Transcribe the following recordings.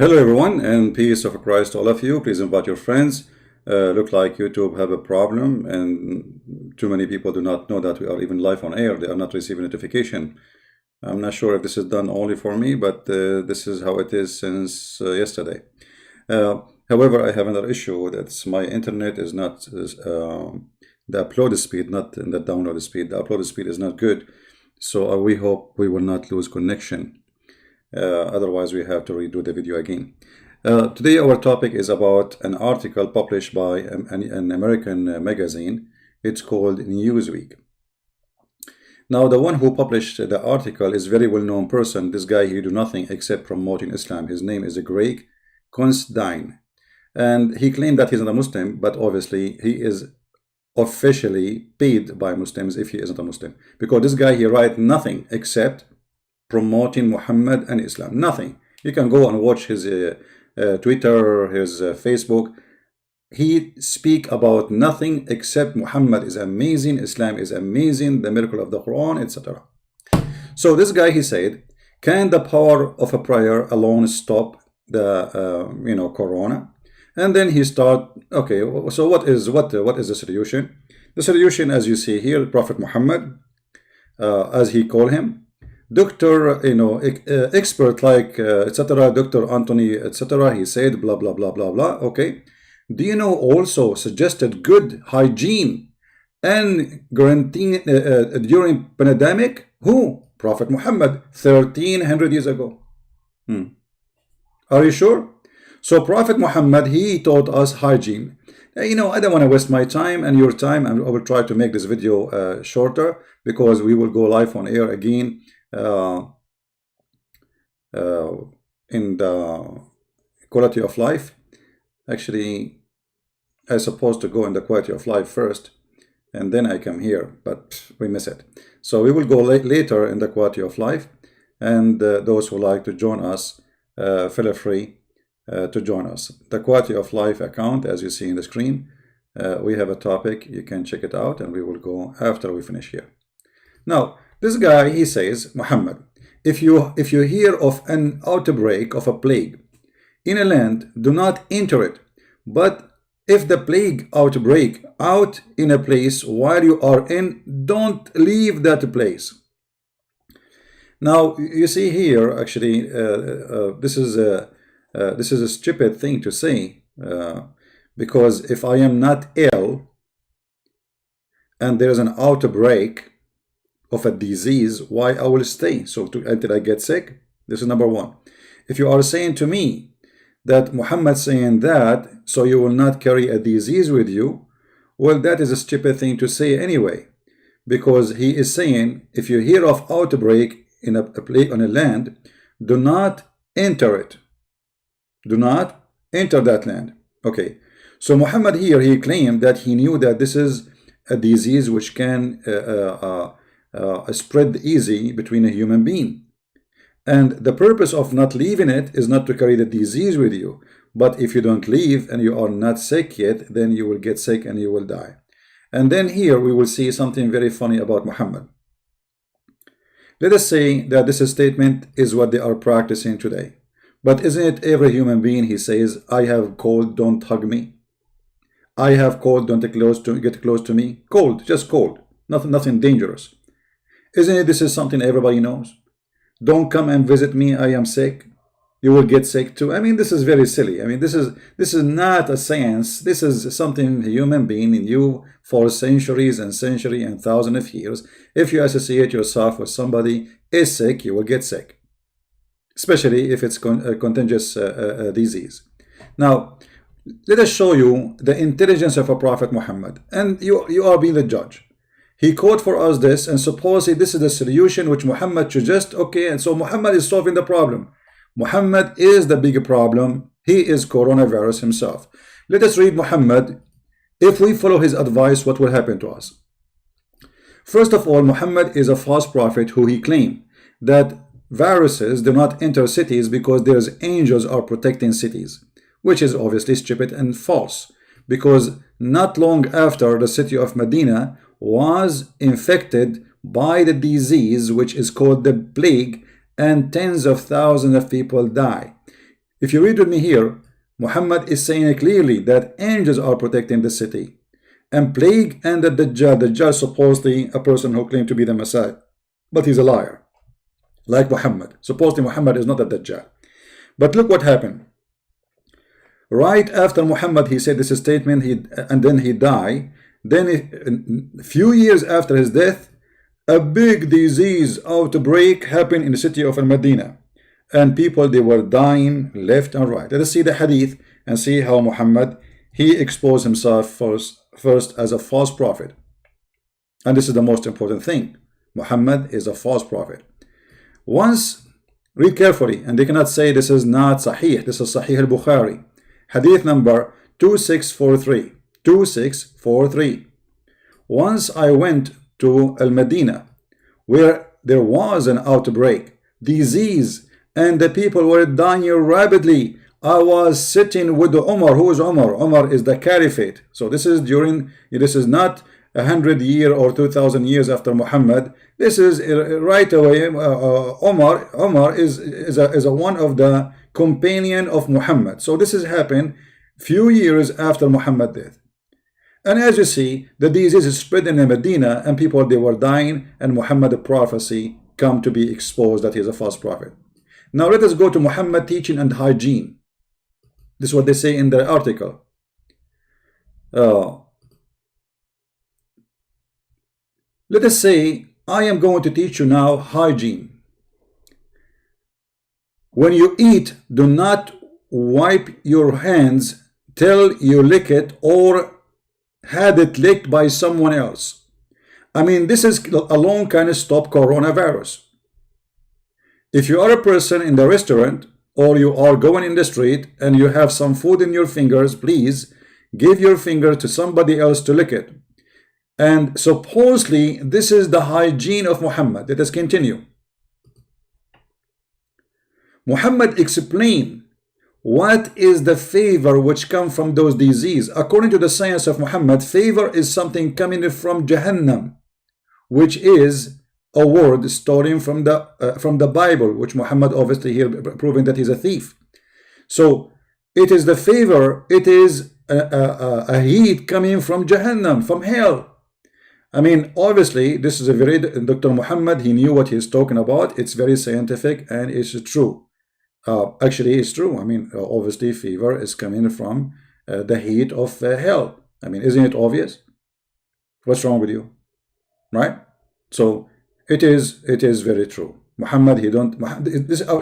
Hello everyone, and peace of Christ to all of you. Please invite your friends. Look like YouTube have a problem, and too many people do not know that we are even live on air. They are not receiving notification. I'm not sure if this is done only for me, but this is how it is since yesterday. However, I have another issue. That's my internet is not the upload speed, not the download speed. The upload speed is not good, so we hope we will not lose connection. Otherwise, we have to redo the video again. Today, our topic is about an article published by an American magazine. It's called Newsweek. Now, the one who published the article is a very well-known person. This guy, he do nothing except promoting Islam. His name is Greg Constantine. And he claimed that he's not a Muslim, but obviously he is officially paid by Muslims if he isn't a Muslim. Because this guy, he writes nothing except promoting Muhammad and Islam. Nothing. You can go and watch his Twitter, his Facebook. He speak about nothing except Muhammad is amazing, Islam is amazing, the miracle of the Quran, etc. So this guy, he said, can the power of a prayer alone stop the Corona? And then he start, okay, so what is the solution? The solution, as you see here, Prophet Muhammad, as he called him, doctor, expert like etc. Dr. Anthony, etc. He said blah blah blah blah blah. Okay, do you know also suggested good hygiene and quarantine during pandemic? Who? Prophet Muhammad, 1300 years ago. Are you sure? So Prophet Muhammad, he taught us hygiene. I don't want to waste my time and your time, and I will try to make this video shorter because we will go live on air again in the quality of life. Actually, I supposed to go in the quality of life first and then I come here, but we miss it. So we will go later in the quality of life, and those who like to join us, feel free to join us. The quality of life account, as you see in the screen, we have a topic, you can check it out, and we will go after we finish here. Now, this guy, he says, Muhammad, if you hear of an outbreak of a plague in a land, do not enter it. But if the plague outbreak out in a place while you are in, don't leave that place. Now, you see here, actually, this is a stupid thing to say, because if I am not ill and there is an outbreak of a disease, why I will stay until I get sick? This is number one. If you are saying to me that Muhammad saying that so you will not carry a disease with you, well, that is a stupid thing to say anyway, because he is saying if you hear of outbreak in a plague on a land, do not enter it. Do not enter that land. Okay, so Muhammad here, he claimed that he knew that this is a disease which can spread easy between a human being, and the purpose of not leaving it is not to carry the disease with you. But if you don't leave and you are not sick yet, then you will get sick and you will die. And then here we will see something very funny about Muhammad. Let us say that this statement is what they are practicing today, but isn't it every human being? He says, I have cold, don't hug me. I have cold, don't get close to me. Cold, just cold, nothing dangerous. Isn't it? This is something everybody knows. Don't come and visit me, I am sick. You will get sick too. I mean, this is very silly. I mean, this is not a science. This is something a human being knew for centuries and thousands of years. If you associate yourself with somebody is sick, you will get sick, especially if it's a contagious disease. Now, let us show you the intelligence of a Prophet Muhammad, and you are being the judge. He quote for us this, and supposedly this is the solution which Muhammad suggests. Okay, and so Muhammad is solving the problem. Muhammad is the big problem. He is coronavirus himself. Let us read Muhammad. If we follow his advice, what will happen to us? First of all, Muhammad is a false prophet who he claimed that viruses do not enter cities because there's angels are protecting cities, which is obviously stupid and false, because not long after the city of Medina was infected by the disease which is called the plague, and tens of thousands of people die. If you read with me here, Muhammad is saying clearly that angels are protecting the city, and plague and the Dajjal. Dajjal supposedly a person who claimed to be the Messiah, but he's a liar, like Muhammad. Supposedly Muhammad is not a Dajjal. But look what happened. Right after Muhammad, he said this statement, and then he died. Then a few years after his death, a big disease outbreak happened in the city of Medina, and people, they were dying left and right. Let us see the hadith and see how Muhammad, he exposed himself first as a false prophet. And this is the most important thing. Muhammad is a false prophet. Once, read carefully, and they cannot say this is not Sahih. This is Sahih al-Bukhari, hadith number 2643. 2643. Once I went to Al-Medina, where there was an outbreak, disease, and the people were dying rapidly. I was sitting with Umar. Who is Umar? Umar is the caliphate. So this is not 100 years or 2000 years after Muhammad. This is right away. Umar is a one of the companion of Muhammad. So this has happened few years after Muhammad's death. And as you see, the disease is spread in Medina, and people, they were dying, and Muhammad's prophecy come to be exposed that he is a false prophet. Now let us go to Muhammad teaching and hygiene. This is what they say in the article. Let us say I am going to teach you now hygiene. When you eat, do not wipe your hands till you lick it or had it licked by someone else. I mean, this is alone kind of stop coronavirus. If you are a person in the restaurant, or you are going in the street and you have some food in your fingers, please give your finger to somebody else to lick it. And supposedly this is the hygiene of Muhammad. Let us continue. Muhammad explained what is the favor which comes from those diseases. According to the science of Muhammad, favor is something coming from Jahannam, which is a word stolen from the Bible, which Muhammad obviously here proving that he's a thief. So it is the favor, it is a heat coming from Jahannam, from hell. I mean, obviously this is a very, Dr. Muhammad, he knew what he's talking about. It's very scientific and it's true. Actually it's true. I mean, obviously fever is coming from the heat of hell. I mean, isn't it obvious? What's wrong with you, right? So it is very true. Muhammad, he don't,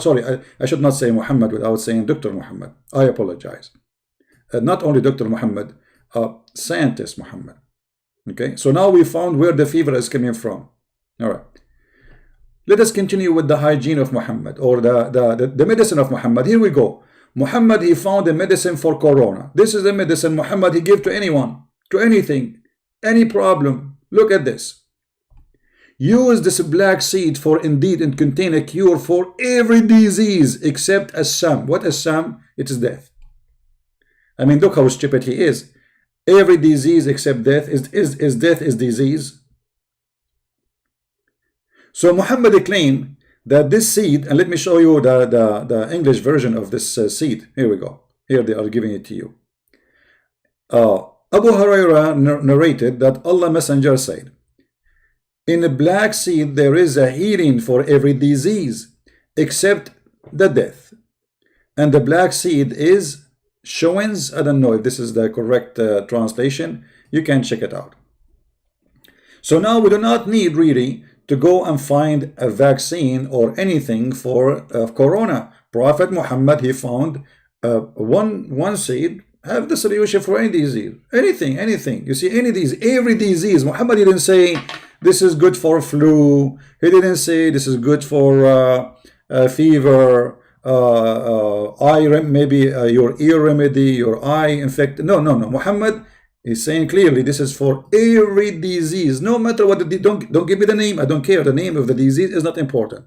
sorry, I should not say Muhammad without saying Dr. Muhammad. I apologize. Not only Dr. Muhammad, scientist Muhammad. Okay, so now we found where the fever is coming from. All right. Let us continue with the hygiene of Muhammad, or the medicine of Muhammad. Here we go. Muhammad, he found a medicine for corona. This is the medicine Muhammad, he gave to anyone, to anything, any problem. Look at this. Use this black seed, for indeed it contain a cure for every disease except Assam. What Assam? It is death. I mean, look how stupid he is. Every disease except death is death is disease. So Muhammad claimed that this seed, and let me show you the English version of this seed. Here we go. Here they are giving it to you. Abu Hurairah narrated that Allah Messenger said, in the black seed there is a healing for every disease except the death. And the black seed is Showens. I don't know if this is the correct translation. You can check it out. So now we do not need really to go and find a vaccine or anything for corona. Prophet Muhammad, he found one seed have the solution for any disease, anything. You see, any disease, every disease. Muhammad didn't say this is good for flu. He didn't say this is good for fever, maybe your ear remedy, your eye infected. No. Muhammad is saying clearly this is for every disease, no matter what. Don't give me the name. I don't care. The name of the disease is not important.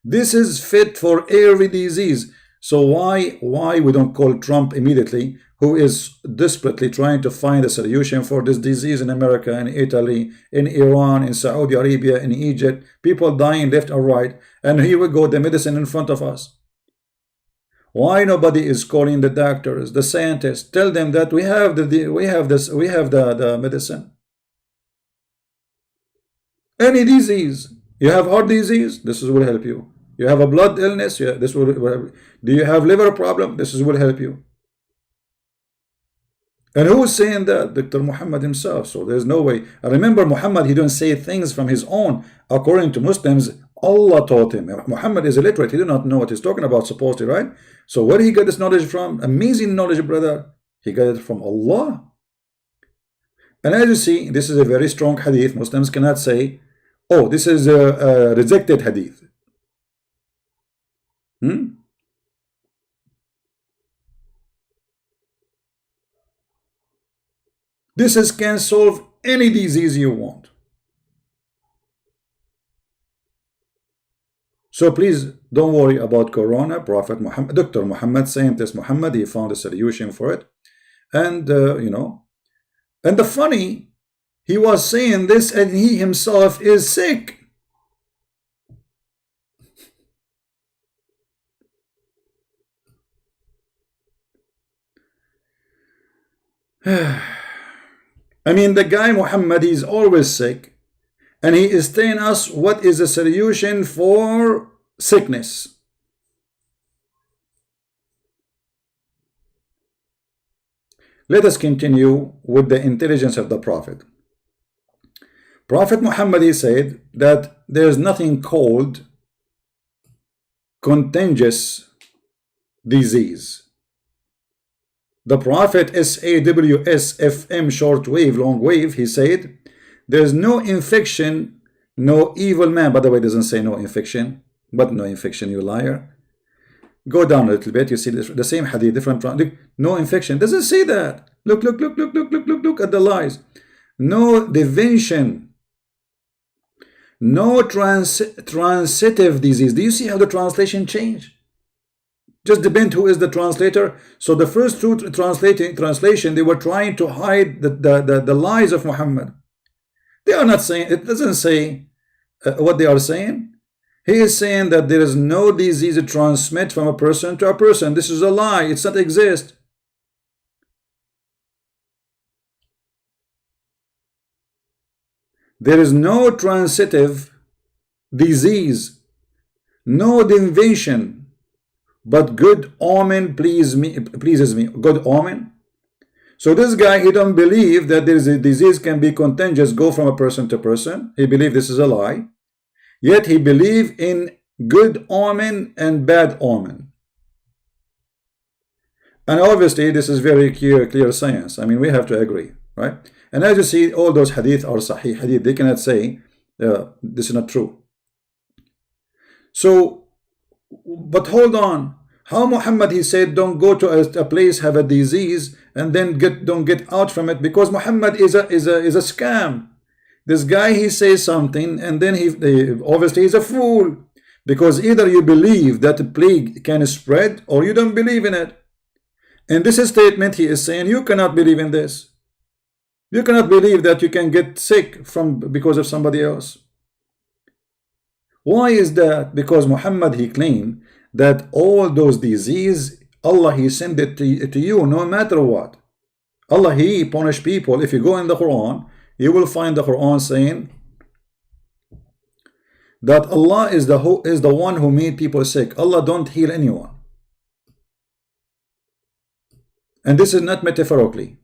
This is fit for every disease. So why we don't call Trump immediately, who is desperately trying to find a solution for this disease in America, in Italy, in Iran, in Saudi Arabia, in Egypt, people dying left and right, and here we go, the medicine in front of us. Why nobody is calling the doctors, the scientists? Tell them that we have the medicine. Any disease, you have heart disease, this will help you. You have a blood illness, yeah, this will. Do you have liver problem? This will help you. And who is saying that? Dr. Muhammad himself. So there's no way. And remember, Muhammad, he don't say things from his own. According to Muslims, Allah taught him. Muhammad is illiterate. He did not know what he's talking about, supposedly, right? So where did he get this knowledge from? Amazing knowledge, brother. He got it from Allah. And as you see, this is a very strong hadith. Muslims cannot say, oh, this is a rejected hadith. This can solve any disease you want. So please don't worry about Corona. Prophet Muhammad, Dr. Muhammad, scientist Muhammad, he found a solution for it. And you know, and the funny, he was saying this and he himself is sick. I mean, the guy Muhammad, he's always sick, and he is telling us what is the solution for sickness. Let us continue with the intelligence of the Prophet. Prophet Muhammad, he said that there is nothing called contagious disease. The Prophet SAWS-FM shortwave, long wave, he said, there's no infection, no evil man. By the way, it doesn't say no infection, but no infection, you liar. Go down a little bit, you see the same hadith, different. No infection, doesn't say that. Look at the lies. No divination, no transitive disease. Do you see how the translation changed? Just depend who is the translator. So the first two translation, they were trying to hide the lies of Muhammad. They are not saying, it doesn't say what they are saying. He is saying that there is no disease transmit from a person to a person. This is a lie. It's not exist. There is no transitive disease, no divination, but good omen pleases me. Good omen. So this guy, he don't believe that there is a disease can be contagious, go from a person to person. He believes this is a lie. Yet he believes in good omen and bad omen. And obviously this is very clear science. I mean, we have to agree, right? And as you see, all those hadith are Sahih hadith. They cannot say this is not true. So, but hold on. How Muhammad, he said, don't go to a place, have a disease, and then don't get out from it, because Muhammad is a scam. This guy, he says something, and then he obviously he's a fool, because either you believe that the plague can spread, or you don't believe in it. In this statement, he is saying you cannot believe in this. You cannot believe that you can get sick because of somebody else. Why is that? Because Muhammad, he claimed that all those disease, Allah, he sent it to you no matter what. Allah, he punish people. If you go in the Quran, you will find the Quran saying that Allah is the one who made people sick. Allah don't heal anyone. And this is not metaphorically.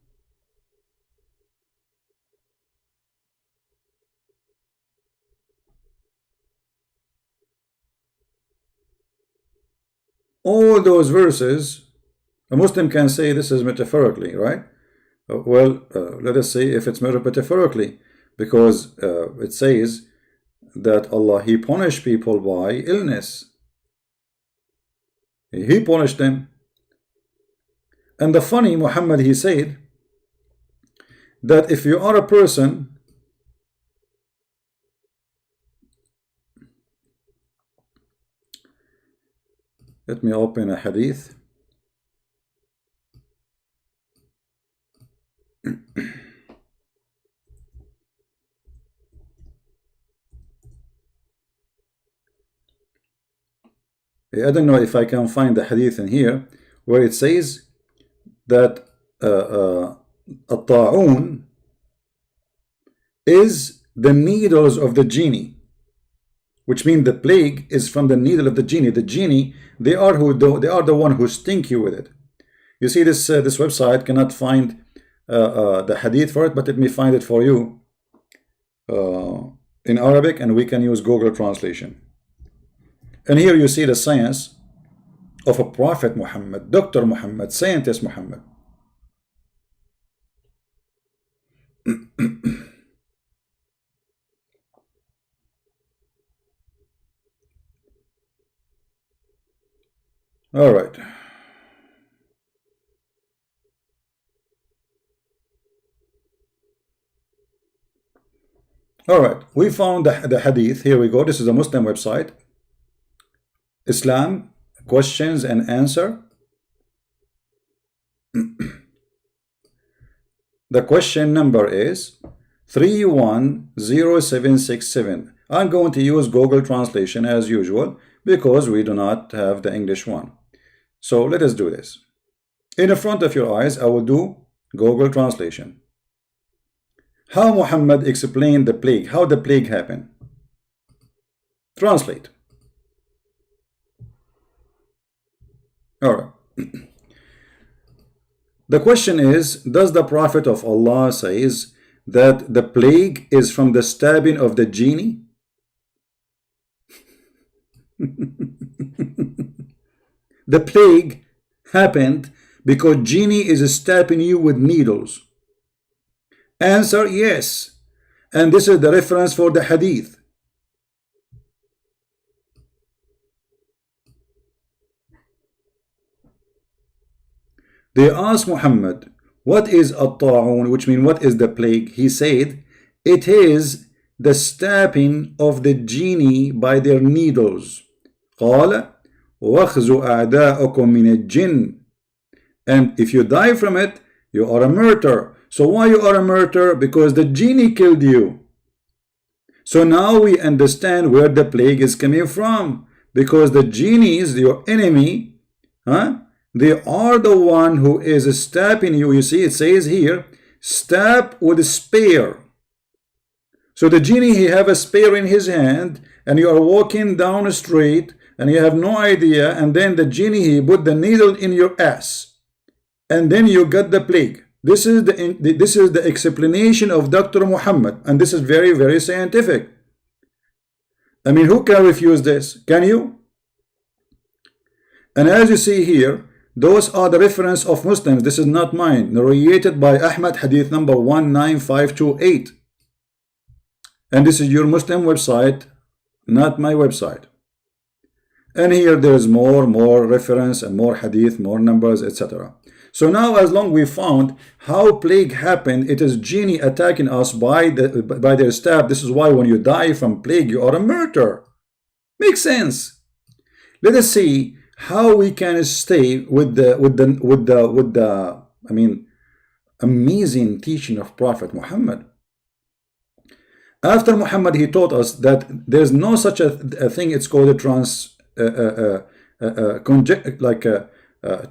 All those verses, a Muslim can say this is metaphorically, right? Well, let us say if it's metaphorically, because it says that Allah, he punished people by illness. He punished them. And the funny, Muhammad, he said that if you are a person let me open a hadith. I don't know if I can find the hadith in here where it says that الطاعون is the needles of the genie, which means the plague is from the needle of the genie. The genie, they are the one who stink you with it. You see, this website cannot find the hadith for it, but let me find it for you in Arabic, and we can use Google translation. And here you see the science of a Prophet Muhammad, Dr. Muhammad, scientist Muhammad. All right. All right, we found the hadith. Here we go. This is a Muslim website. Islam, questions and answer. The question number is 310767. I'm going to use Google translation as usual because we do not have the English one. So let us do this. In front of your eyes, I will do Google translation. How Muhammad explained the plague, how the plague happened. Translate. All right. The question is, does the Prophet of Allah says that the plague is from the stabbing of the genie? The plague happened because genie is stabbing you with needles. Answer, yes. And this is the reference for the hadith. They asked Muhammad, what is at-ta'un, which means what is the plague? He said, it is the stabbing of the genie by their needles. قال وَخْزُ أَعْدَاءَكُمْ مِنَ الْجِنِّ. And if you die from it, you are a martyr. So why you are a martyr? Because the genie killed you. So now we understand where the plague is coming from. Because the genies, your enemy, they are the one who is stabbing you. You see, it says here, stab with a spear. So the genie, he have a spear in his hand, and you are walking down a street, and you have no idea, and then the genie, he put the needle in your ass, and then you got the plague. This is the explanation of Dr. Muhammad, and this is very, very scientific. I mean, who can refuse this? Can you? And as you see here, those are the reference of Muslims. This is not mine. Narrated by Ahmad, hadith number 19528. And this is your Muslim website, not my website. And here there's more reference and more hadith, more numbers, etc. So now, as long we found how plague happened, it is genie attacking us by their stab. This is why when you die from plague, you are a martyr. Makes sense. Let us see how we can stay with the I mean, amazing teaching of Prophet Muhammad. After Muhammad, he taught us that there's no such a thing. It's called a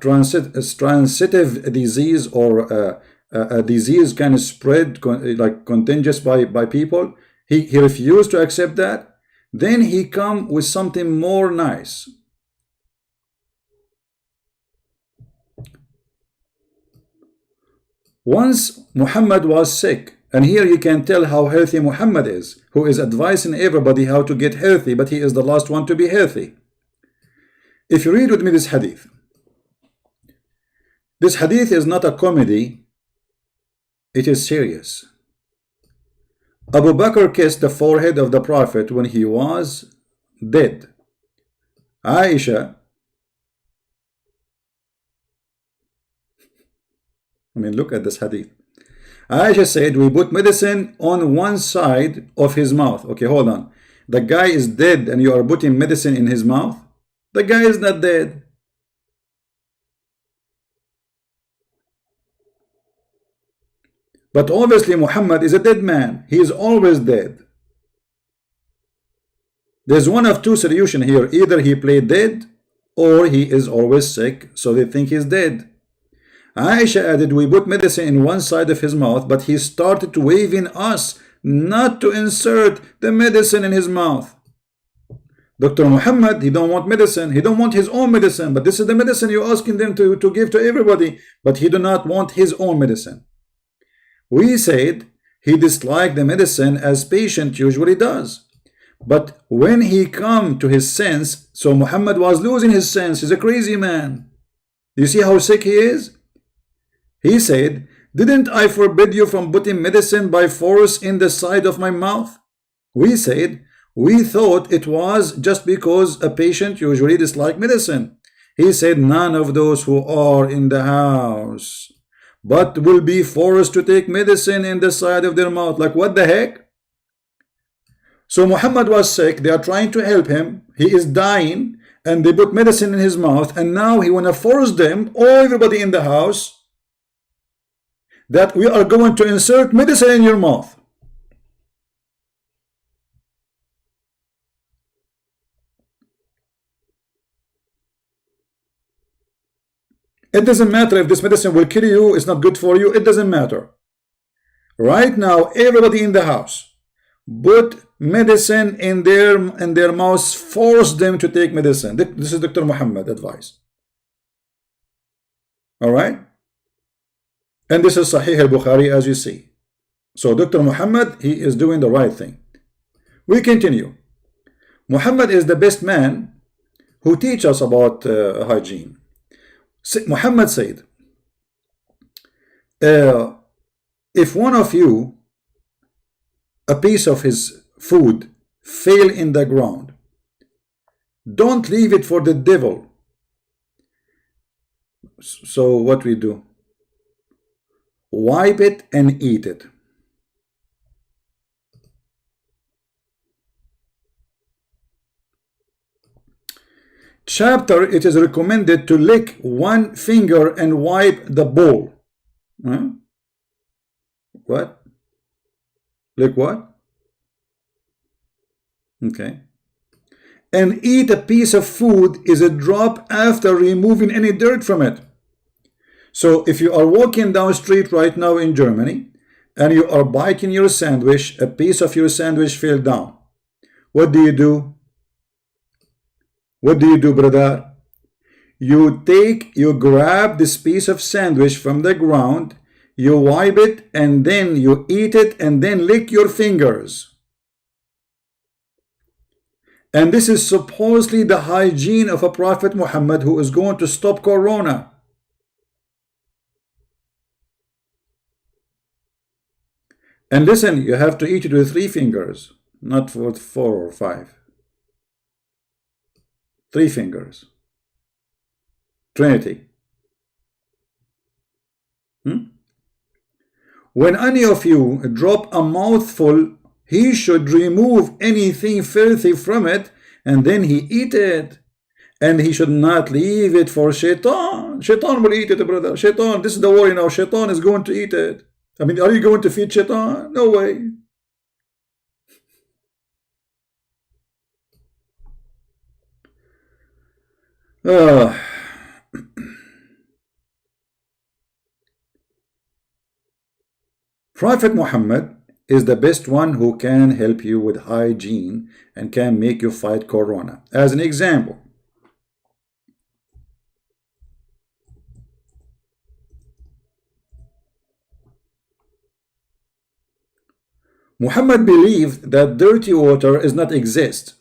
transitive disease, or a disease can spread like contagious by people. He refused to accept that. Then he come with something more nice. Once Muhammad was sick, and here you can tell how healthy Muhammad is, who is advising everybody how to get healthy, but he is the last one to be healthy. If you read with me this hadith is not a comedy, it is serious. Abu Bakr kissed the forehead of the Prophet when he was dead. Aisha, I mean, look at this hadith. Aisha said, we put medicine on one side of his mouth. Okay, hold on. The guy is dead and you are putting medicine in his mouth? The guy is not dead. But obviously Muhammad is a dead man. He is always dead. There's one of two solutions here. Either he played dead or he is always sick, so they think he's dead. Aisha added, we put medicine in one side of his mouth, but he started waving us not to insert the medicine in his mouth. Dr. Muhammad, he don't want medicine. He don't want his own medicine, but this is the medicine you're asking them to give to everybody, but he do not want his own medicine. We said he disliked the medicine as patient usually does. But when he come to his sense, so Muhammad was losing his sense. He's a crazy man. You see how sick he is? He said, didn't I forbid you from putting medicine by force in the side of my mouth? We said, we thought it was just because a patient usually dislikes medicine. He said, none of those who are in the house but will be forced to take medicine in the side of their mouth. Like, what the heck? So Muhammad was sick. They are trying to help him. He is dying, and they put medicine in his mouth, and now he want to force them, or everybody in the house, that we are going to insert medicine in your mouth. It doesn't matter if this medicine will kill you, it's not good for you, it doesn't matter. Right now, everybody in the house put medicine in their mouths, force them to take medicine. This is Dr. Muhammad advice. Alright? And this is Sahih al-Bukhari, as you see. So Dr. Muhammad, he is doing the right thing. We continue. Muhammad is the best man who teach us about hygiene. Muhammad said, if one of you, a piece of his food fail in the ground, don't leave it for the devil. So what we do? Wipe it and eat it. Chapter, it is recommended to lick one finger and wipe the bowl. Huh? What? Lick what? Okay. And eat a piece of food is a drop after removing any dirt from it. So if you are walking down the street right now in Germany and you are biting your sandwich, a piece of your sandwich fell down. What do you do? What do you do, brother? You grab this piece of sandwich from the ground, you wipe it, and then you eat it, and then lick your fingers. And this is supposedly the hygiene of a Prophet Muhammad who is going to stop Corona. And listen, you have to eat it with 3 fingers, not with 4 or 5. 3 fingers. Trinity. When any of you drop a mouthful, he should remove anything filthy from it, and then he eat it. And he should not leave it for shaitan. Shaitan will eat it, brother. Shaitan, this is the worry now. Shaitan is going to eat it. I mean, are you going to feed shaitan? No way. Prophet Muhammad is the best one who can help you with hygiene and can make you fight Corona. As an example, Muhammad believed that dirty water does not exist.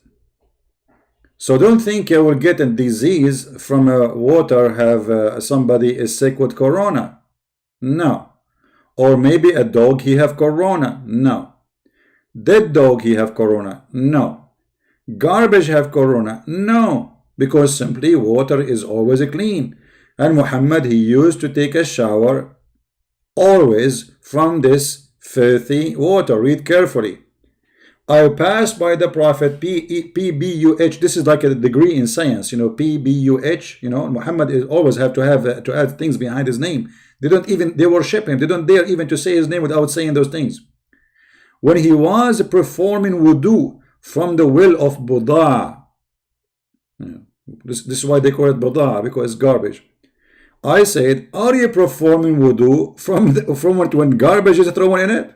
So don't think you will get a disease from water, have somebody is sick with Corona. No. Or maybe a dog, he have Corona. No. Dead dog, he have Corona. No. Garbage have Corona. No. Because simply water is always clean. And Muhammad, he used to take a shower always from this filthy water. Read carefully. I passed by the Prophet, PBUH. This is like a degree in science, you know, PBUH. You know, Muhammad is always have to add things behind his name. They worship him. They don't dare even to say his name without saying those things. When he was performing wudu from the well of Buda, This is why they call it brothder, because it's garbage. I said, are you performing wudu from when garbage is thrown in it?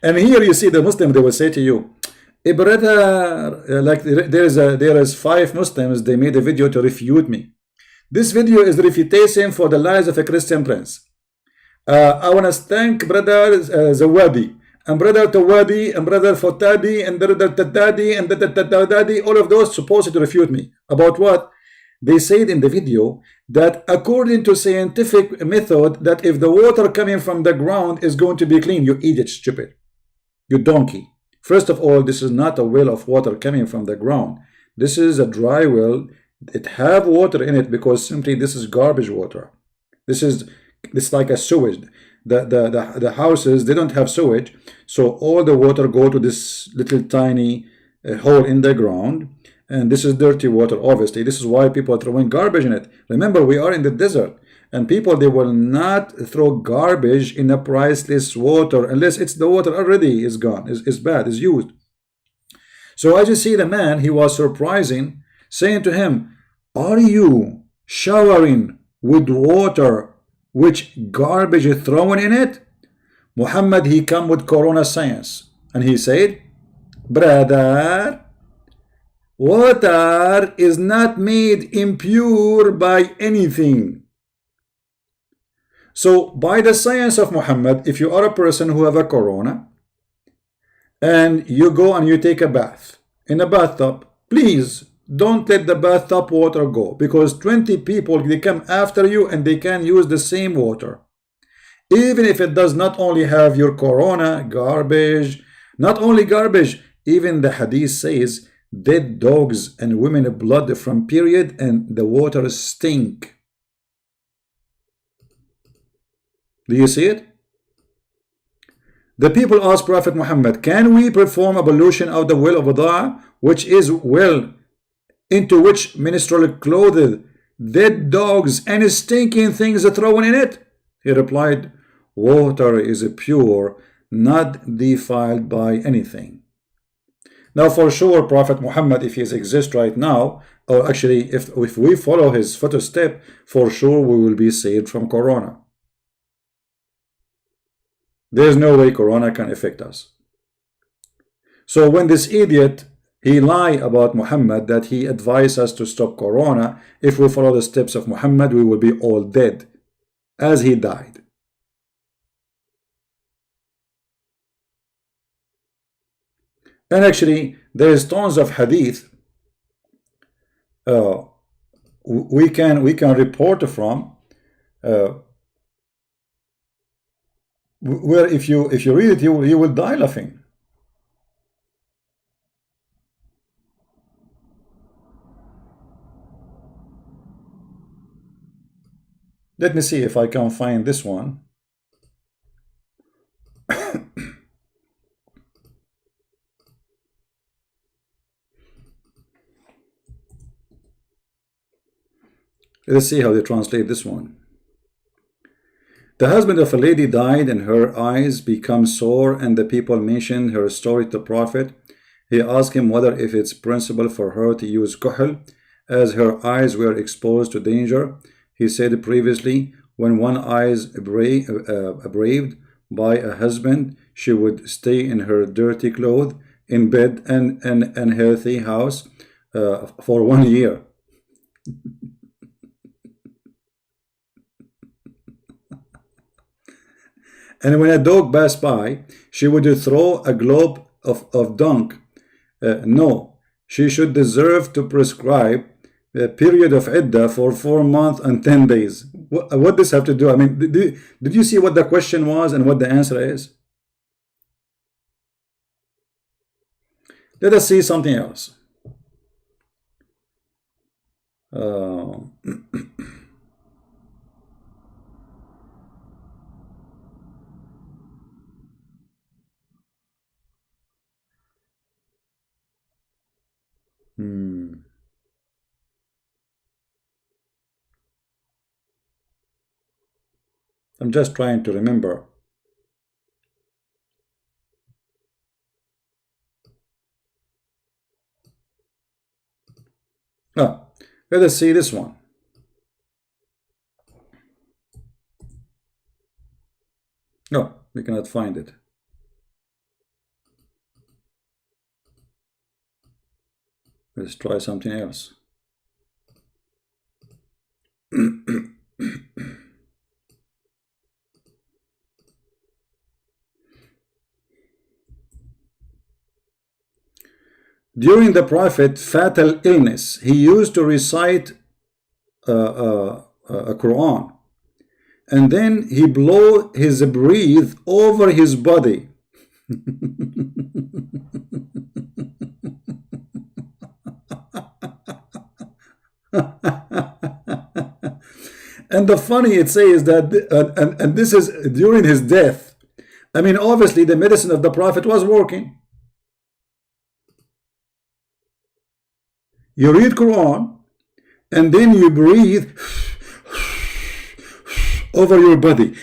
And here you see the Muslim, they will say to you, hey brother, like there is 5 Muslims, they made a video to refute me. This video is refutation for the lies of a Christian prince. I want to thank brother Zawadi, and brother Tawadi, and brother Fotadi, and brother Tadadi, and Tadadi, all of those supposed to refute me. About what? They said in the video that according to scientific method, that if the water coming from the ground is going to be clean. You idiot, stupid. You donkey. First of all, this is not a well of water coming from the ground. This is a dry well. It have water in it because simply this is garbage water. This like a sewage. The houses, they don't have sewage, so all the water go to this little tiny hole in the ground, and this is dirty water. Obviously, this is why people are throwing garbage in it. Remember, we are in the desert, and people, they will not throw garbage in a priceless water unless it's the water already is gone, is bad, is used. So as you see, the man, he was surprising, saying to him, are you showering with water which garbage is thrown in it? Muhammad, he come with corona science, and he said, brother, water is not made impure by anything. So by the science of Muhammad, if you are a person who have a corona and you go and you take a bath in a bathtub, please don't let the bathtub water go, because 20 people, they come after you and they can use the same water. Even if it does not only have your corona garbage, not only garbage, even the hadith says dead dogs and women blood from period and the water stink. Do you see it? The people asked Prophet Muhammad, can we perform ablution of the well of Wadah, which is well into which ministerial clothed dead dogs and stinking things are thrown in it? He replied, water is pure, not defiled by anything. Now for sure, Prophet Muhammad, if he exists right now, or actually if we follow his footstep, for sure we will be saved from corona. There's no way corona can affect us. So when this idiot, he lied about Muhammad, that he advised us to stop corona, if we follow the steps of Muhammad, we will be all dead, as he died. And actually, there is tons of hadith we can report from, where if you read it, you will die laughing. Let me see if I can find this one. Let's see how they translate this one. The husband of a lady died and her eyes become sore, and the people mentioned her story to the Prophet. He asked him whether if it's permissible for her to use kuhl, as her eyes were exposed to danger. He said previously, when one eye is braved by a husband, she would stay in her dirty clothes, in bed and unhealthy house for 1 year. And when a dog passed by, she would throw a globe of dung. No, she should deserve to prescribe a period of iddah for 4 months and 10 days. What does this have to do? I mean, did you see what the question was and what the answer is? Let us see something else. I'm just trying to remember. Ah, let us see this one. No, we cannot find it. Let's try something else. During the Prophet fatal illness, he used to recite a Quran, and then he blow his breath over his body. And the funny it says that, and this is during his death. I mean, obviously the medicine of the Prophet was working. You read Quran, and then you breathe over your body.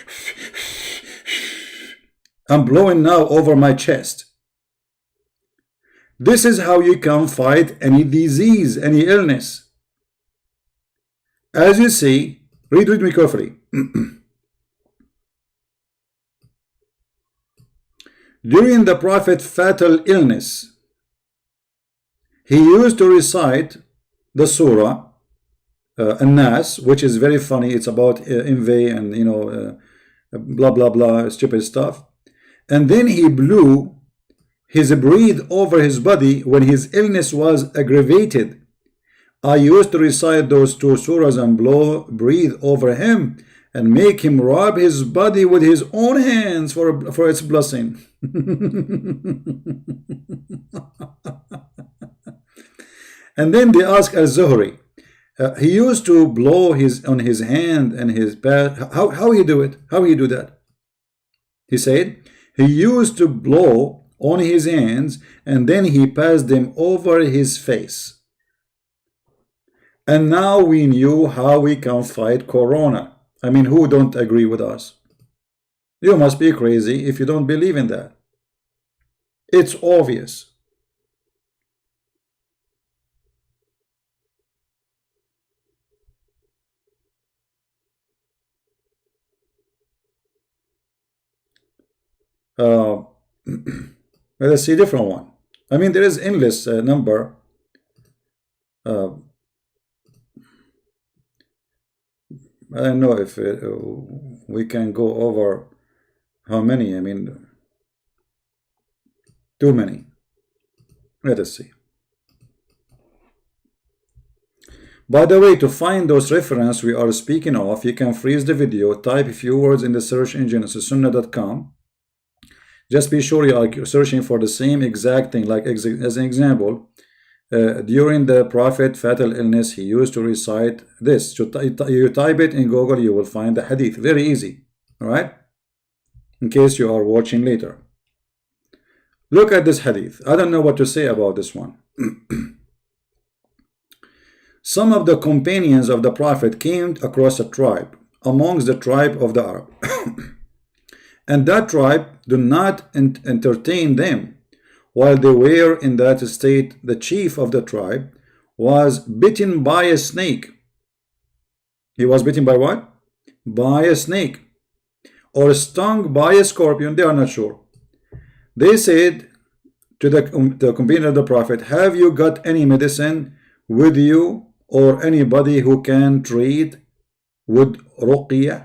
I'm blowing now over my chest. This is how you can fight any disease, any illness. As you see, read with me carefully. During the Prophet's fatal illness, he used to recite the surah, An-Nas, which is very funny. It's about envy and, you know, blah, blah, blah, stupid stuff. And then he blew his breath over his body when his illness was aggravated. I used to recite those two surahs and breathe over him and make him rub his body with his own hands for its blessing. And then they ask Al-Zuhri, he used to blow on his hand and his back. How he do it? How he do that? He said he used to blow on his hands and then he passed them over his face. And now we knew how we can fight Corona. I mean, who don't agree with us? You must be crazy if you don't believe in that. It's obvious. Let's see a different one. I mean, there is endless number. I don't know if we can go over how many. I mean, too many. Let us see. By the way, to find those references we are speaking of, you can freeze the video, type a few words in the search engine, sunnah.com. Just be sure you are searching for the same exact thing. Like as an example, during the Prophet fatal illness, he used to recite this. So you type it in Google, you will find the hadith. Very easy. All right? In case you are watching later. Look at this hadith. I don't know what to say about this one. Some of the companions of the Prophet came across a tribe amongst the tribe of the Arab. And that tribe did not entertain them. While they were in that state, the chief of the tribe was bitten by a snake. He was bitten by what? By a snake. Or stung by a scorpion. They are not sure. They said to the companion of the Prophet, have you got any medicine with you or anybody who can treat with ruqyah?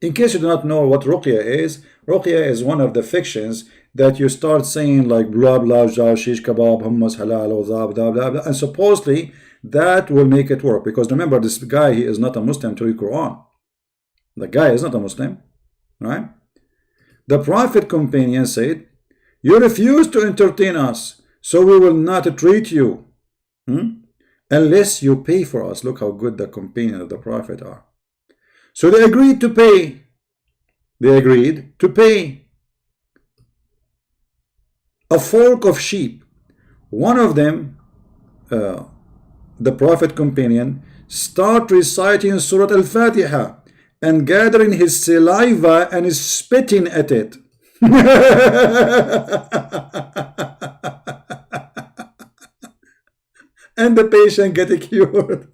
In case you do not know what ruqyah is one of the fictions that you start saying like blah blah blah shish kebab hummus halal blah blah blah blah, and supposedly that will make it work, because remember, this guy, he is not a Muslim to read Quran. The guy is not a Muslim, right? The Prophet companion said, you refuse to entertain us, so we will not treat you unless you pay for us. Look how good the companion of the Prophet are. So they agreed to pay. They agreed to pay. A flock of sheep. One of them, the Prophet companion, start reciting Surah Al-Fatiha and gathering his saliva and is spitting at it. and the patient get cured.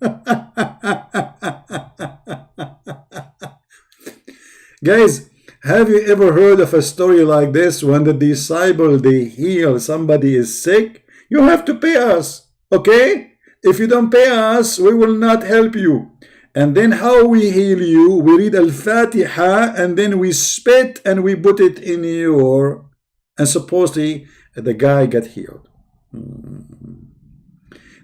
Guys, have you ever heard of a story like this? When the disciple, they heal somebody is sick, you have to pay us, okay? If you don't pay us, we will not help you. And then how we heal you? We read Al-Fatiha and then we spit and we put it in your, and supposedly the guy got healed.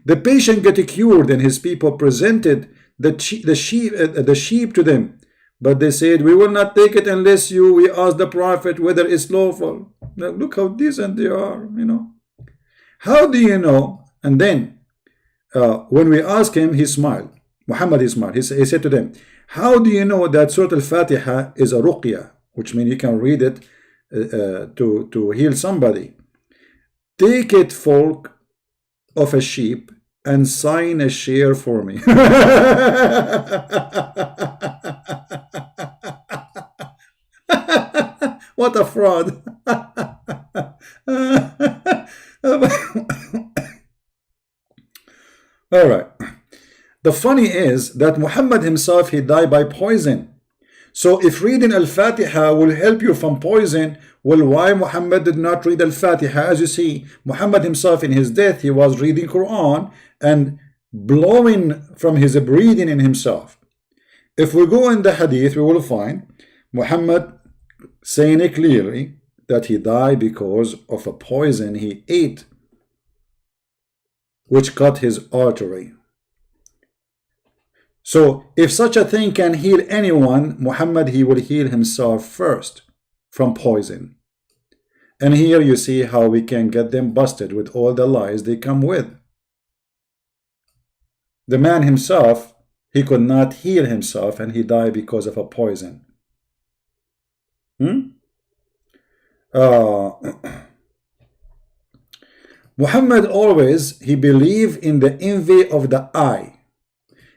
The patient got cured and his people presented the sheep to them. But they said, we will not take it unless we ask the Prophet whether it's lawful. Now, look how decent they are, you know. How do you know? And then, when we asked him, he smiled. Muhammad, he smiled. He said to them, how do you know that Surah Al-Fatiha is a ruqya? Which means you can read it to heal somebody. Take it, folk of a sheep, and sign a share for me. What a fraud. All right. The funny is that Muhammad himself, he died by poison. So if reading Al-Fatiha will help you from poison, well, why Muhammad did not read Al-Fatiha? As you see, Muhammad himself in his death, he was reading Quran and blowing from his breathing in himself. If we go in the hadith, we will find Muhammad saying it clearly that he died because of a poison he ate, which cut his artery. So if such a thing can heal anyone, Muhammad, he will heal himself first from poison. And here you see how we can get them busted with all the lies they come with. The man himself, he could not heal himself and he died because of a poison. Muhammad always, he believed in the envy of the eye.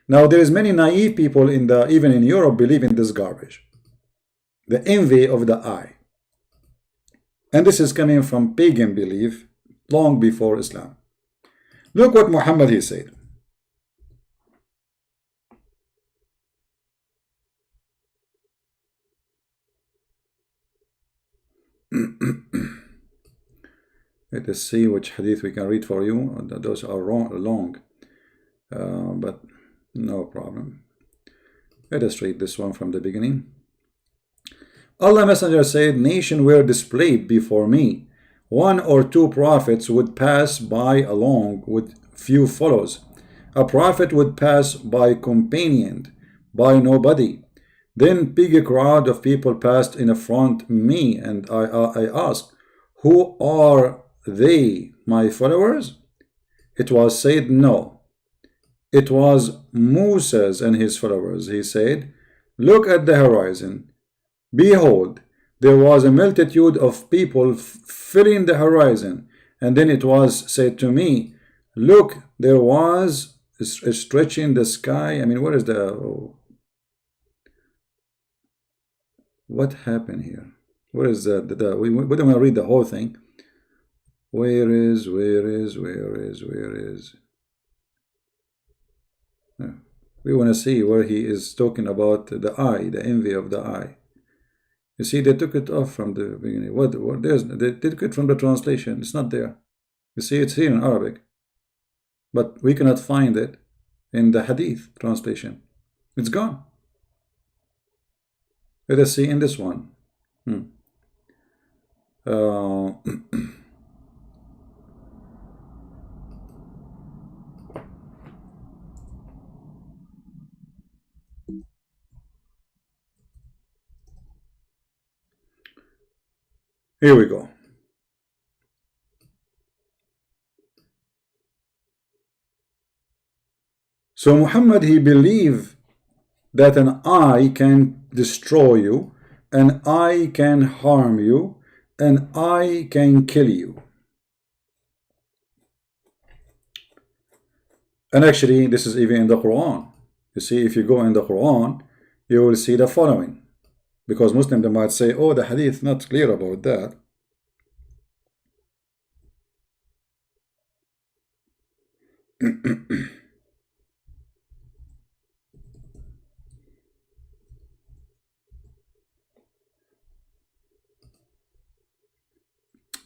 Now there is many naive people even in Europe believe in this garbage. The envy of the eye. And this is coming from pagan belief long before Islam. Look what Muhammad he said. Let us see which hadith we can read for you. Those are long, but no problem. Let us read this one from the beginning. Allah Messenger said, nations were displayed before me. One or two prophets would pass by along with few followers. A prophet would pass by companioned by nobody. Then big crowd of people passed in front of me, and I asked, who are they, my followers? It was said, no. It was Moses and his followers. He said, look at the horizon. Behold, there was a multitude of people filling the horizon. And then it was said to me, look, there was a stretch in the sky. I mean, what is what happened here? What is that? We don't want to read the whole thing. Where is? We want to see where he is talking about the eye, the envy of the eye. You see, they took it off from the beginning. They took it from the translation. It's not there. You see, it's here in Arabic, but we cannot find it in the Hadith translation. It's gone. Let us see in this one. Here we go. So Muhammad, he believed that an eye can destroy you, an eye can harm you, an eye can kill you. And actually, this is even in the Quran. You see, if you go in the Quran, you will see the following. Because Muslims, they might say, oh, the hadith not clear about that. Do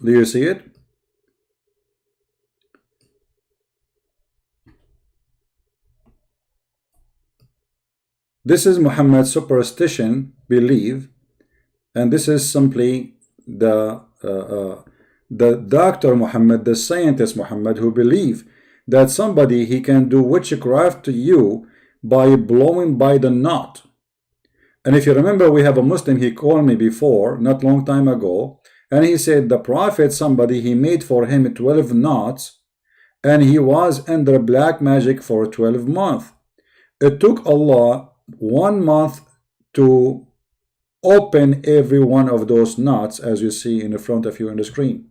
you see it? This is Muhammad's superstition, belief, and this is simply the doctor Muhammad, the scientist Muhammad, who believe that somebody he can do witchcraft to you by blowing by the knot. And if you remember, we have a Muslim, he called me before, not long time ago, and he said the prophet, somebody, he made for him 12 knots, and he was under black magic for 12 months. It took Allah 1 month to open every one of those knots, as you see in the front of you on the screen.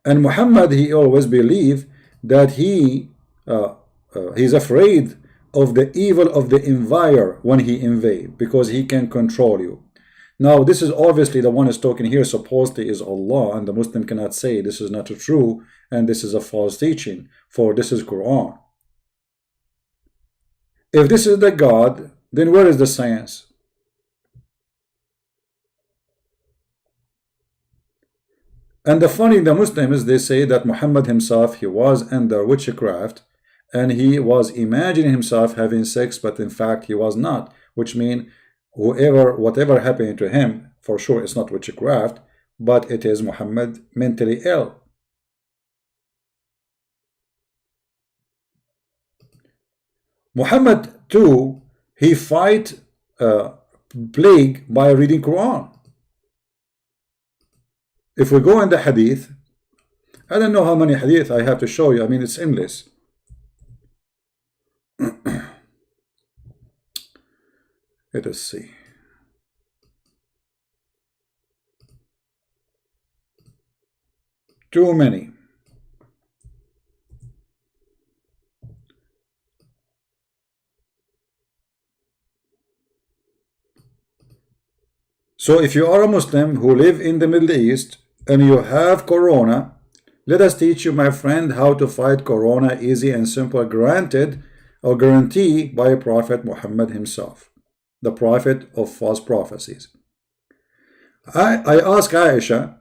And Muhammad, he always believed that he's afraid of the evil of the invader when he invade, because he can control you. Now, this is obviously the one is talking here supposedly is Allah, and the Muslim cannot say this is not true and this is a false teaching, for this is Quran. If this is the God, then where is the science? And the funny, the Muslims, they say that Muhammad himself, he was under witchcraft, and he was imagining himself having sex, but in fact he was not, which means whatever happened to him, for sure it's not witchcraft, but it is Muhammad mentally ill. Muhammad too, he fight plague by reading Quran. If we go in the hadith, I don't know how many hadith I have to show you. I mean, it's endless. Let us see. Too many. So if you are a Muslim who live in the Middle East and you have Corona, let us teach you, my friend, how to fight Corona easy and simple, granted or guaranteed by Prophet Muhammad himself, the prophet of false prophecies. I ask Aisha,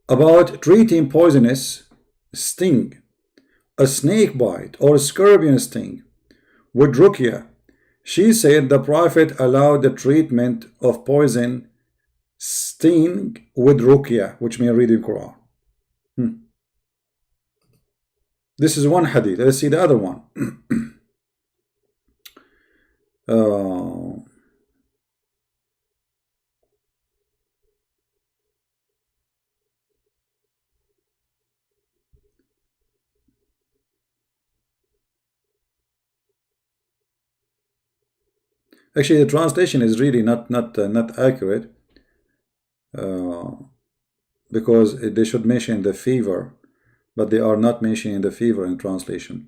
about treating poisonous sting, a snake bite or a scorpion sting with ruqya. She said the Prophet allowed the treatment of poison sting with ruqya, which means reading Quran. This is one hadith. Let's see the other one. Actually, the translation is really not accurate, because they should mention the fever, but they are not mentioning the fever in translation.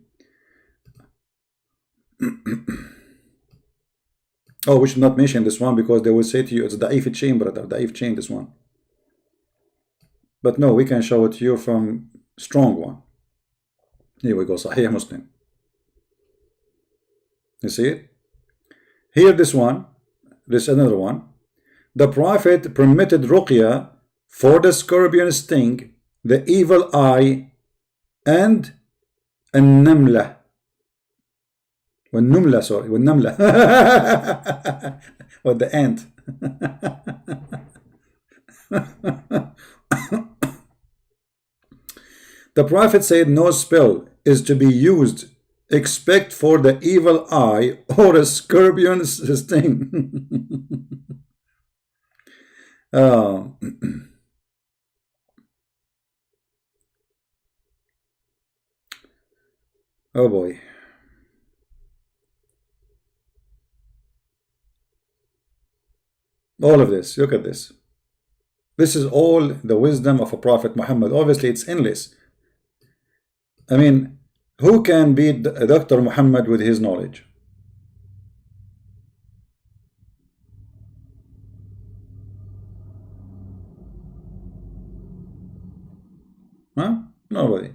Oh, we should not mention this one, because they will say to you it's da'if chain, brother, da'if chain, this one. But no, we can show it to you from strong one. Here we go, Sahih Muslim. You see it? Here, this one, this another one. The Prophet permitted ruqya for the scorpion sting, the evil eye, and an-namla. والنملة, sorry, والنملة. Or the ant. The Prophet said no spell is to be used except for the evil eye or a scorpion sting. Oh boy. All of this, look at this. This is all the wisdom of a Prophet Muhammad. Obviously, it's endless. I mean, who can beat Dr. Muhammad with his knowledge? Huh? Nobody.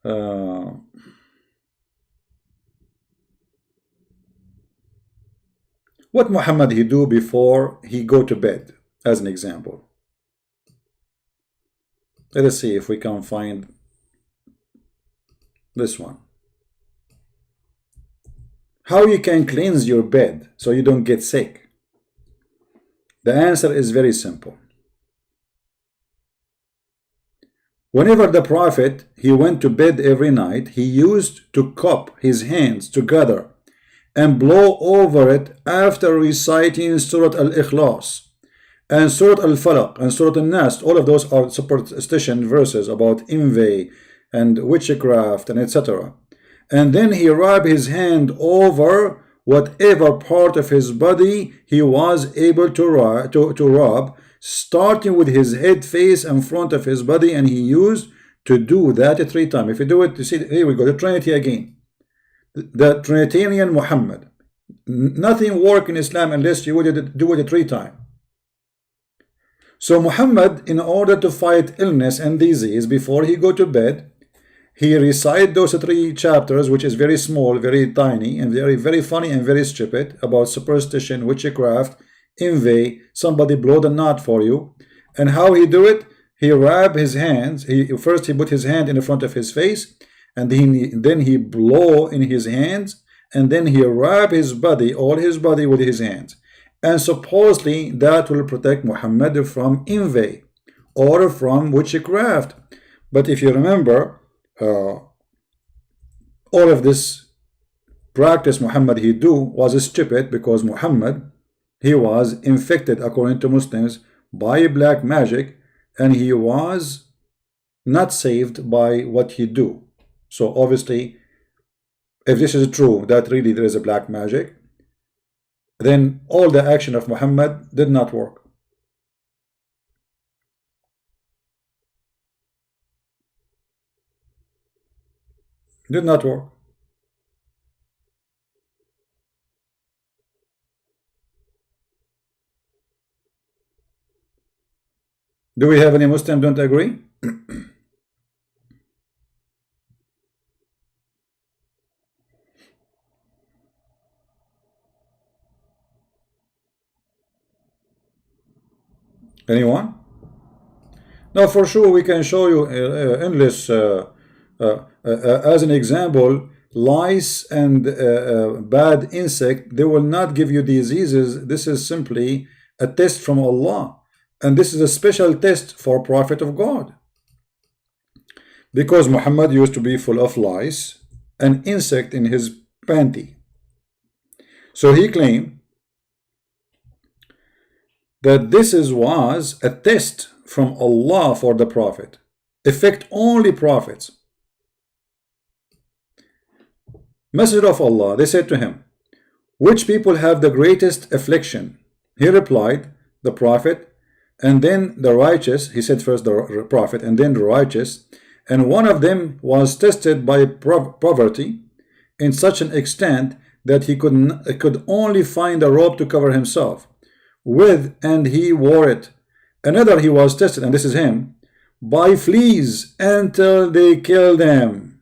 Uh, what Muhammad he do before he go to bed, as an example? Let us see if we can find this one. How you can cleanse your bed so you don't get sick? The answer is very simple. Whenever the Prophet he went to bed every night, he used to cup his hands together and blow over it after reciting Surah Al-Ikhlas and Surah Al-Falaq and Surah Al-Nas. All of those are superstition verses about envy and witchcraft and etc. And then he rubbed his hand over whatever part of his body he was able to rub, starting with his head, face, and front of his body, and he used to do that 3 times. If you do it, you see, here we go, the Trinity again. The Trinitarian Muhammad. Nothing works in Islam unless you would do it 3 times. So Muhammad, in order to fight illness and disease before he go to bed, he recite those 3 chapters, which is very small, very tiny, and very funny and very stupid, about superstition, witchcraft, envy, somebody blow the knot for you. And how he do it? He rub his hands. First he put his hand in the front of his face, and then he blow in his hands, and then he rub his body, all his body, with his hands. And supposedly that will protect Muhammad from envy or from witchcraft. But if you remember, all of this practice Muhammad he do was stupid, because Muhammad he was infected, according to Muslims, by black magic, and he was not saved by what he do. So obviously, if this is true, that really there is a black magic, then all the action of Muhammad did not work. Did not work. Do we have any Muslim don't agree? Anyone? Now for sure we can show you endless as an example, lice and bad insect, they will not give you diseases. This is simply a test from Allah, and this is a special test for Prophet of God, because Muhammad used to be full of lice and insect in his panty. So he claimed that this was a test from Allah for the Prophet, affect only prophets. Messenger of Allah, they said to him, which people have the greatest affliction? He replied, the Prophet, and then the righteous. He said first the Prophet and then the righteous. And one of them was tested by poverty in such an extent that he could only find a robe to cover himself with, and he wore it. Another, he was tested, and this is him, by fleas until they killed him.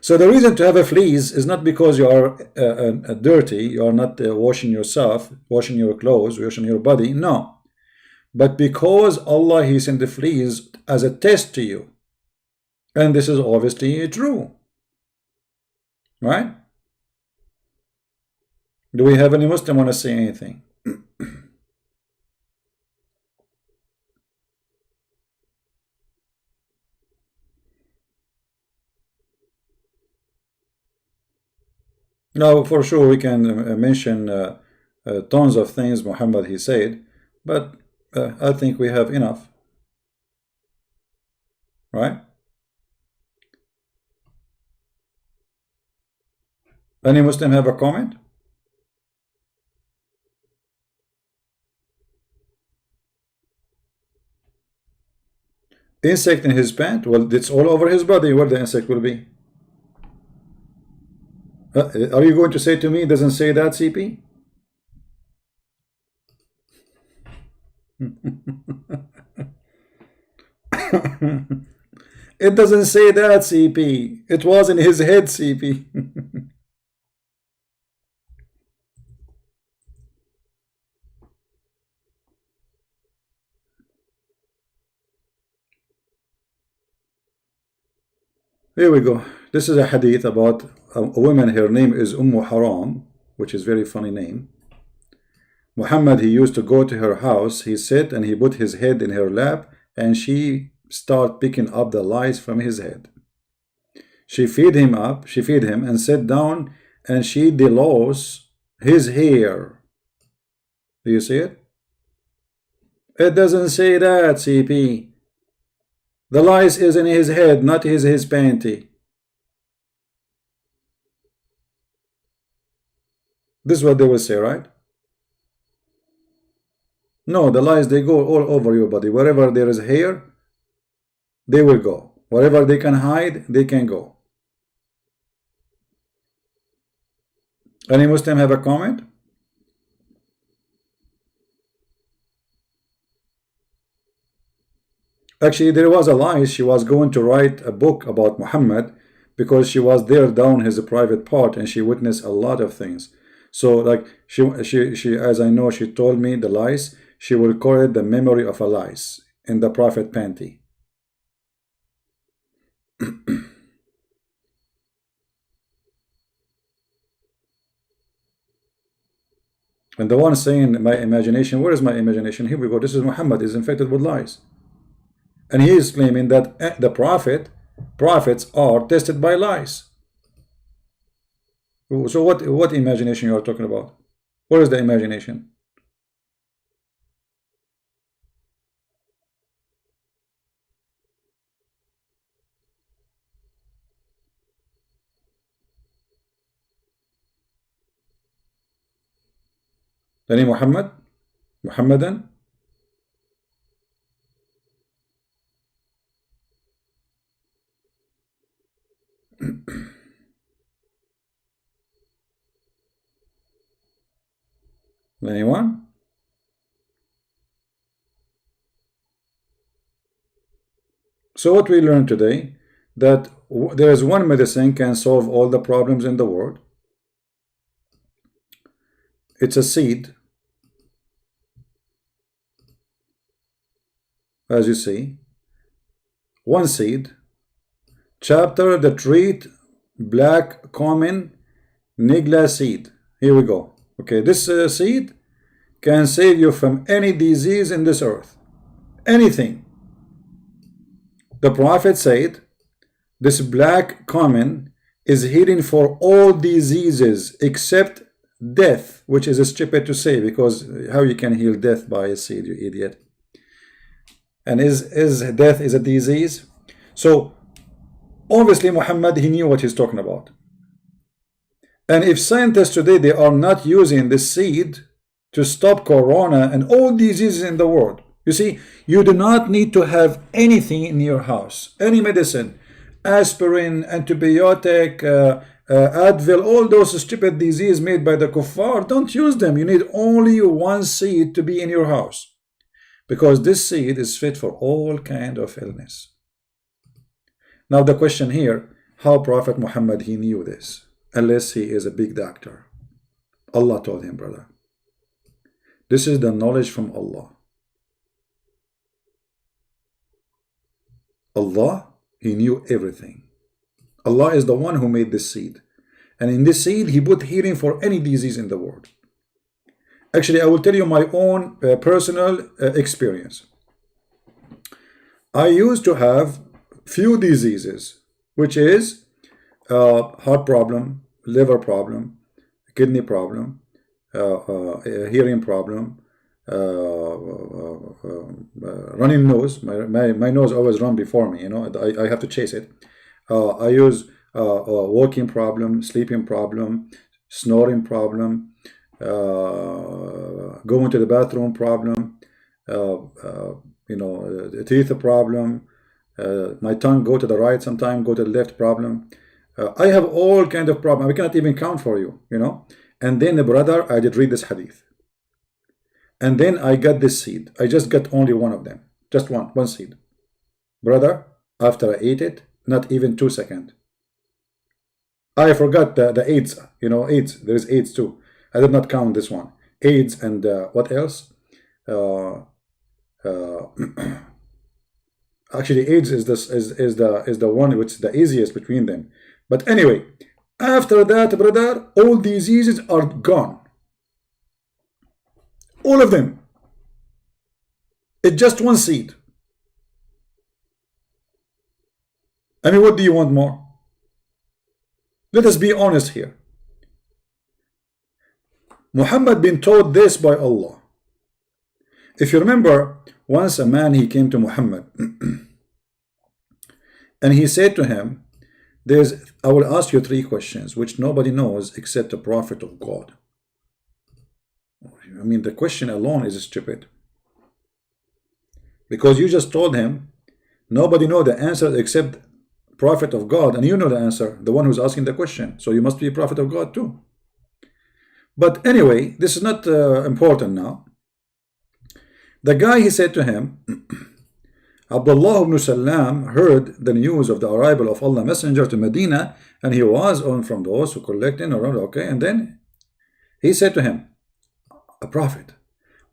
So the reason to have a fleas is not because you are dirty, you are not washing yourself, washing your clothes, washing your body, no. But because Allah, He sent the fleas as a test to you. And this is obviously true. Right? Do we have any Muslim want to say anything? Now, for sure, we can mention tons of things Muhammad he said, but I think we have enough. Right? Any Muslim have a comment? Insect in his pant? Well, it's all over his body where the insect will be. Are you going to say to me it doesn't say that, CP? It doesn't say that, CP. It was in his head, CP. Here we go. This is a hadith about a woman. Her name is Haram, which is a very funny name. Muhammad, he used to go to her house. He sit and he put his head in her lap, and she start picking up the lice from his head. She feed him and sit down, and she delouse his hair. Do you see it? It doesn't say that, CP. The lice is in his head, not his panty. This is what they will say, right? No, the lice, they go all over your body. Wherever there is hair, they will go. Wherever they can hide, they can go. Any Muslim have a comment? Actually, there was a lie. She was going to write a book about Muhammad because she was there down his private part and she witnessed a lot of things. So, like she as I know, she told me the lies. She will call it the memory of a lice in the prophet panty. And the one saying my imagination, where is my imagination? Here we go. This is Muhammad is infected with lies. And he is claiming that the prophets are tested by lies. So what imagination you are talking about? What is the imagination? Any Muhammadan? Anyone? So what we learned today, that there is one medicine can solve all the problems in the world. It's a seed, as you see, one seed. Chapter the treat black common nigla seed. Here we go. Okay, this seed can save you from any disease in this earth. Anything. The prophet said this black common is healing for all diseases except death, which is stupid to say, because how you can heal death by a seed, you idiot. And is death is a disease? So obviously Muhammad, he knew what he's talking about. And if scientists today, they are not using this seed to stop corona and all diseases in the world. You see, you do not need to have anything in your house, any medicine, aspirin, antibiotic, Advil, all those stupid diseases made by the kuffar. Don't use them. You need only one seed to be in your house, because this seed is fit for all kind of illness. Now the question here, how Prophet Muhammad, he knew this, unless he is a big doctor. Allah told him, brother. This is the knowledge from Allah. Allah, he knew everything. Allah is the one who made this seed. And in this seed, he put healing for any disease in the world. Actually, I will tell you my own personal experience. I used to have few diseases, which is heart problem, liver problem, kidney problem, hearing problem, running nose. My nose always run before me, you know. I have to chase it. I use walking problem, sleeping problem, snoring problem, going to the bathroom problem, you know, teeth problem, my tongue go to the right sometime, go to the left problem, I have all kind of problem. I cannot even count for you, you know. And then, brother, I did read this hadith. And then I got this seed. I just got only one of them. Just one seed. Brother, after I ate it, not even 2 seconds. I forgot the AIDS, you know, AIDS. There is AIDS too. I did not count this one. AIDS and what else? Actually, AIDS is the one which is the easiest between them. But anyway, after that, brother, all diseases are gone. All of them. It's just one seed. I mean, what do you want more? Let us be honest here. Muhammad been taught this by Allah. If you remember, once a man, he came to Muhammad and he said to him, I will ask you 3 questions which nobody knows except the Prophet of God. I mean, the question alone is stupid. Because you just told him, nobody knows the answer except Prophet of God, and you know the answer, the one who's asking the question. So you must be a Prophet of God too. But anyway, this is not important now. The guy, he said to him, Abdullah ibn Salam heard the news of the arrival of Allah Messenger to Medina, and he was on from those who collected around. Okay, and then he said to him, a prophet,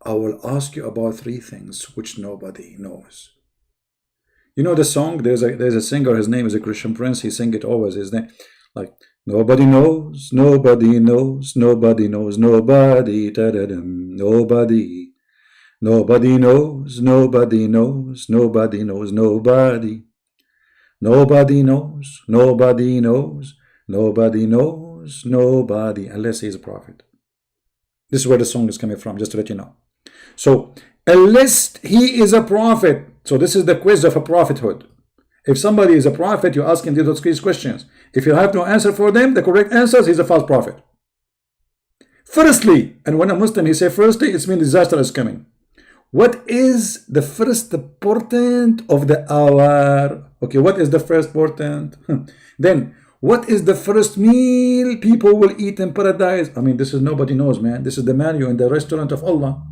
I will ask you about 3 things which nobody knows. You know the song? There's a singer. His name is a Christian Prince. He sing it always. His name, like, nobody knows, nobody knows, nobody knows, nobody, nobody. Nobody knows, nobody knows, nobody knows, nobody. Nobody knows, nobody knows, nobody knows, nobody, unless he's a prophet. This is where the song is coming from, just to let you know. So, unless he is a prophet, so this is the quiz of a prophethood. If somebody is a prophet, you ask him those questions. If you have no answer for them, the correct answers, he's a false prophet. Firstly, and when a Muslim, he say firstly, it means disaster is coming. What is the first portent of the hour? Okay, what is the first portent? Then, what is the first meal people will eat in paradise? I mean, this is nobody knows, man. This is the menu in the restaurant of Allah.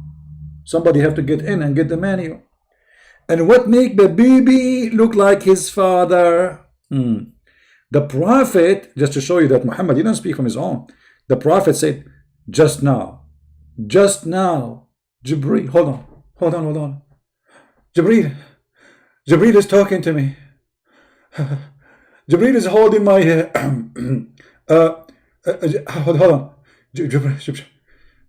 Somebody have to get in and get the menu. And what make the baby look like his father? The Prophet, just to show you that Muhammad didn't speak from his own. The Prophet said, just now, Jibreel, hold on. Jibreel is talking to me. Jibreel is holding my hold on.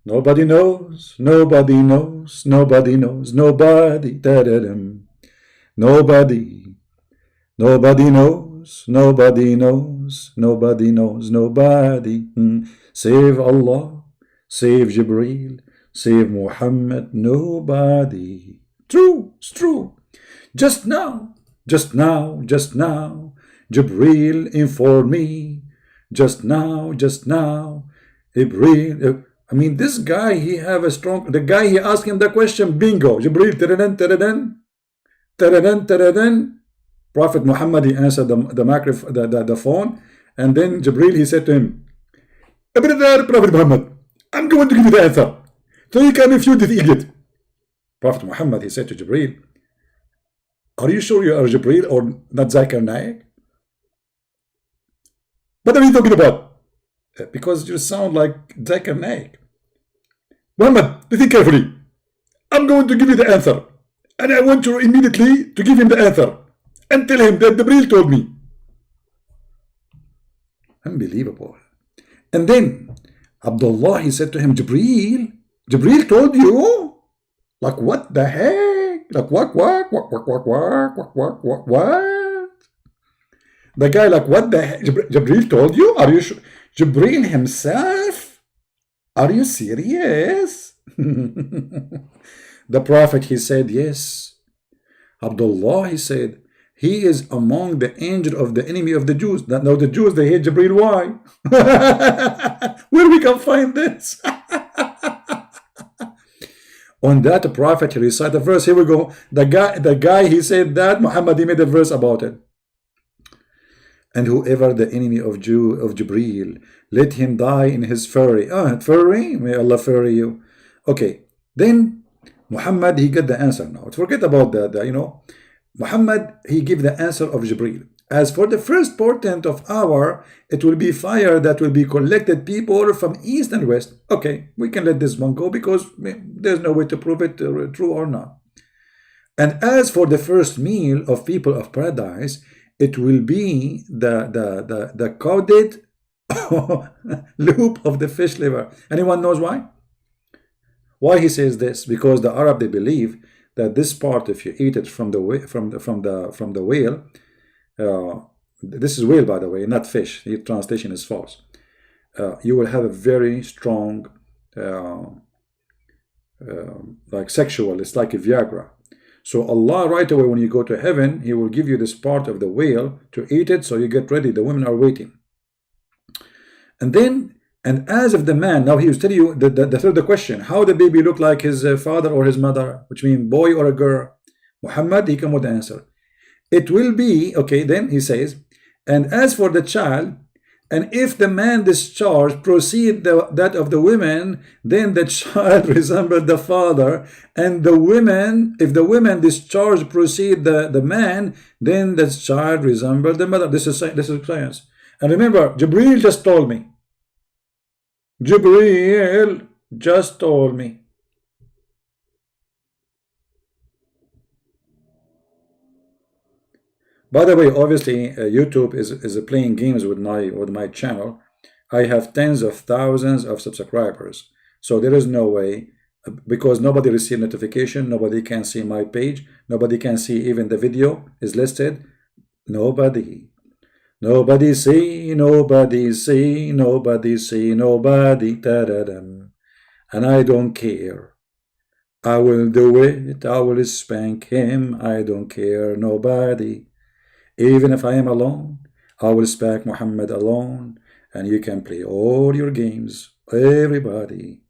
Nobody knows, nobody knows, nobody knows, nobody. Nobody knows, nobody knows, nobody knows, nobody. Save Allah, save Jibreel, save Muhammad, nobody. True, it's true. Just now, Jibreel informed me. Just now, Jibreel. I mean, this guy, he have a strong, the guy, he asked him the question, bingo, Jibreel, Prophet Muhammad, he answered the phone, and then Jibreel, he said to him, Prophet Muhammad, I'm going to give you the answer, so you can refute this idiot. Prophet Muhammad, he said to Jibreel, are you sure you are Jibreel or not Zakir Naik? What are you talking about? Because you sound like Zakir Naik. Muhammad, listen carefully. I'm going to give you the answer. And I want you immediately to give him the answer. And tell him that Jibreel told me. Unbelievable. And then Abdullah, he said to him, Jibreel told you? Like what the heck? Like what? The guy like, what the heck? Jibreel told you? Are you sure? Jibreel himself? Are you serious? The Prophet, he said, yes. Abdullah, he said, he is among the angel of the enemy of the Jews. Now the Jews, they hate Jibreel. Why? Where we can find this? On that, the Prophet, he recited the verse. Here we go. The guy, he said that. Muhammad, he made a verse about it. And whoever the enemy of Jibreel, let him die in his furry. Furry? May Allah furry you. Okay, then Muhammad, he got the answer now. Forget about that, Muhammad, he gave the answer of Jibreel. As for the first portent of hour, it will be fire that will be collected people from east and west. Okay, we can let this one go because there's no way to prove it true or not. And as for the first meal of people of paradise, it will be the coated loop of the fish liver. Anyone knows why? Why he says this? Because the Arab, they believe that this part, if you eat it from the whale, this is whale, by the way, not fish. The translation is false. You will have a very strong, like sexual. It's like a Viagra. So Allah, right away when you go to heaven, He will give you this part of the whale to eat it. So you get ready. The women are waiting. And as of the man, now he will tell you the third question: how the baby look like his father or his mother, which means boy or a girl. Muhammad, he come with the answer. It will be, okay, then he says, and as for the child, and if the man discharge proceed that of the women, then the child resembled the father, and the women, if the women discharge proceed the man, then the child resembled the mother. This is science. And remember, Jibreel just told me. Jibreel just told me. By the way, obviously, YouTube is playing games with my channel. I have tens of thousands of subscribers, so there is no way, because nobody received notification, nobody can see my page, nobody can see even the video is listed. Nobody see, nobody see, nobody see, nobody. Ta-da-dum. And I don't care. I will do it. I will spank him. I don't care. Nobody. Even if I am alone, I will spank Muhammad alone. And you can play all your games. Everybody.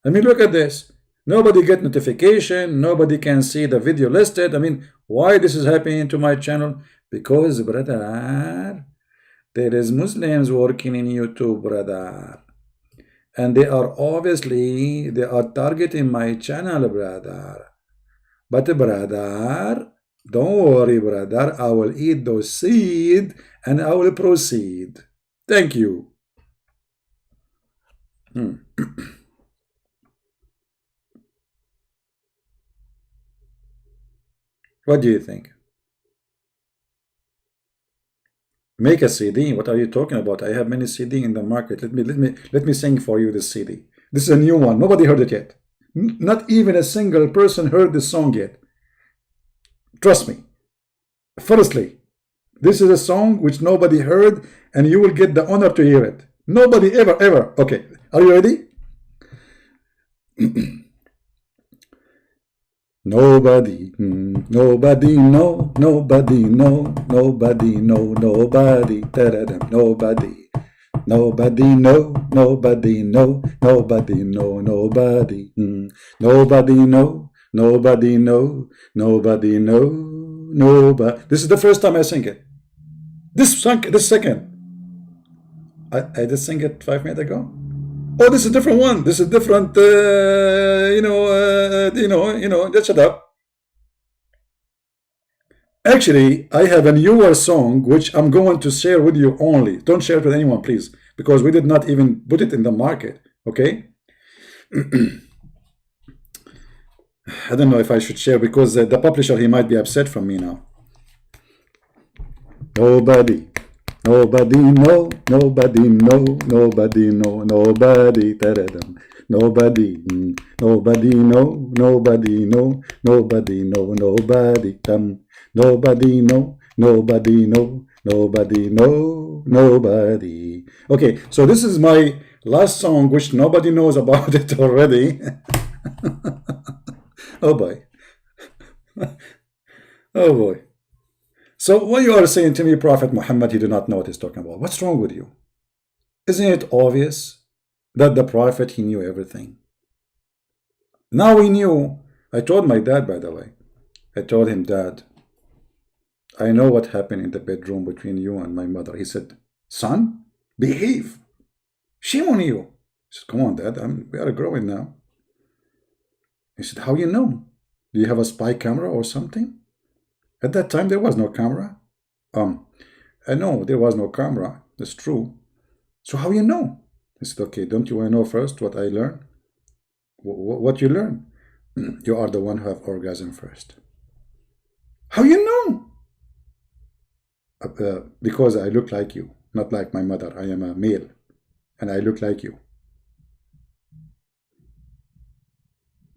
I mean, look at this. Nobody get notification. Nobody can see the video listed. I mean, why this is happening to my channel? Because, brother, there is Muslims working in YouTube, brother. And they are targeting my channel, brother. But, brother, don't worry, brother. I will eat those seeds and I will proceed. Thank you. What do you think? Make a CD. What are you talking about? I have many CD in the market. Let me sing for you this CD. This is a new one. Nobody heard it yet. Not even a single person heard this song yet. Trust me. Firstly, this is a song which nobody heard, and you will get the honor to hear it. Nobody ever. Okay, are you ready? Nobody know, nobody know, nobody know, nobody, ta-da-da, nobody know, nobody know, nobody know, nobody, nobody know, nobody. This is the first time I sing it. This second. I just sang it 5 minutes ago. Oh, this is a different one. This is different. Just shut up. Actually, I have a newer song which I'm going to share with you only. Don't share it with anyone, please, because we did not even put it in the market. Okay. I don't know if I should share because the publisher, he might be upset from me now. Nobody know, nobody know, nobody, ta-da-dum. Nobody know, nobody know, nobody, nobody know, nobody. Okay, so this is my last song, which nobody knows about it already. Oh boy. Oh boy. So what you are saying to me, Prophet Muhammad, he do not know what he's talking about. What's wrong with you? Isn't it obvious that the Prophet, he knew everything? Now he knew. I told my dad, by the way. I told him, Dad, I know what happened in the bedroom between you and my mother. He said, son, behave. Shame on you. I said, come on, Dad, we are growing now. He said, how you know? Do you have a spy camera or something? At that time, there was no camera. I know there was no camera. That's true. So how you know? I said, okay, don't you want to know first what I learned? What you learn? You are the one who have orgasm first. How you know? Because I look like you, not like my mother. I am a male, and I look like you.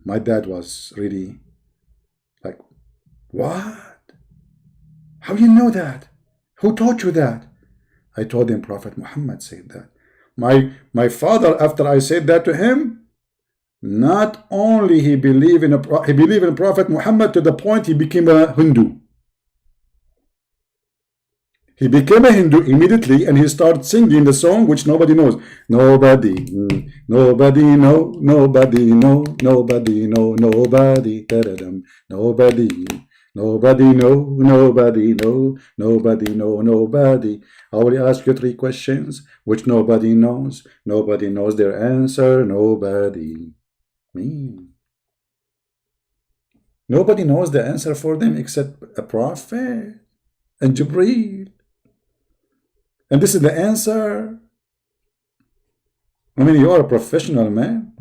My dad was really like, what? How you know that? Who taught you that? I told him Prophet Muhammad said that. My father, after I said that to him, not only he believed in Prophet Muhammad to the point he became a Hindu. He became a Hindu immediately, and he started singing the song which nobody knows. Nobody, nobody know, nobody know, nobody know, nobody, nobody, nobody know, nobody know, nobody know, nobody. I will ask you 3 questions which nobody knows. Nobody knows their answer. Nobody. Me. Nobody knows the answer for them except a prophet and Jibreel. And this is the answer. I mean, you are a professional, man.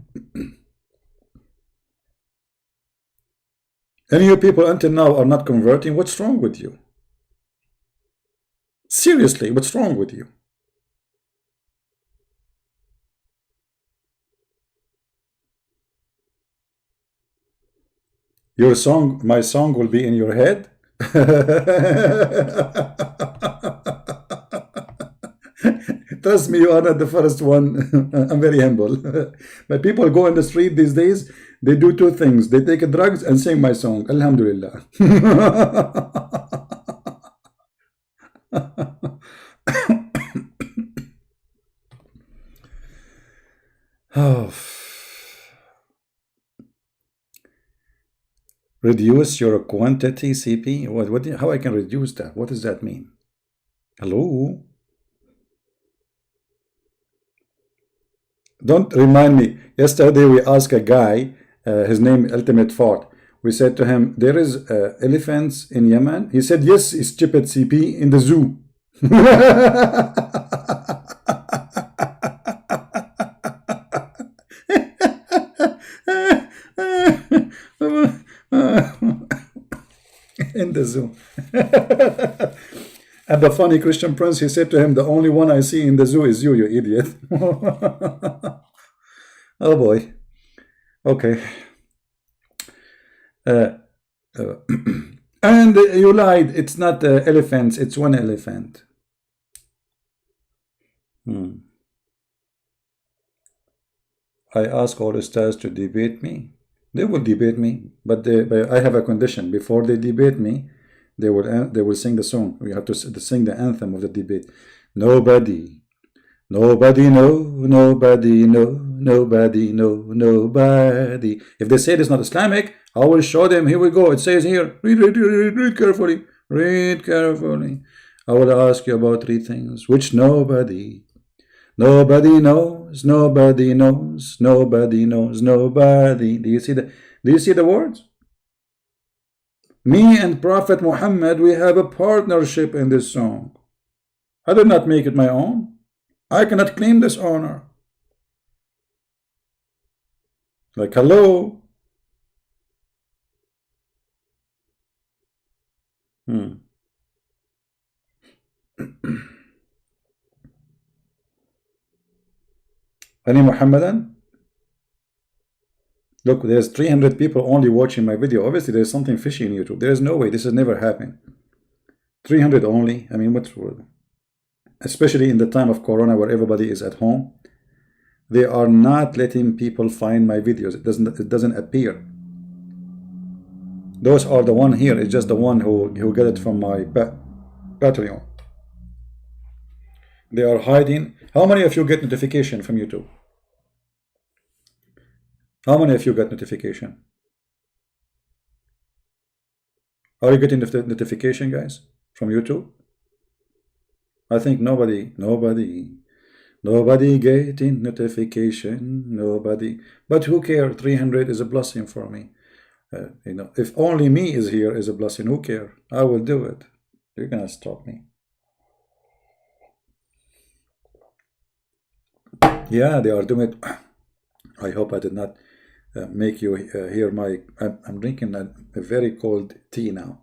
And you people until now are not converting. What's wrong with you? Seriously, what's wrong with you? Your song, my song will be in your head? Trust me, you are not the first one. I'm very humble. But people go in the street these days, they do 2 things. They take drugs and sing my song. Alhamdulillah. Oh. Reduce your quantity, CP? How I can reduce that? What does that mean? Hello? Don't remind me. Yesterday we asked a guy, his name Ultimate Fort. We said to him, there is elephants in Yemen. He said, yes, stupid CP, in the zoo. In the zoo. And the funny Christian prince, he said to him, the only one I see in the zoo is you, you idiot. Oh boy. Okay. And you lied. It's not elephants. It's 1 elephant. I ask all the stars to debate me. They will debate me, but I have a condition. Before they debate me, they will sing the song. We have to sing the anthem of the debate. Nobody know, nobody know, nobody know, nobody. If they say it's not Islamic, I will show them. Here we go. It says here, read carefully. Read carefully. I will ask you about 3 things, which nobody knows, nobody knows, nobody knows, nobody. Do you see the words? Me and Prophet Muhammad, we have a partnership in this song. I did not make it my own. I cannot claim this honor. Like, hello? Any Muhammadan? Look, there's 300 people only watching my video. Obviously, there's something fishy in YouTube. There's no way. This has never happened. 300 only. I mean, what's especially in the time of Corona where everybody is at home. They are not letting people find my videos. It doesn't appear. Those are the one here. It's just the one who get it from my Patreon. They are hiding. How many of you get notification from YouTube? How many of you got notification? Are you getting the notification, guys? from YouTube? I think nobody getting notification, nobody. But who cares? 300 is a blessing for me. If only me is here is a blessing, who cares? I will do it. You're gonna stop me. Yeah, they are doing it. I hope I did not make you hear my. I'm drinking a very cold tea now.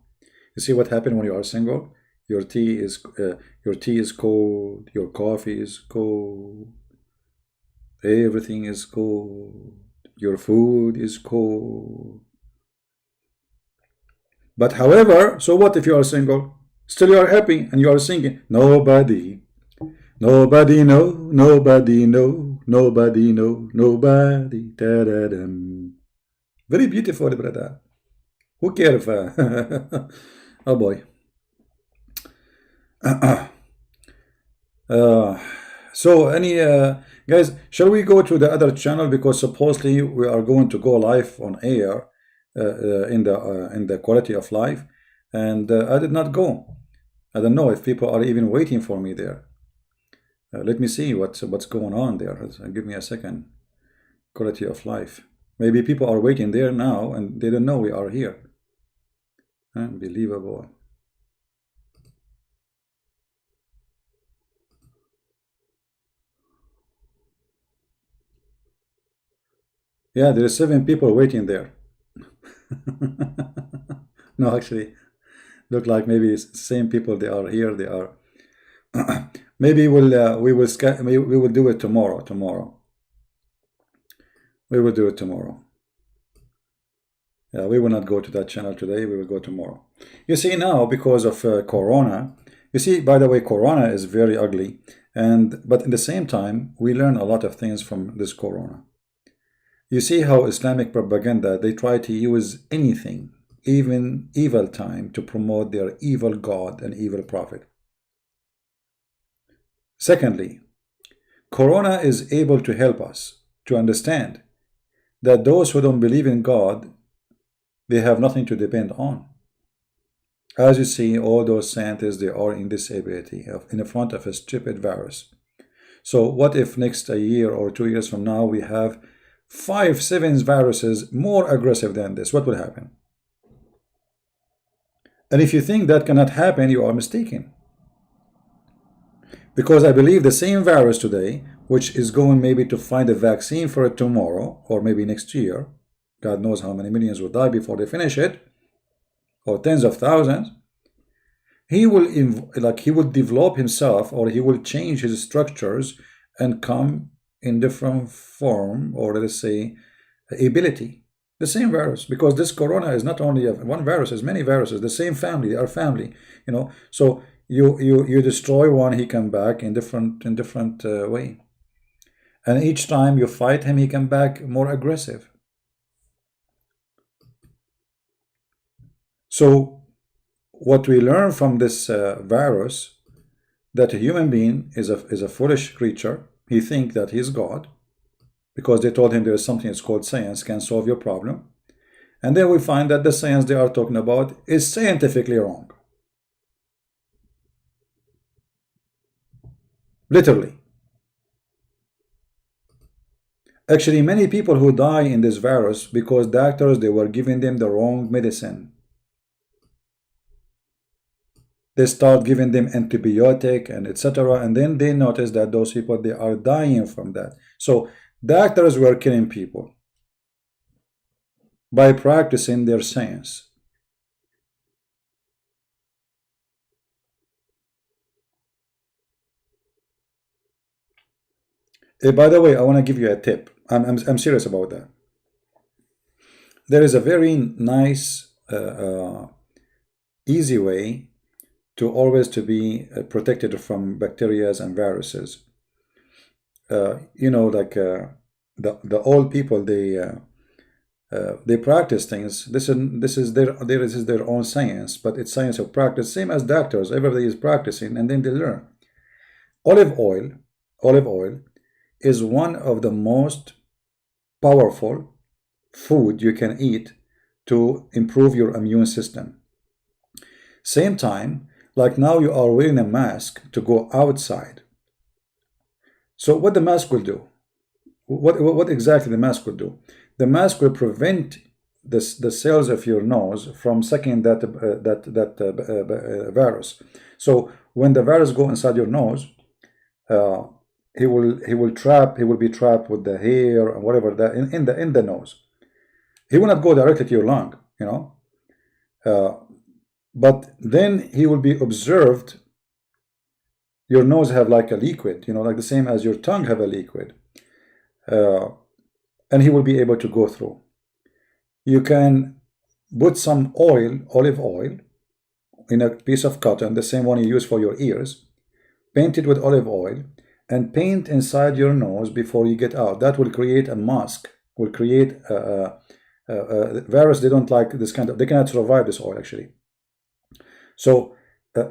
You see what happened when you are single? Your tea is cold. Your coffee is cold. Everything is cold. Your food is cold. But however, so what if you are single? Still you are happy and you are singing. Nobody know, nobody know, nobody know, nobody. Da, da, dum. Very beautiful, brother. Who cares? Oh boy. So any guys, shall we go to the other channel, because supposedly we are going to go live on air in the quality of life, and I did not go. I don't know if people are even waiting for me there. Let me see what's going on there. Give me a second. Quality of life. Maybe people are waiting there now and they don't know we are here. Unbelievable. Yeah, there are 7 people waiting there. No, actually, look like maybe it's the same people. They are here. They are. Maybe we will do it tomorrow. We will do it tomorrow. Yeah, we will not go to that channel today. We will go tomorrow. You see, now because of Corona. You see, by the way, Corona is very ugly, but in the same time, we learn a lot of things from this Corona. You see how Islamic propaganda, they try to use anything, even evil time, to promote their evil God and evil prophet. Secondly, Corona is able to help us to understand that those who don't believe in God, they have nothing to depend on. As you see, all those scientists, they are in disability in front of a stupid virus. So what if next a year or 2 years from now we have 5, 7 viruses more aggressive than this? What will happen? And if you think that cannot happen, you are mistaken. Because I believe the same virus today, which is going maybe to find a vaccine for it tomorrow or maybe next year, God knows how many millions will die before they finish it, or tens of thousands, he will develop himself, or he will change his structures and come in different form, or let's say ability. The same virus, because this Corona is not only one virus, it's many viruses, the same family, they are family, so you destroy one, he come back in different way, and each time you fight him, he come back more aggressive. So what we learn from this virus, that a human being is a foolish creature. He thinks that he's God, because they told him there is something that's called science can solve your problem. And then we find that the science they are talking about is scientifically wrong. Literally. Actually, many people who die in this virus because doctors, they were giving them the wrong medicine. They start giving them antibiotic and etc. And then they notice that those people, they are dying from that. So doctors were killing people by practicing their science. By the way, I want to give you a tip. I'm serious about that. There is a very nice, easy way to always to be protected from bacteria and viruses. Like the old people, they practice things. This is their own science, but it's science of practice, same as doctors. Everybody is practicing, and then they learn. Olive oil is one of the most powerful food you can eat to improve your immune system. Same time, Like now you are wearing a mask to go outside. So what the mask will do? What exactly the mask will do? The mask will prevent the cells of your nose from sucking that virus. So when the virus go inside your nose, uh, he will be trapped with the hair and whatever that in the nose. He will not go directly to your lung, you know. But then he will be observed. Your nose have like a liquid, you know, like the same as your tongue have a liquid, and he will be able to go through. You can put some oil, olive oil, in a piece of cotton, the same one you use for your ears, paint it with olive oil, and paint inside your nose before you get out. That will create a mask, will create a virus. They don't like this kind of, they cannot survive this oil actually. So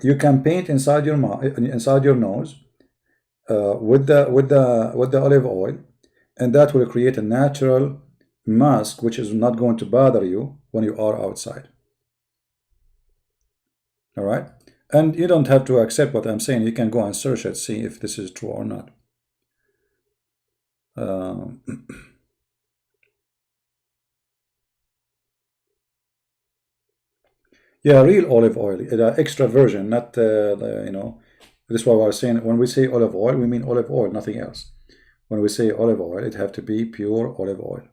you can paint inside your nose with the olive oil, and that will create a natural mask which is not going to bother you when you are outside. All right, and you don't have to accept what I'm saying. You can go and search it, see if this is true or not. Yeah, real olive oil, the extra virgin, not you know. This is why I was saying when we say olive oil, we mean olive oil, nothing else. When we say olive oil, it have to be pure olive oil.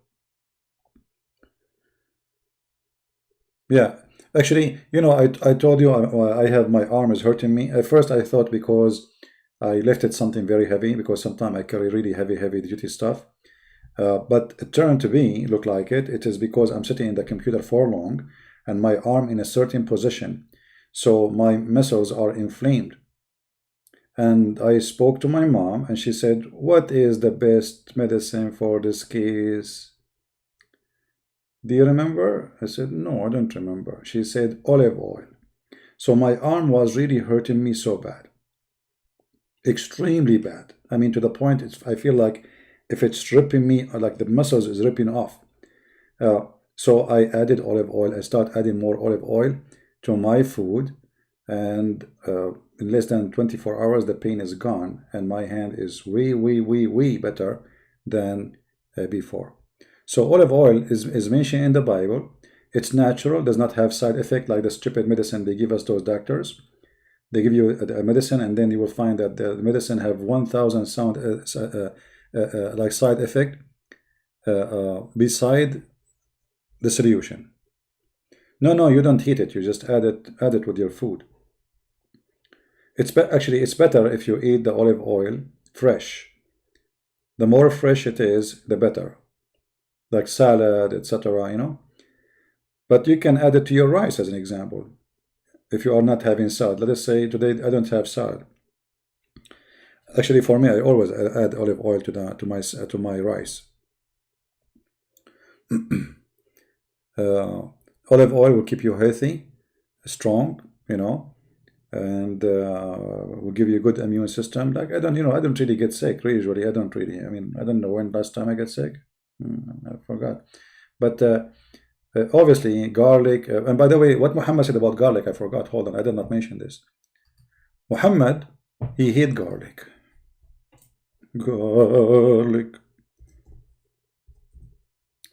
Yeah, actually, you know, I told you I have my arm is hurting me. At first, I thought because I lifted something very heavy, because sometimes I carry really heavy duty stuff. But it turned to be, look like it is because I'm sitting in the computer for long and my arm in a certain position. So my muscles are inflamed. And I spoke to my mom and she said, what is the best medicine for this case? Do you remember? I said, no, I don't remember. She said, olive oil. So my arm was really hurting me so bad. Extremely bad. I mean, to the point, I feel like if it's ripping me, like the muscles is ripping off. So I added olive oil. I start adding more olive oil to my food, and in less than 24 hours, the pain is gone, and my hand is way better than before. So olive oil is mentioned in the Bible. It's natural, does not have side effect like the stupid medicine they give us, those doctors. They give you a medicine, and then you will find that the medicine have 1,000 like side effect beside the solution. No, you don't heat it. You just add it with your food. Actually, it's better if you eat the olive oil fresh. The more fresh it is, the better. Like salad, etc., you know. But you can add it to your rice as an example. If you are not having salad, let us say today I don't have salad. Actually, for me, I always add olive oil to my rice. Olive oil will keep you healthy, strong, you know, and will give you a good immune system. Like I don't really get sick usually. I don't really. I mean, I don't know when last time I got sick. I forgot. But obviously, garlic. And by the way, what Muhammad said about garlic, I forgot. Hold on, I did not mention this. Muhammad, he hate garlic. Garlic.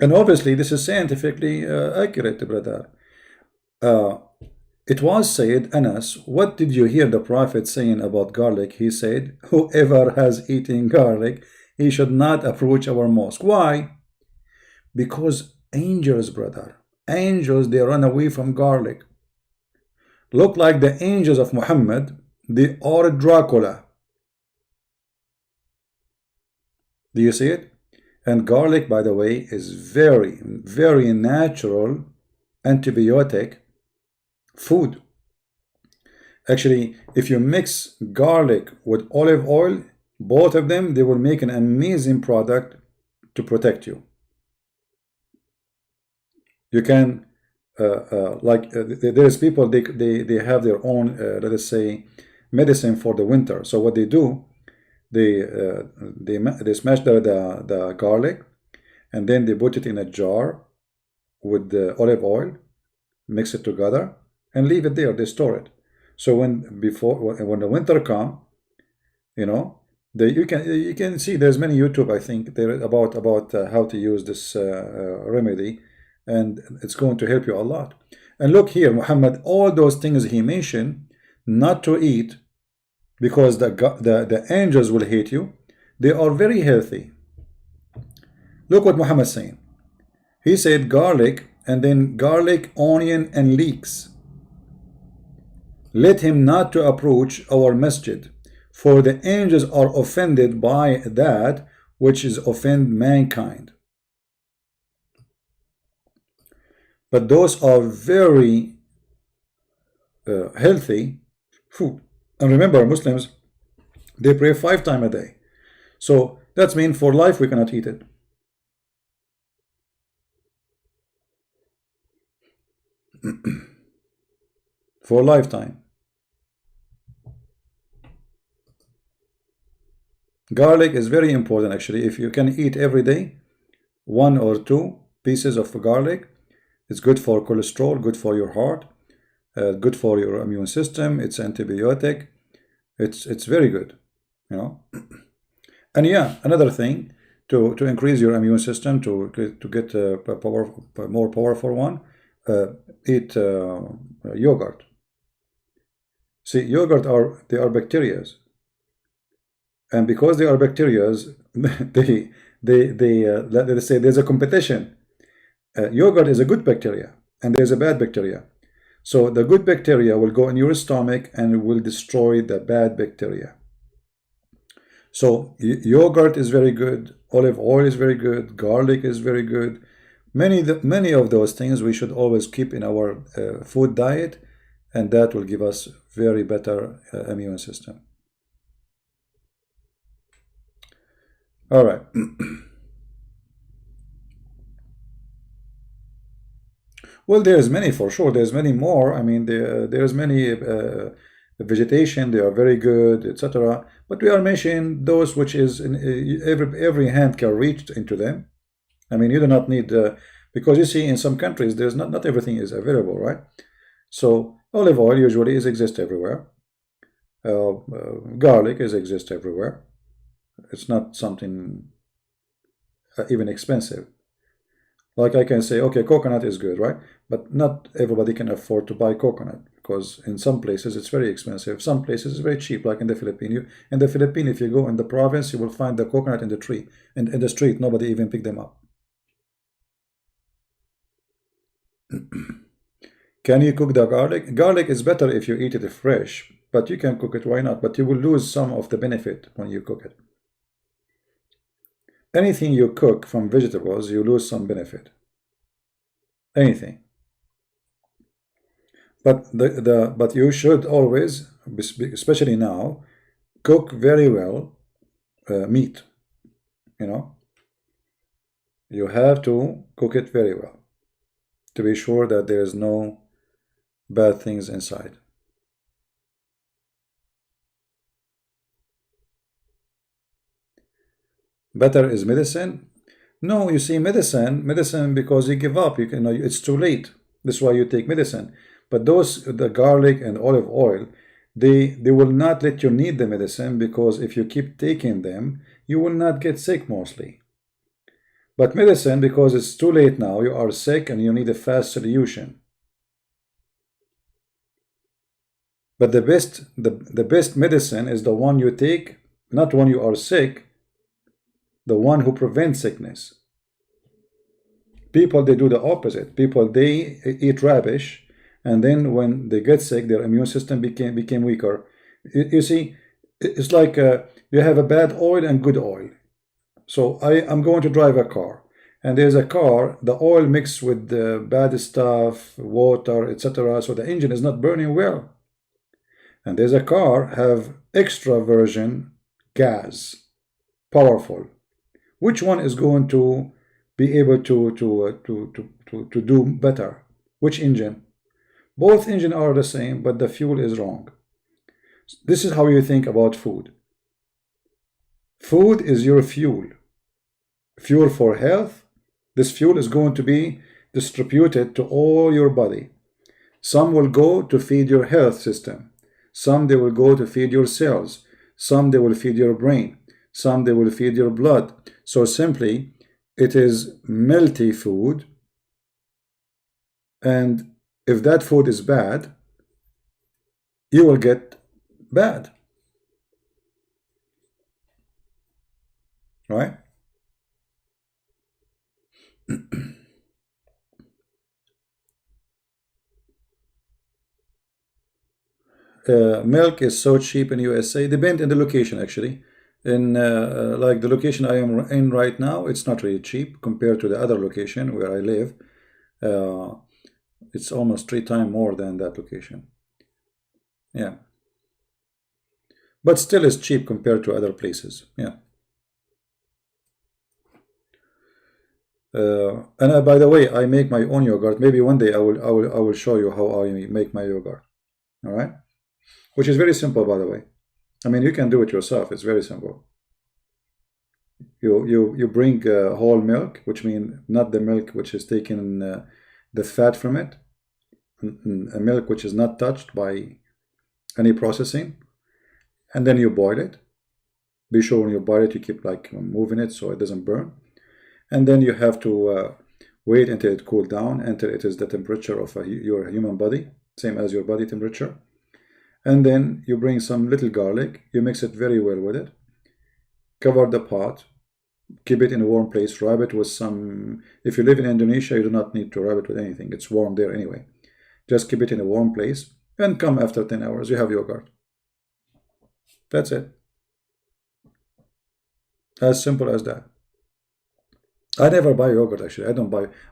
And obviously, this is scientifically accurate, brother. It was said, Anas, what did you hear the Prophet saying about garlic? He said, whoever has eaten garlic, he should not approach our mosque. Why? Because angels, brother, angels, they run away from garlic. Look like the angels of Muhammad, they are Dracula. Do you see it? And garlic, by the way, is very natural antibiotic food. Actually, if you mix garlic with olive oil, both of them, they will make an amazing product to protect you. You can, there's people, they have their own, let us say, medicine for the winter. So what they do, they smash the garlic, and then they put it in a jar with the olive oil, mix it together, and leave it there. They store it. So when the winter come, you know, you can see there's many YouTube, I think, there about how to use this remedy, and it's going to help you a lot. And look here, Muhammad, all those things he mentioned not to eat because the angels will hate you, they are very healthy. Look what Muhammad's saying. He said garlic, and then garlic, onion, and leeks. Let him not to approach our masjid, for the angels are offended by that which is offend mankind. But those are very healthy food. And remember, Muslims, they pray 5 times a day. So that's mean for life we cannot eat it. For a lifetime. Garlic is very important actually. If you can eat every day 1 or 2 pieces of garlic, it's good for cholesterol, good for your heart, good for your immune system. It's antibiotic. It's very good, you know. And yeah, another thing to increase your immune system, to get a more powerful one, eat yogurt. See, yogurt they are bacteria, and because they are bacteria, let's say there's a competition. Yogurt is a good bacteria, and there's a bad bacteria. So the good bacteria will go in your stomach and will destroy the bad bacteria. So yogurt is very good, olive oil is very good, garlic is very good. Many of those things we should always keep in our food diet, and that will give us very better immune system. All right. Well, there's many for sure. There's many more. I mean, there's many vegetation. They are very good, etc. But we are mentioning those which is in every hand can reach into them. I mean, you do not need because you see in some countries there's not everything is available, right? So olive oil usually exists everywhere. Garlic exists everywhere. It's not something even expensive. Like I can say, okay, coconut is good, right? But not everybody can afford to buy coconut, because in some places it's very expensive. Some places it's very cheap, like in the Philippines. In the Philippines, if you go in the province, you will find the coconut in the tree. And in the street, nobody even pick them up. Can you cook the garlic? Garlic is better if you eat it fresh, but you can cook it, why not? But you will lose some of the benefit when you cook it. Anything you cook from vegetables, you lose some benefit. Anything. But but you should always, especially now, cook very well meat. You know, you have to cook it very well to be sure that there is no bad things inside. Better is medicine? No, you see, medicine because you give up. You know, it's too late. That's why you take medicine. But the garlic and olive oil, they will not let you need the medicine, because if you keep taking them, you will not get sick mostly. But medicine, because it's too late now, you are sick and you need a fast solution. But the best medicine is the one you take, not when you are sick, the one who prevents sickness. People, they do the opposite. People, they eat rubbish, and then when they get sick, their immune system became weaker. You see, it's like you have a bad oil and good oil. So I'm going to drive a car, and there's a car, the oil mixed with the bad stuff, water, etc. So the engine is not burning well. And there's a car have extra virgin gas, powerful. Which one is going to be able to do better? Which engine? Both engines are the same, but the fuel is wrong. This is how you think about food. Food is your fuel. Fuel for health. This fuel is going to be distributed to all your body. Some will go to feed your health system. Some they will go to feed your cells. Some they will feed your brain. Some they will feed your blood. So simply, it is melty food. And if that food is bad, you will get bad. Right? Milk is so cheap in USA. Depends on the location, actually. In like the location I am in right now, it's not really cheap compared to the other location where I live. It's almost 3 times more than that location. Yeah, but still is cheap compared to other places. Yeah. And by the way, I make my own yogurt. Maybe one day I will show you how I make my yogurt. All right, which is very simple, by the way. I mean, you can do it yourself. It's very simple. You bring whole milk, which means not the milk which is taken the fat from it, a milk which is not touched by any processing, and then you boil it. Be sure when you boil it, you keep like moving it so it doesn't burn. And then you have to wait until it cools down, until it is the temperature of your human body, same as your body temperature. And then you bring some little garlic, you mix it very well with it, cover the pot, keep it in a warm place, wrap it with some, if you live in Indonesia, you do not need to wrap it with anything, it's warm there anyway. Just keep it in a warm place, and come after 10 hours, you have yogurt. That's it. As simple as that. I never buy yogurt, actually.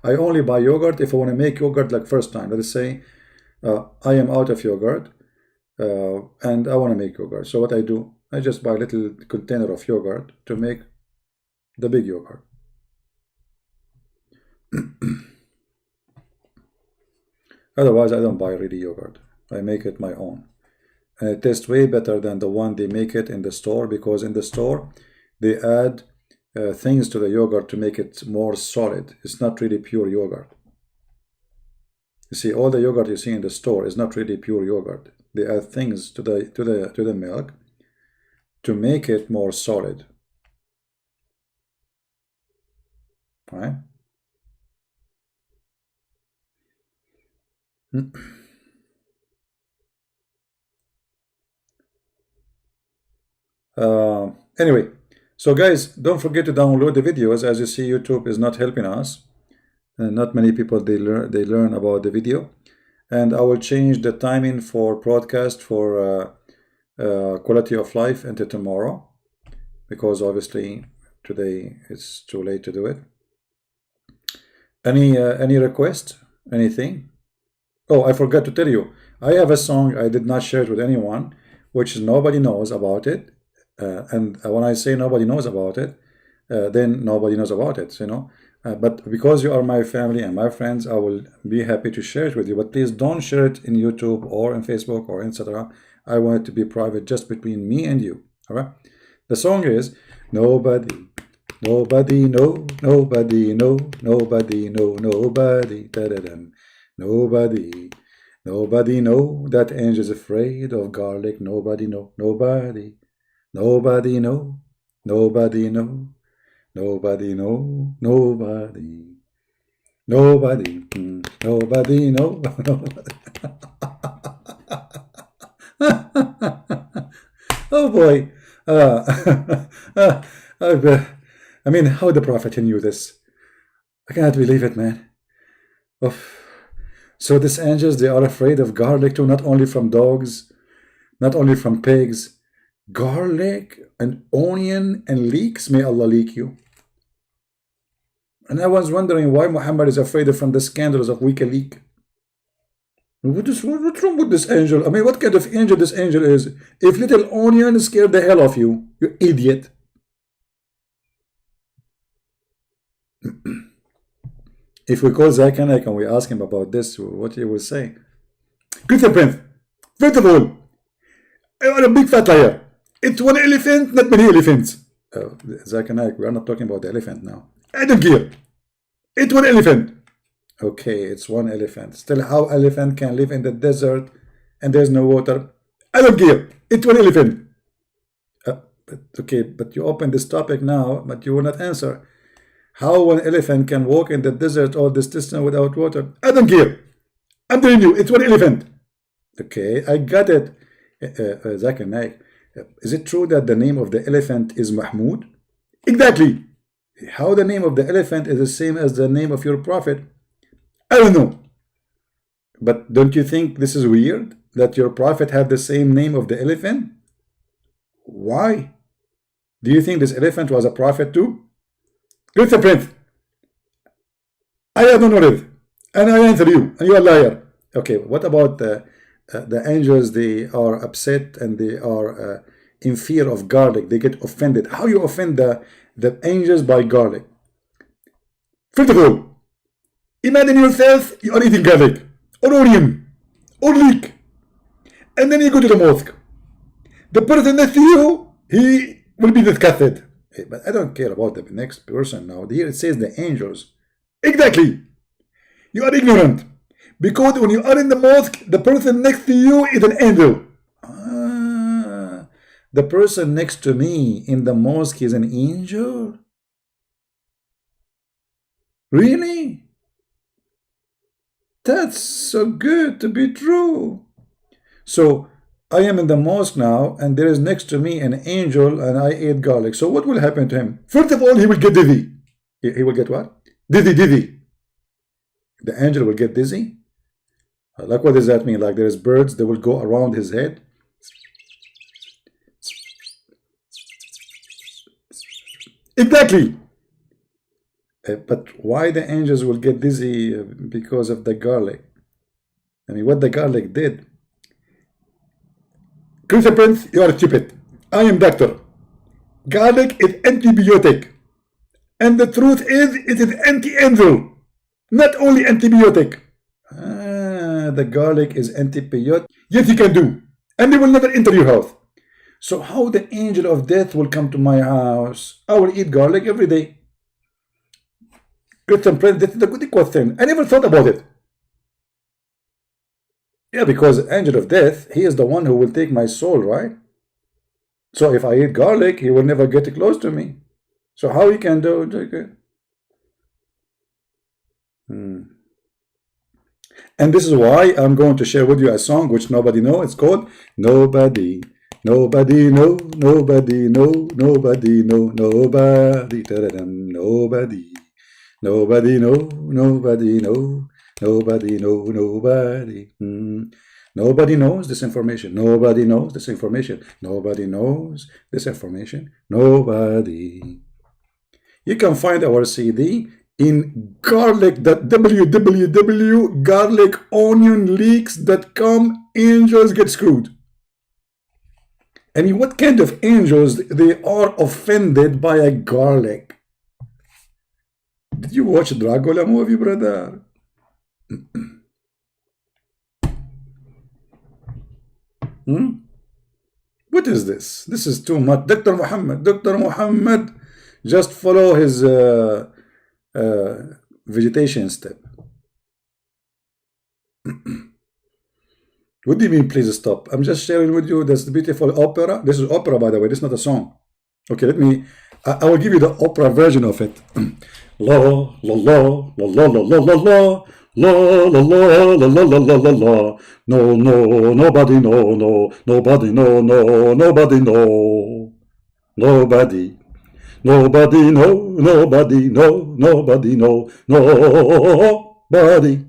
I only buy yogurt if I want to make yogurt like first time. Let us say I am out of yogurt and I want to make yogurt. So what I do, I just buy a little container of yogurt to make the big yogurt. Otherwise, I don't buy really yogurt. I make it my own. And it tastes way better than the one they make it in the store, because in the store, they add things to the yogurt to make it more solid. It's not really pure yogurt. You see, all the yogurt you see in the store is not really pure yogurt. They add things to the milk to make it more solid. Right? Anyway, so guys, don't forget to download the videos. As you see, YouTube is not helping us, and not many people they learn about the video. And I will change the timing for broadcast for quality of life into tomorrow, because obviously today it's too late to do it. Any request? Anything? Oh, I forgot to tell you, I have a song I did not share it with anyone, which nobody knows about it. And when I say nobody knows about it, then nobody knows about it, you know. But because you are my family and my friends, I will be happy to share it with you. But please don't share it in YouTube or in Facebook or etc. I want it to be private, just between me and you. All right. The song is nobody, nobody, no, nobody, no, nobody, no, nobody, da-da-dum. Nobody, nobody know that angel's afraid of garlic. Nobody know, nobody, nobody know, nobody know, nobody know, nobody, nobody, nobody know, nobody. Oh boy. I mean, how the prophet knew this? I cannot believe it, man. Oh. So these angels, they are afraid of garlic too, not only from dogs, not only from pigs. Garlic and onion and leeks, may Allah leak you. And I was wondering why Muhammad is afraid from the scandals of WikiLeaks. What's wrong with this angel? I mean, what kind of angel this angel is? If little onion scared the hell of you, you idiot. If we call Zakanak and we ask him about this, what he will say? Good Prince, first of all, I'm a big fat liar. It's one elephant, not many elephants. Zakanak, we are not talking about the elephant now. I don't care. It's one elephant. Okay, it's one elephant. Still, how elephant can live in the desert and there's no water? I don't care. It's one elephant. Okay, but you open this topic now, but you will not answer. How one elephant can walk in the desert all this distance without water? I don't care. I'm telling you, it's one elephant. Okay, I got it. Zakir Naik, is it true that the name of the elephant is Mahmoud? Exactly. How the name of the elephant is the same as the name of your prophet? I don't know. But don't you think this is weird that your prophet had the same name of the elephant? Why? Do you think this elephant was a prophet too? Good Prince, I don't know it, and I answer you, and you are a liar. Okay, what about the angels? They are upset and they are in fear of garlic. They get offended. How you offend the angels by garlic? First of all, imagine yourself you are eating garlic or onion or leek, and then you go to the mosque. The person next to you, he will be disgusted. Hey, but I don't care about the next person now. Here it says the angels. Exactly. You are ignorant. Because when you are in the mosque, the person next to you is an angel. The person next to me in the mosque is an angel? Really? That's so good to be true. So I am in the mosque now, and there is next to me an angel, and I ate garlic. So what will happen to him? First of all, he will get dizzy. He will get what? Dizzy. The angel will get dizzy? Like, what does that mean? Like, there's birds that will go around his head? Exactly. But why the angels will get dizzy? Because of the garlic. I mean, what the garlic did. Christian Prince, you are stupid. I am doctor. Garlic is antibiotic. And the truth is, it is anti-angel. Not only antibiotic. The garlic is antibiotic. Yes, you can do. And they will never enter your house. So how the angel of death will come to my house? I will eat garlic every day. Christian Prince, this is a good question. I never thought about it. Yeah, because angel of death, he is the one who will take my soul, right? So if I eat garlic, he will never get close to me. So how he can do it? And this is why I'm going to share with you a song which nobody knows. It's called Nobody. Nobody know, nobody know, nobody know, nobody. Nobody. Nobody know, nobody know, nobody know, nobody. Nobody knows this information. Nobody knows this information. Nobody knows this information. Nobody. You can find our CD in www.garliconionleaks.com. Angels get screwed. I mean, what kind of angels they are offended by a garlic? Did you watch Dracula movie, brother? What is this? This is too much. Dr. Muhammad, just follow his vegetation step. What do you mean, please stop? I'm just sharing with you this beautiful opera. This is opera, by the way. This is not a song. Okay, I will give you the opera version of it. La la la la la la la la la. La la la la la la la la la. No, nobody no, nobody no, nobody no. Nobody. Nobody no, nobody no, nobody no, nobody.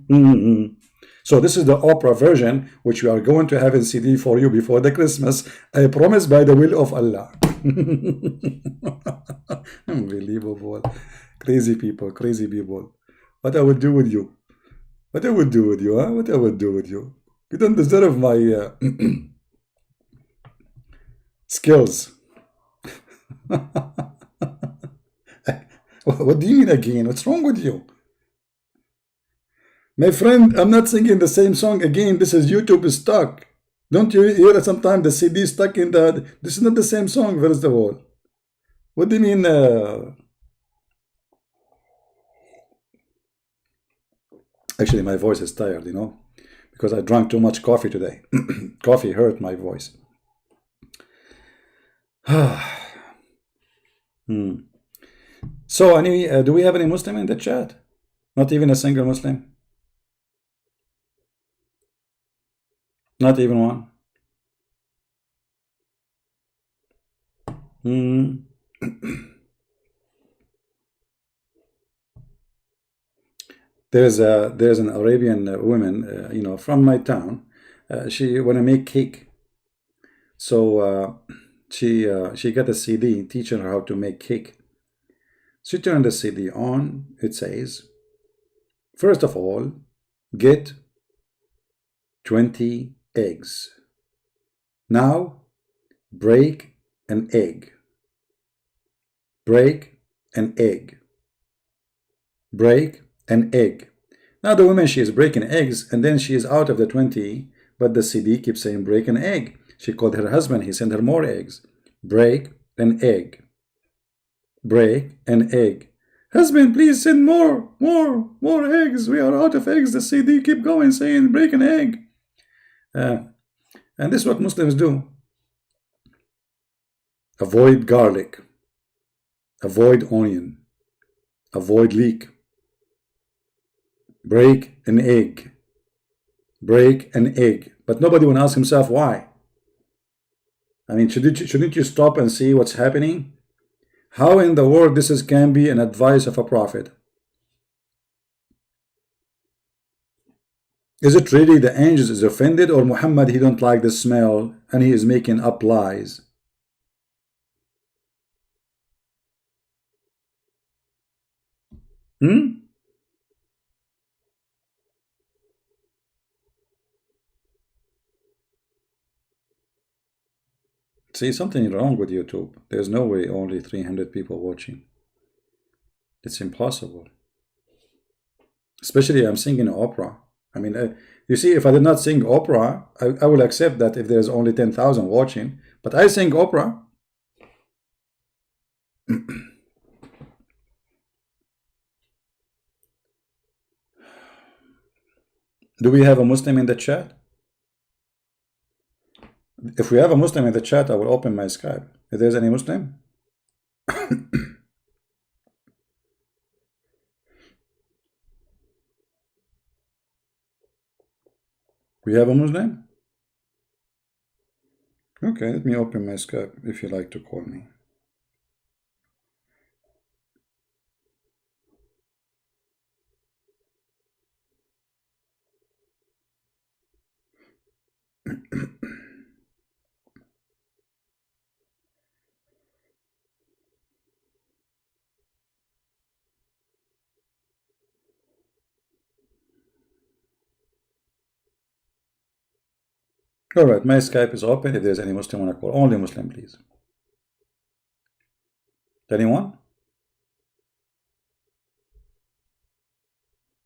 So this is the opera version, which we are going to have in CD for you before the Christmas. I promise, by the will of Allah. Unbelievable. Crazy people, crazy people. What I would do with you? What I would do with you, huh? What I would do with you? You don't deserve my skills. What do you mean again? What's wrong with you? My friend, I'm not singing the same song again. This is YouTube is stuck. Don't you hear sometimes the CD stuck in the... This is not the same song, first of all. What do you mean? Actually, my voice is tired, you know. because I drank too much coffee today. Coffee hurt my voice. Hmm. So, do we have any Muslim in the chat? Not even a single Muslim? Not even one? Hmm. There's an Arabian woman, from my town. She wanna make cake, so she got a CD teaching her how to make cake. She turned the CD on. It says, first of all, get 20 eggs. Now, break an egg. Break an egg. Break an egg. Now the woman, she is breaking eggs, and then she is out of the 20, but the CD keeps saying break an egg. She called her husband. He sent her more eggs. Break an egg. Break an egg. Husband, please send more eggs. We are out of eggs. The CD keep going saying break an egg. And this is what Muslims do. Avoid garlic. Avoid onion. Avoid leek. Break an egg. Break an egg. But nobody will ask himself why. I mean, shouldn't you stop and see what's happening? How in the world can be an advice of a prophet? Is it really the angels is offended, or Muhammad, he don't like the smell and he is making up lies? See, something wrong with YouTube. There's no way only 300 people watching. It's impossible. Especially I'm singing opera. I mean, you see, if I did not sing opera, I will accept that if there's only 10,000 watching. But I sing opera. Do we have a Muslim in the chat? If we have a Muslim in the chat, I will open my Skype. If there's any Muslim? We have a Muslim? Okay, let me open my Skype if you like to call me. All right, my Skype is open. If there's any Muslim want to call, only Muslim, please. Anyone?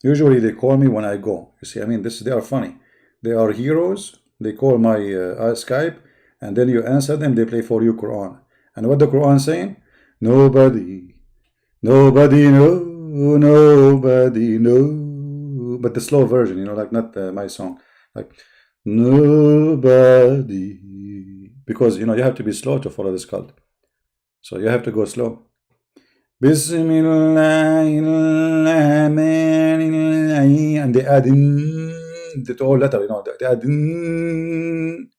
Usually they call me when I go. You see, I mean, they are funny. They are heroes. They call my Skype, and then you answer them. They play for you Quran. And what the Quran saying? Nobody know, nobody know. But the slow version, like not my song. Like, nobody. Because, you have to be slow to follow this cult. So you have to go slow. Bismillahirrahmanirrahim. And they add in the whole letter, they add in.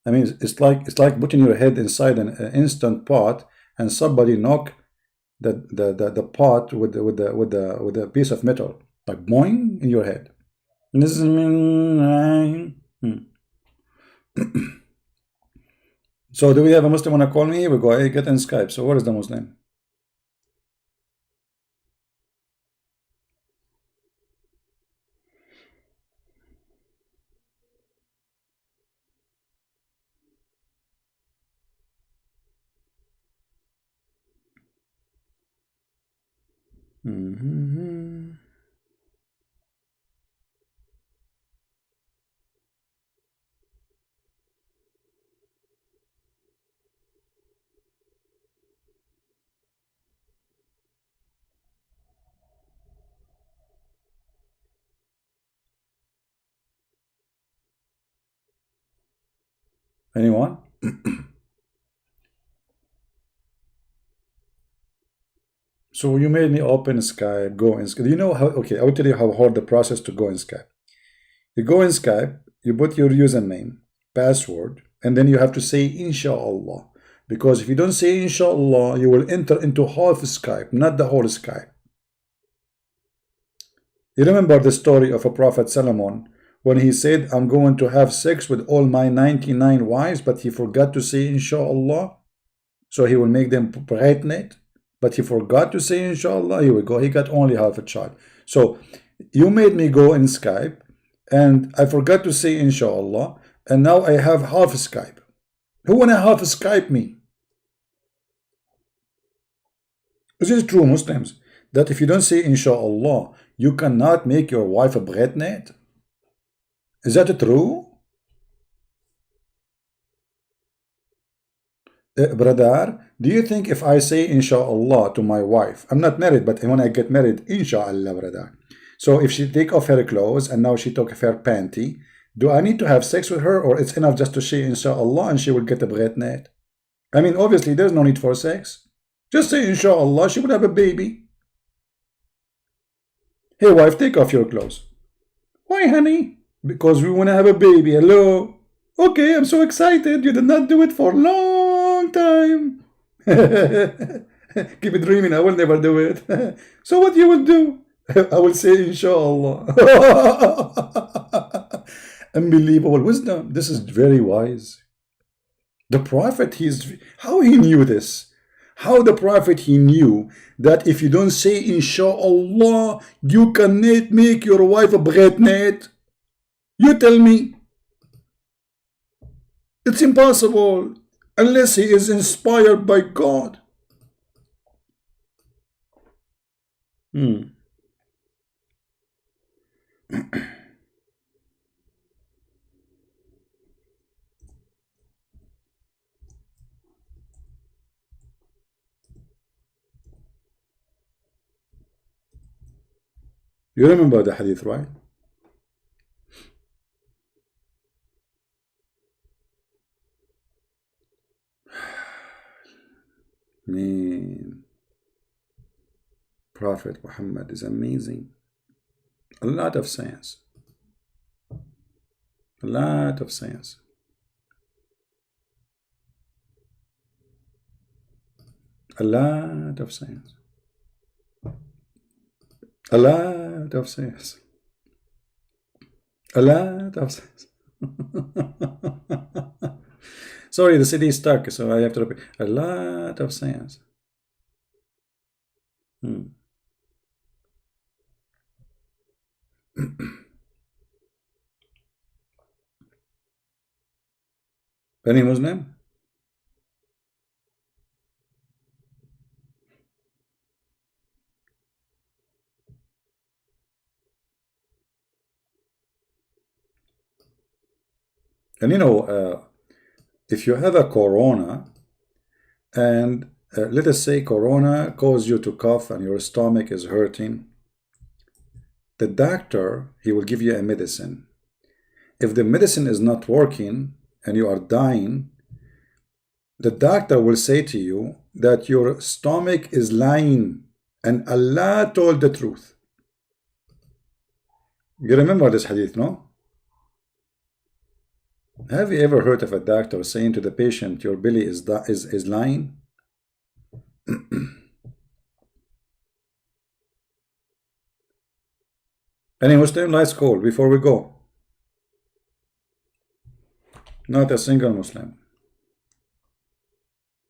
I mean, it's like putting your head inside an instant pot and somebody knock the pot with a piece of metal, like boing in your head. So do we have a Muslim want to call me? We go, hey, get in Skype. So where is the Muslim? Anyone? So you made me open Skype, go in Skype. Do you know how? Okay, I will tell you how hard the process to go in Skype. You go in Skype, you put your username, password, and then you have to say Inshallah. Because if you don't say Inshallah, you will enter into half Skype, not the whole Skype. You remember the story of a Prophet Solomon when he said, I'm going to have sex with all my 99 wives, but he forgot to say Inshallah, so he will make them pregnant. But he forgot to say Inshallah. Here we go. He got only half a child. So you made me go in Skype, and I forgot to say Inshallah, and now I have half Skype. Who wanna half Skype me? Is it true, Muslims, that if you don't say Inshallah, you cannot make your wife pregnant? Is that true? Brother, do you think if I say Inshallah to my wife, I'm not married, but when I get married, Inshallah, brother. So if she take off her clothes and now she took off her panty, do I need to have sex with her, or it's enough just to say Inshallah and she will get pregnant? I mean, obviously there's no need for sex. Just say Inshallah, she will have a baby. Hey wife, take off your clothes. Why, honey? Because we want to have a baby. Hello? Okay, I'm so excited. You did not do it for a long time. Keep it dreaming. I will never do it. So what you will do? I will say Inshallah. Unbelievable wisdom. This is very wise. The Prophet, how he knew this? How the Prophet, he knew that if you don't say Inshallah, you cannot make your wife pregnant? You tell me. It's impossible unless he is inspired by God. You remember the hadith, right? Man, Prophet Muhammad is amazing. A lot of science. A lot of science. A lot of science. A lot of science. A lot of science. Sorry, the city is stuck, so I have to repeat. A lot of science. Any Muslim? And you know, if you have a corona, and let us say corona caused you to cough and your stomach is hurting, the doctor, he will give you a medicine. If the medicine is not working and you are dying, the doctor will say to you that your stomach is lying and Allah told the truth. You remember this hadith, no? Have you ever heard of a doctor saying to the patient, your belly is lying? Any Muslim? Let's call before we go. Not a single Muslim.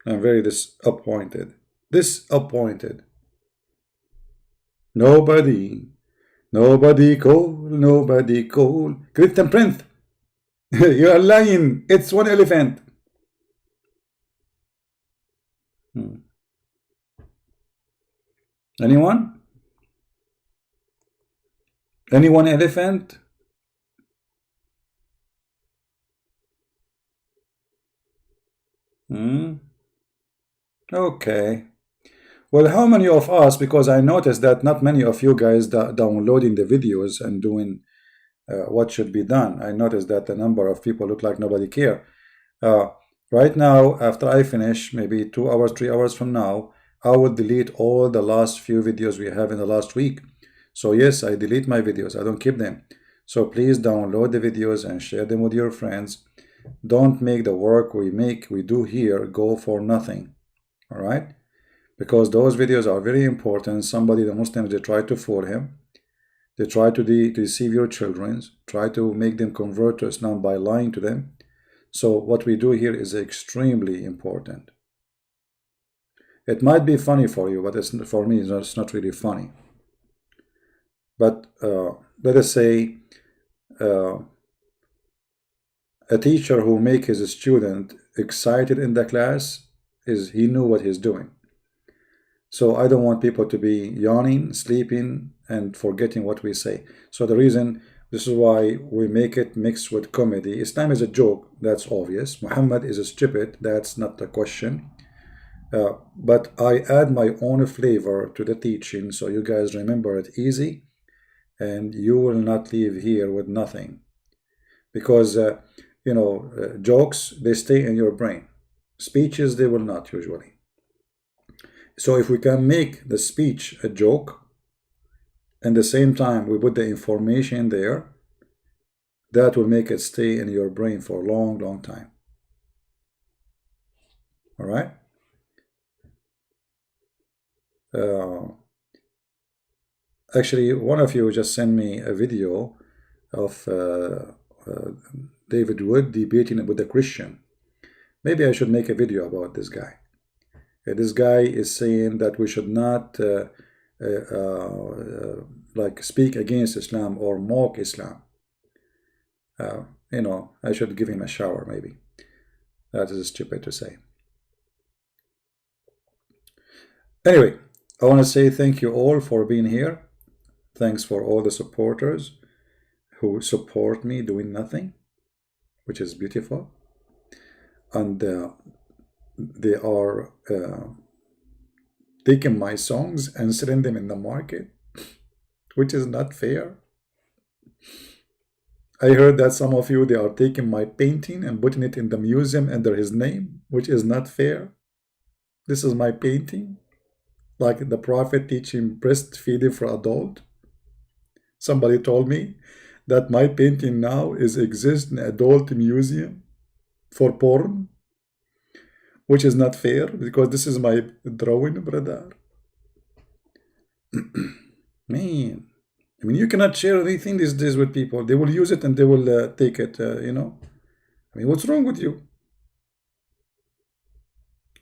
I'm very disappointed. Disappointed. Nobody call. Christian Prince. You are lying. It's one elephant. Anyone? Anyone elephant? Okay. Well, how many of us, because I noticed that not many of you guys downloading the videos and doing what should be done. I noticed that the number of people look like nobody care. Uh, right now, after I finish, maybe 2 hours, 3 hours from now, I will delete all the last few videos we have in the last week. So yes, I delete my videos. I don't keep them. So please download the videos and share them with your friends. Don't make the work we do here go for nothing. All right? Because those videos are very important. Somebody, the Muslims, they try to fool him. They try to deceive your children, try to make them convert to Islam by lying to them. So what we do here is extremely important. It might be funny for you, but for me, it's not really funny. But let us say a teacher who makes his student excited in the class, he knew what he's doing. So I don't want people to be yawning, sleeping, and forgetting what we say. So this is why we make it mixed with comedy. Islam is a joke, that's obvious. Muhammad is a stupid, that's not the question. But I add my own flavor to the teaching so you guys remember it easy and you will not leave here with nothing. Because, jokes, they stay in your brain. Speeches, they will not usually. So if we can make the speech a joke, and at the same time we put the information there, that will make it stay in your brain for a long, long time. All right? Actually, one of you just sent me a video of David Wood debating with a Christian. Maybe I should make a video about this guy. This guy is saying that we should not like speak against Islam or mock Islam. I should give him a shower maybe. That is stupid to say. Anyway, I want to say thank you all for being here. Thanks for all the supporters who support me doing nothing, which is beautiful. And they are taking my songs and selling them in the market, which is not fair. I heard that some of you, they are taking my painting and putting it in the museum under his name, which is not fair. This is my painting, like the Prophet teaching breastfeeding for adult. Somebody told me that my painting now exists in an adult museum for porn, which is not fair because this is my drawing, brother. Man, I mean, you cannot share anything these days with people. They will use it and they will take it, I mean, what's wrong with you?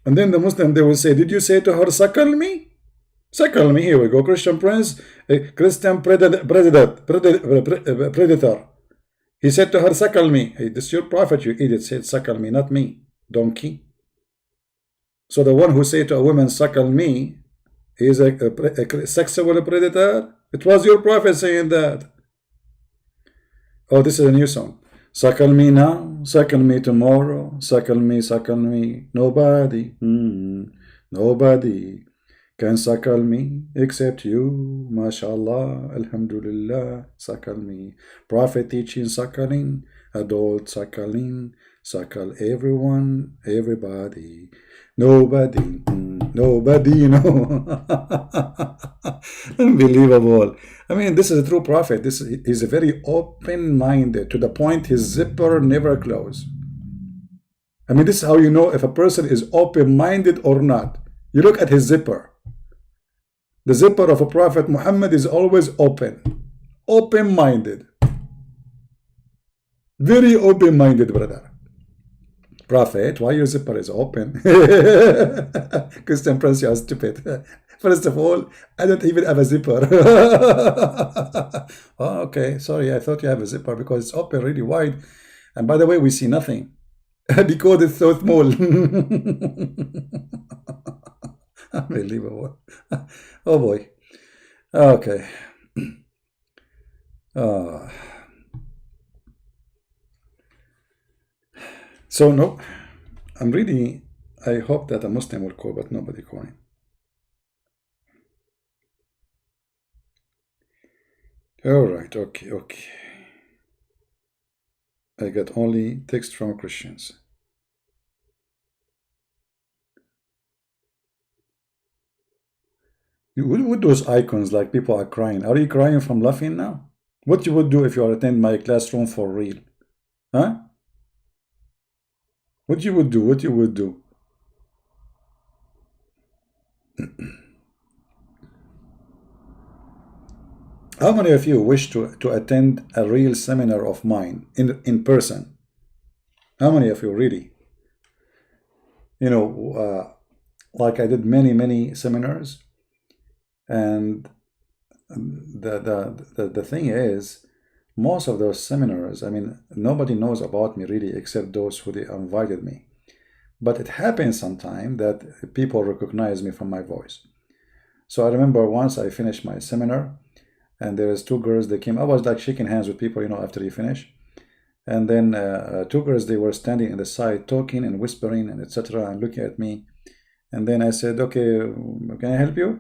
And then the Muslim, they will say, did you say to her, suckle me? Suckle me. Here we go. Christian prince, Christian predator. He said to her, suckle me. Hey, this is your prophet, you idiot, said, suckle me, not me, donkey. So the one who said to a woman, suckle me, he is a sexual predator. It was your prophet saying that. Oh, this is a new song. Suckle me now, suckle me tomorrow, suckle me. Nobody, nobody can suckle me except you. MashaAllah, Alhamdulillah, suckle me. Prophet teaching suckling, adult suckling, suckle everyone, everybody. Nobody, nobody, Unbelievable. I mean, this is a true prophet. He's a very open-minded to the point his zipper never closes. I mean, this is how you know if a person is open-minded or not. You look at his zipper. The zipper of a Prophet Muhammad is always open. Open-minded. Very open-minded, brother. Prophet, why your zipper is open? Christian Prince, you are stupid. First of all, I don't even have a zipper. Oh, okay, sorry, I thought you have a zipper because it's open really wide. And by the way, we see nothing because it's so small. Unbelievable. Oh boy. Okay. So no, I hope that a Muslim will call, but nobody calling. All right, okay. I got only text from Christians. With those icons, like people are crying. Are you crying from laughing now? What you would do if you attend my classroom for real? Huh? What you would do? What you would do? How many of you wish to attend a real seminar of mine in person? How many of you really? You know, like I did many seminars, and the thing is, most of those seminars, I mean, nobody knows about me really except those who they invited me. But it happens sometime that people recognize me from my voice. So I remember once I finished my seminar, and there's two girls, they came. I was like shaking hands with people, after you finish. And then two girls, they were standing in the side talking and whispering and etc. and looking at me. And then I said, okay, can I help you?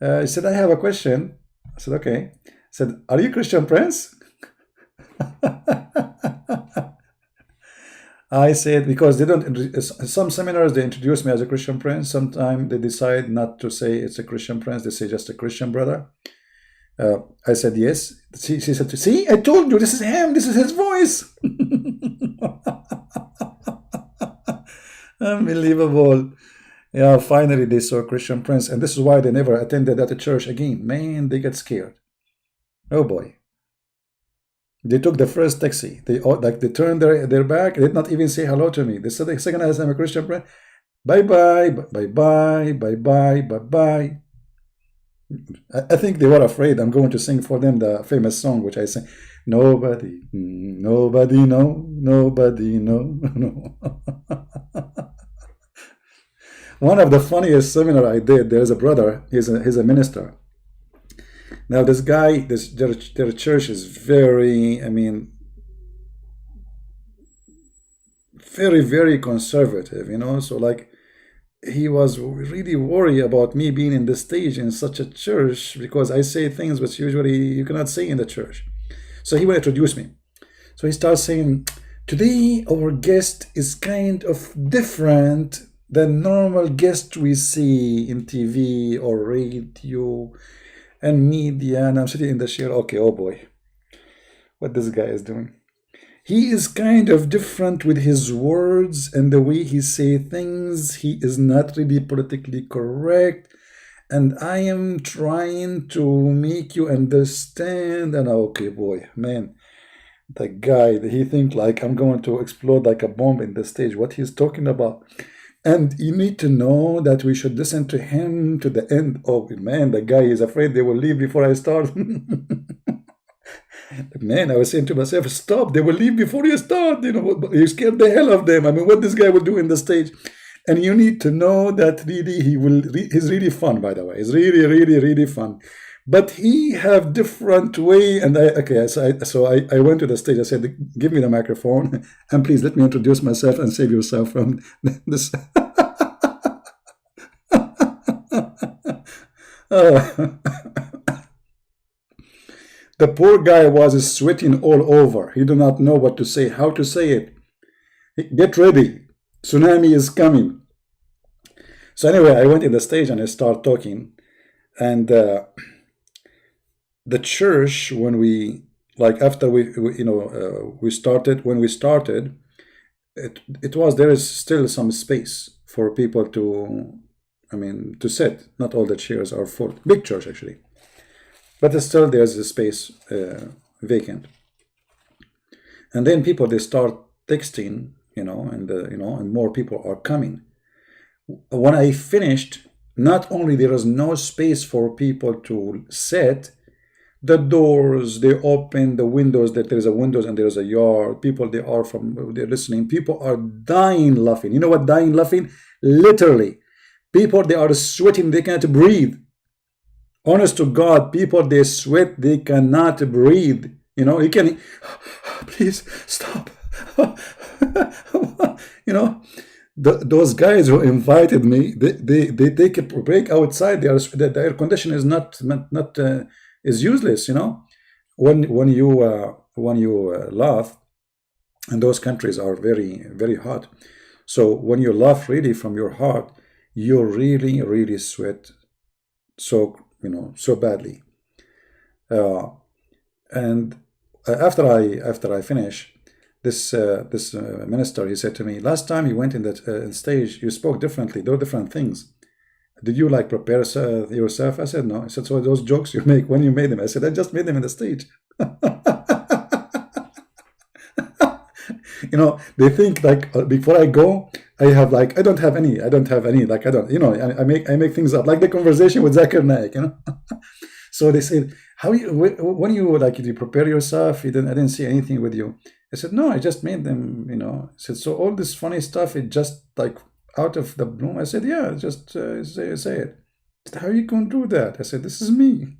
He said, I have a question. I said, okay. I said, are you Christian Prince? I said, because they don't, some seminars, they introduce me as a Christian Prince. Sometimes they decide not to say it's a Christian Prince. They say just a Christian brother. I said, yes. She said, see, I told you, this is him. This is his voice. Unbelievable. Yeah, finally they saw Christian Prince. And this is why they never attended at a church again. Man, they get scared. Oh boy. They took the first taxi. They turned their back. They did not even say hello to me. They said, the second I'm a Christian Prince, bye-bye, bye-bye, bye-bye, bye-bye. I think they were afraid I'm going to sing for them the famous song which I sing. Nobody know, nobody know. One of the funniest seminar I did, there's a brother, he's a minister. Now this guy, their church is very, I mean, very conservative, so like, he was really worried about me being in the stage in such a church because I say things which usually you cannot say in the church. So he will introduce me. So he starts saying, today our guest is kind of different than normal guests we see in TV or radio and media. And I'm sitting in the chair, okay, oh boy, what this guy is doing. He is kind of different with his words and the way he say things. He is not really politically correct. And I am trying to make you understand. And okay, boy, man, the guy, he think like I'm going to explode like a bomb in the stage. What he's talking about. And you need to know that we should listen to him to the end. Oh, man, the guy is afraid they will leave before I start. Man, I was saying to myself, stop, they will leave before you start. You scared the hell of them. I mean, what this guy will do in the stage. And you need to know that really he's really fun, by the way. He's really fun. But he have different way. And so I went to the stage. I said, give me the microphone and please let me introduce myself and save yourself from this. The poor guy was sweating all over. He did not know what to say, how to say it. Get ready. Tsunami is coming. So anyway, I went in the stage and I started talking. And the church, when we, like after we started, when we started, there is still some space for people to sit. Not all the chairs are full. Big church, actually. But still there's a space vacant. And then people, they start texting, and more people are coming. When I finished, not only there is no space for people to sit, the doors, they open, the windows, that there is a windows and there is a yard. People, they're listening. People are dying laughing. You know what dying laughing? Literally. People, they are sweating, they can't breathe. Honest to God, people, they sweat, they cannot breathe. You can, please stop. Those guys who invited me, they take a break outside. The air condition is not is useless. When you laugh, and those countries are very hot. So when you laugh really from your heart, you really sweat. So so badly. And after I finish, this minister, he said to me, last time you went in that stage, you spoke differently. There were different things. Did you like prepare yourself? I said no. He said, so those jokes you make, when you made them? I said, I just made them in the stage. They think like before I go, I have like I don't have any like I don't I make things up like the conversation with Zakir Naik. So they said, how when you like did you prepare yourself? I didn't see anything with you. I said no, I just made them. I said, so all this funny stuff, it just like out of the bloom. I said, yeah, just say it. Said, how you can do that? I said, this is me.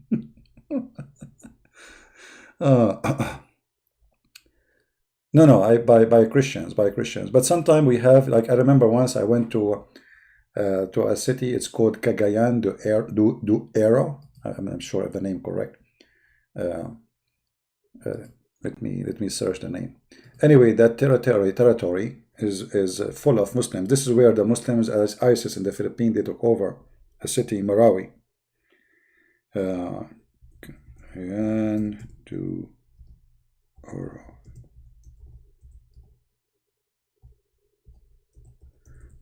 No, by Christians, But sometimes we have, like, I remember once I went to a city. It's called Cagayan do Ero. I'm sure if the name correct. Let me search the name. Anyway, that territory is full of Muslims. This is where the Muslims, as ISIS in the Philippines, they took over a city, Marawi. Cagayan do Oro.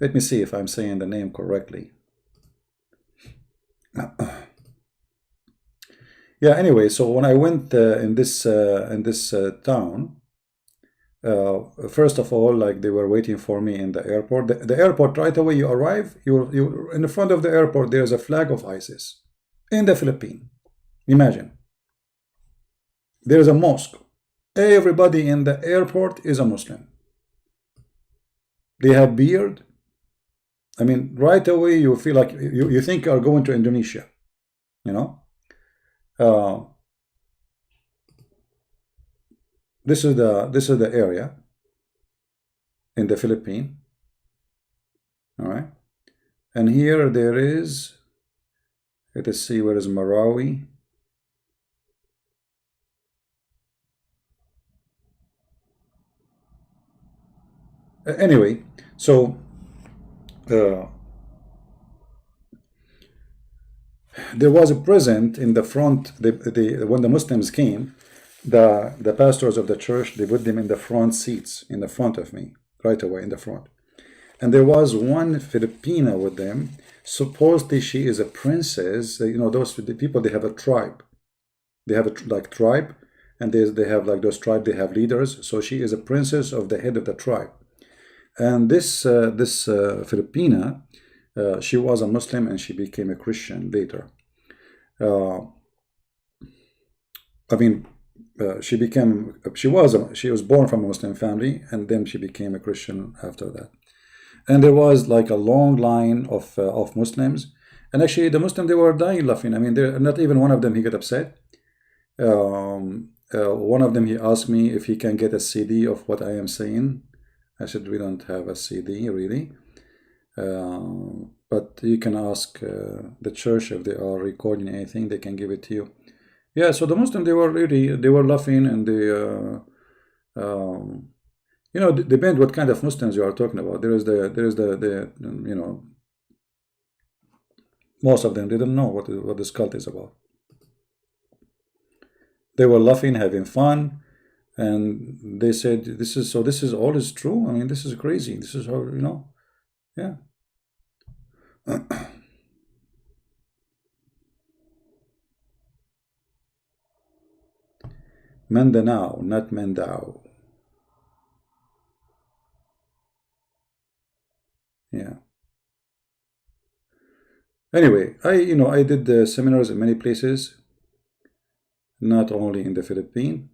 Let me see if I'm saying the name correctly. Yeah, anyway, so when I went in this town, first of all, like they were waiting for me in the airport. The airport, right away you arrive, you in the front of the airport, there's a flag of ISIS in the Philippines. Imagine. There's a mosque. Everybody in the airport is a Muslim. They have beard. I mean, right away you feel like you think you are going to Indonesia, This is the area in the Philippines. All right, and here there is. Let us see, where is Marawi? Anyway, so. There was a present in the front. When the Muslims came, the pastors of the church, they put them in the front seats, in the front of me, right away in the front. And there was one Filipina with them. Supposedly she is a princess. Those the people, they have a tribe. They have a tribe, and they have like those tribe. They have leaders. So she is a princess of the head of the tribe. And this Filipina, she was a Muslim and she became a Christian later. She was born from a Muslim family, and then she became a Christian after that. And there was like a long line of Muslims, and actually the Muslims, they were dying laughing. I mean, not even one of them he got upset. One of them, he asked me if he can get a CD of what I am saying. I said, we don't have a CD really, but you can ask the church if they are recording anything, they can give it to you. Yeah, so the Muslims, they were laughing, and depend what kind of Muslims you are talking about. There is the most of them, they don't know what this cult is about. They were laughing, having fun. And they said, this is all is true. I mean, this is crazy. This is how, yeah. Mindanao, not Mindao. Yeah. Anyway, I did seminars in many places, not only in the Philippines.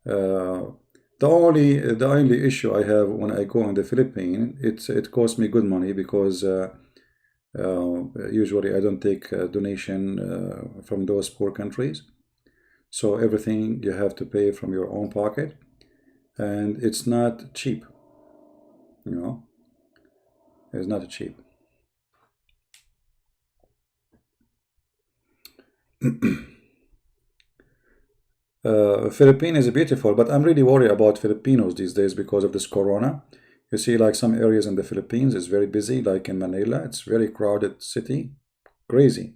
The only issue I have when I go in the Philippines, it costs me good money, because usually I don't take a donation from those poor countries. So everything you have to pay from your own pocket, and it's not cheap. It's not cheap. Philippines is beautiful, but I'm really worried about Filipinos these days because of this corona. You see, like some areas in the Philippines is very busy, like in Manila. It's very crowded city, crazy,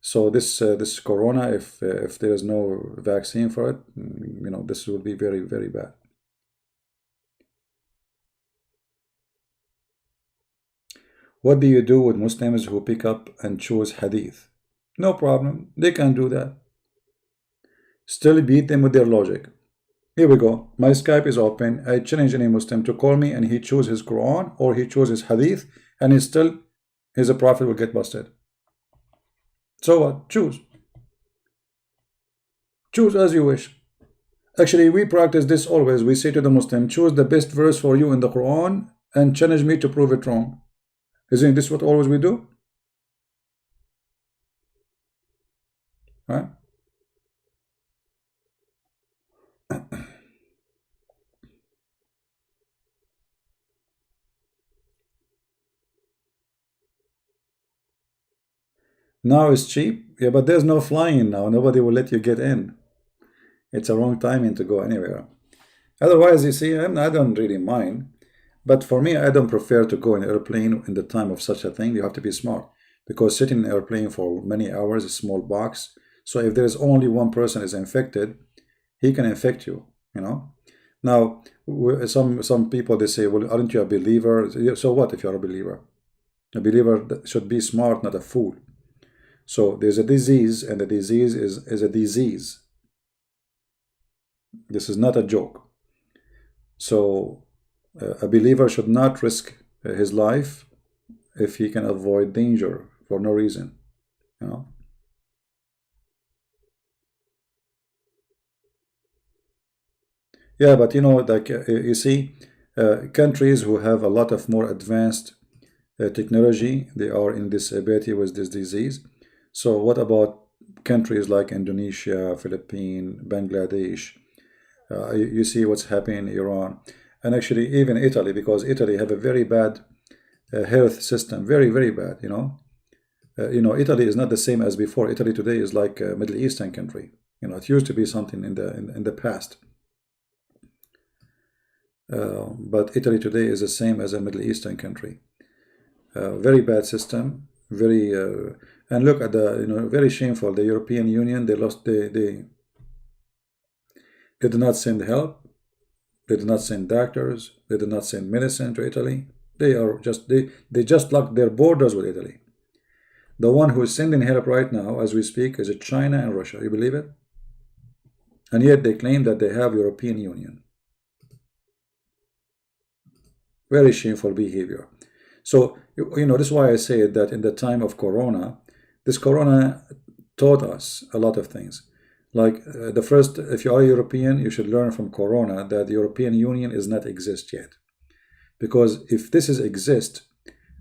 So this corona, if there is no vaccine for it, this will be very, very bad. What do you do with Muslims who pick up and choose hadith? No problem. They can do that. Still beat them with their logic. Here we go. My Skype is open. I challenge any Muslim to call me and he choose his Quran or he chooses hadith and he's a prophet will get busted. So what? Choose. Choose as you wish. Actually, we practice this always. We say to the Muslim, choose the best verse for you in the Quran and challenge me to prove it wrong. Isn't this what always we do? Right? Now it's cheap. Yeah, but there's no flying now. Nobody will let you get in. It's a wrong timing to go anywhere. Otherwise, you see, I don't really mind. But for me, I don't prefer to go in an airplane in the time of such a thing. You have to be smart. Because sitting in an airplane for many hours, a small box. So if there's only one person is infected, he can infect you, Now, some people, they say, well, aren't you a believer? So what if you're a believer? A believer should be smart, not a fool. So there's a disease, and the disease is a disease. This is not a joke. So a believer should not risk his life if he can avoid danger for no reason, Yeah, but like you see, countries who have a lot of more advanced technology, they are in this ability with this disease. So what about countries like Indonesia, Philippines, Bangladesh? You see what's happening in Iran, and actually even Italy, because Italy have a very bad health system, very, very bad. Italy is not the same as before. Italy today is like a Middle Eastern country. It used to be something in the past. But Italy today is the same as a Middle Eastern country. Very bad system, very and look at the very shameful. The European Union, they did not send help. They did not send doctors. They did not send medicine to Italy. They just locked their borders with Italy. The one who is sending help right now, as we speak, is China and Russia. You believe it? And yet they claim that they have European Union. Very shameful behavior. So, this is why I say that in the time of Corona, this Corona taught us a lot of things. Like if you are European, you should learn from Corona that the European Union is not exist yet. Because if this is exist,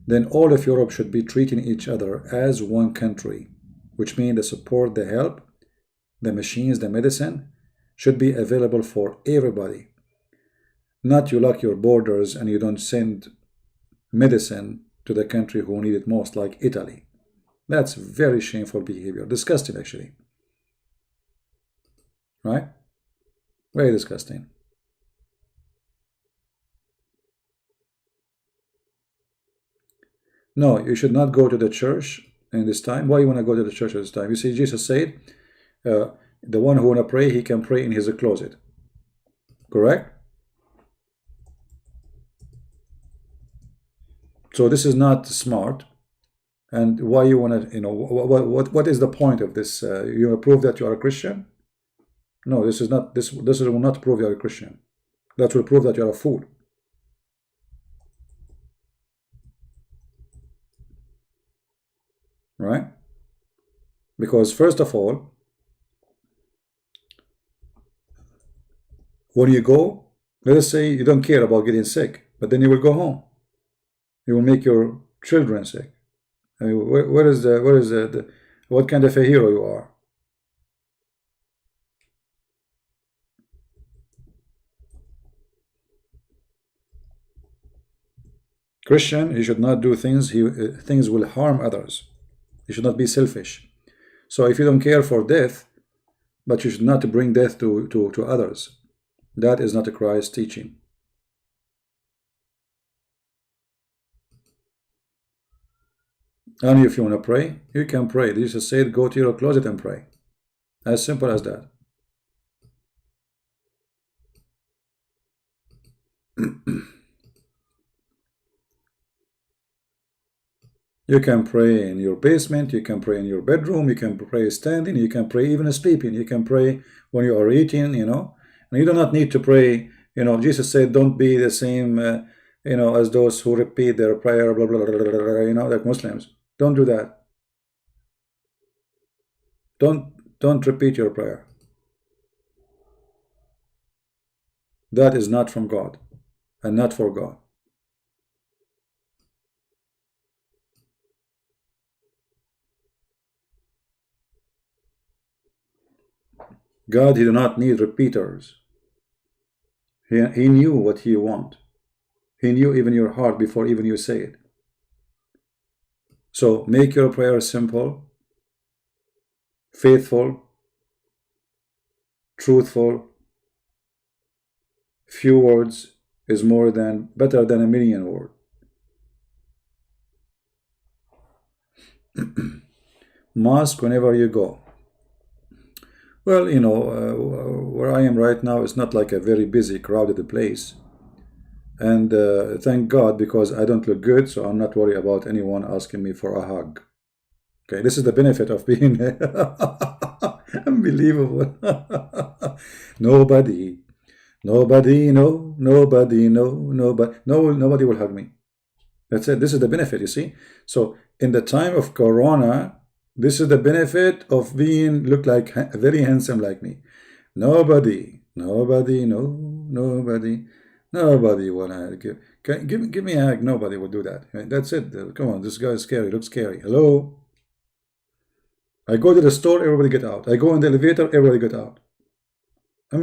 then all of Europe should be treating each other as one country, which means the support, the help, the machines, the medicine should be available for everybody. Not you lock your borders and you don't send medicine to the country who need it most, like Italy. That's very shameful behavior. Disgusting, actually. Right? Very disgusting. No, you should not go to the church in this time. Why you want to go to the church at this time? You see, Jesus said, the one who want to pray, he can pray in his closet. Correct? So this is not smart. And why you want to, what is the point of this? You want to prove that you are a Christian? No, this will not prove you are a Christian. That will prove that you are a fool. Right? Because first of all, when you go, let us say you don't care about getting sick, but then you will go home. You will make your children sick. I mean, what kind of a hero you are? Christian, he should not do things. Things will harm others. He should not be selfish. So if you don't care for death, but you should not bring death to others, that is not a Christ teaching. And if you want to pray, you can pray. Jesus said, go to your closet and pray. As simple as that. You can pray in your basement, you can pray in your bedroom, you can pray standing, you can pray even sleeping, you can pray when you are eating, you know. And you do not need to pray, you know. Jesus said, don't be the same, you know, as those who repeat their prayer, blah, blah, blah, blah, blah, you know, like Muslims. Don't do that. Don't repeat your prayer. That is not from God and not for God. God, he do not need repeaters. He knew what he want. He knew even your heart before even you say it. So make your prayer simple, faithful, truthful. Few words is better than a million words. Mosque whenever you go. Well, you know, where I am right now is not like a very busy, crowded place. And thank God, because I don't look good, so I'm not worried about anyone asking me for a hug. Okay, this is the benefit of being unbelievable. Nobody, nobody will hug me. That's it. This is the benefit, you see. So in the time of Corona, this is the benefit of look like very handsome like me. Nobody wanna give me a hug. Nobody will do that. That's it. Come on, this guy is scary. Looks scary. Hello. I go to the store, everybody get out. I go in the elevator, everybody get out. I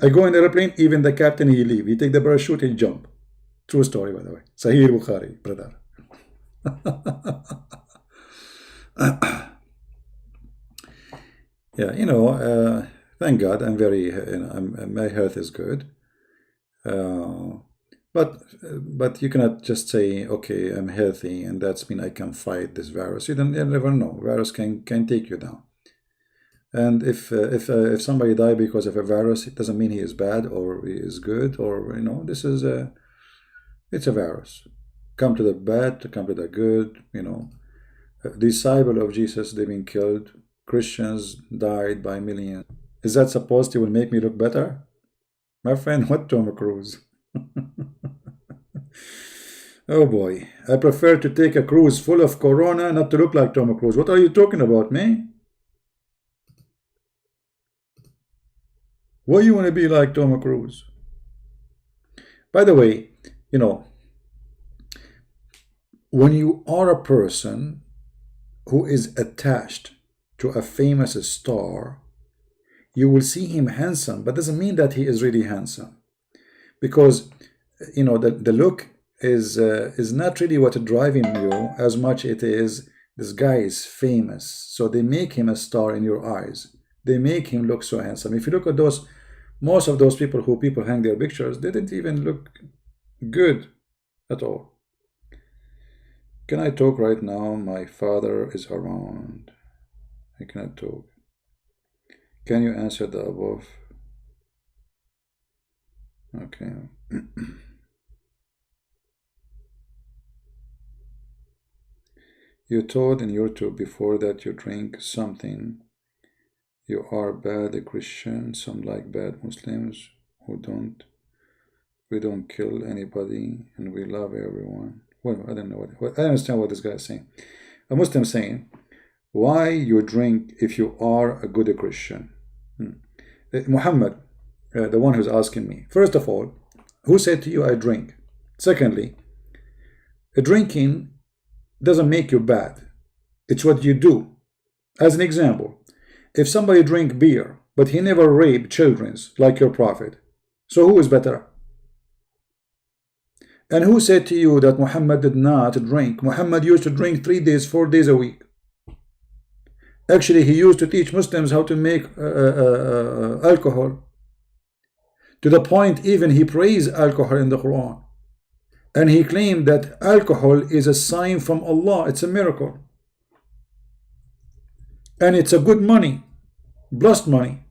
go in the airplane, even the captain, he leave. He take the parachute and jump. True story, by the way. Sahih bukhari, brother. Yeah, you know, thank God, I'm very, you know, my health is good. But you cannot just say, okay, I'm healthy, and that's mean I can fight this virus. You never know. Virus can take you down. And if somebody die because of a virus, it doesn't mean he is bad or he is good, or you know, it's a virus. Come to the bad, to come to the good. You know, disciple of Jesus, they've been killed. Christians died by millions. Is that supposed to will make me look better? My friend, what Tom Cruise? Oh boy, I prefer to take a cruise full of corona not to look like Tom Cruise. What are you talking about, man? Why you want to be like Tom Cruise? By the way, you know, when you are a person who is attached to a famous star, you will see him handsome, but doesn't mean that he is really handsome, because you know the look is not really what driving you as much it is this guy is famous, so they make him a star in your eyes. They make him look so handsome. If you look at most of those people who hang their pictures, they didn't even look good at all. Can I talk right now? My father is around. I cannot talk. Can you answer the above? Okay. You told in YouTube before that you drink something. You are bad Christian. Some like bad Muslims who don't. We don't kill anybody and we love everyone. Well, I don't know what I understand what this guy is saying. A Muslim saying, why you drink if you are a good Christian? Muhammad, the one who's asking me. First of all, who said to you I drink? Secondly, drinking doesn't make you bad. It's what you do. As an example, if somebody drink beer, but he never raped children like your prophet, so who is better? And who said to you that Muhammad did not drink? Muhammad used to drink 3 days, 4 days a week. Actually, he used to teach Muslims how to make alcohol. To the point even he praised alcohol in the Quran. and he claimed that alcohol is a sign from Allah. It's a miracle. And it's a good money, blessed money.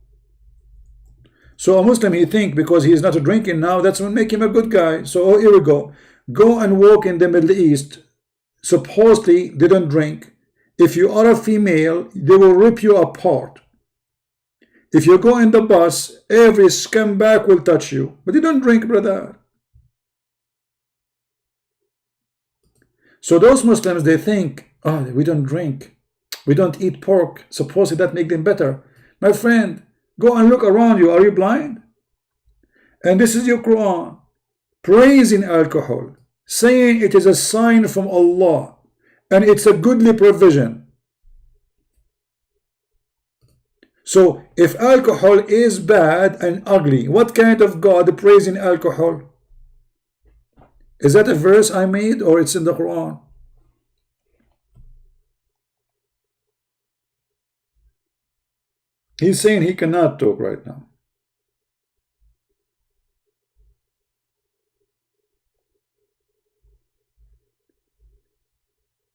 So a Muslim, he think because he is not drinking now, that's what make him a good guy. So here we go. Go and walk in the Middle East. Supposedly they don't drink. If you are a female, they will rip you apart. If you go in the bus, every scumbag will touch you. But you don't drink, brother. So those Muslims, they think, oh, we don't drink. We don't eat pork. Supposedly that make them better. My friend, go and look around you. Are you blind? And this is your Quran. Praising alcohol. Saying it is a sign from Allah. And it's a goodly provision. So if alcohol is bad and ugly, what kind of God praising alcohol? Is that a verse I made or it's in the Quran? He's saying he cannot talk right now.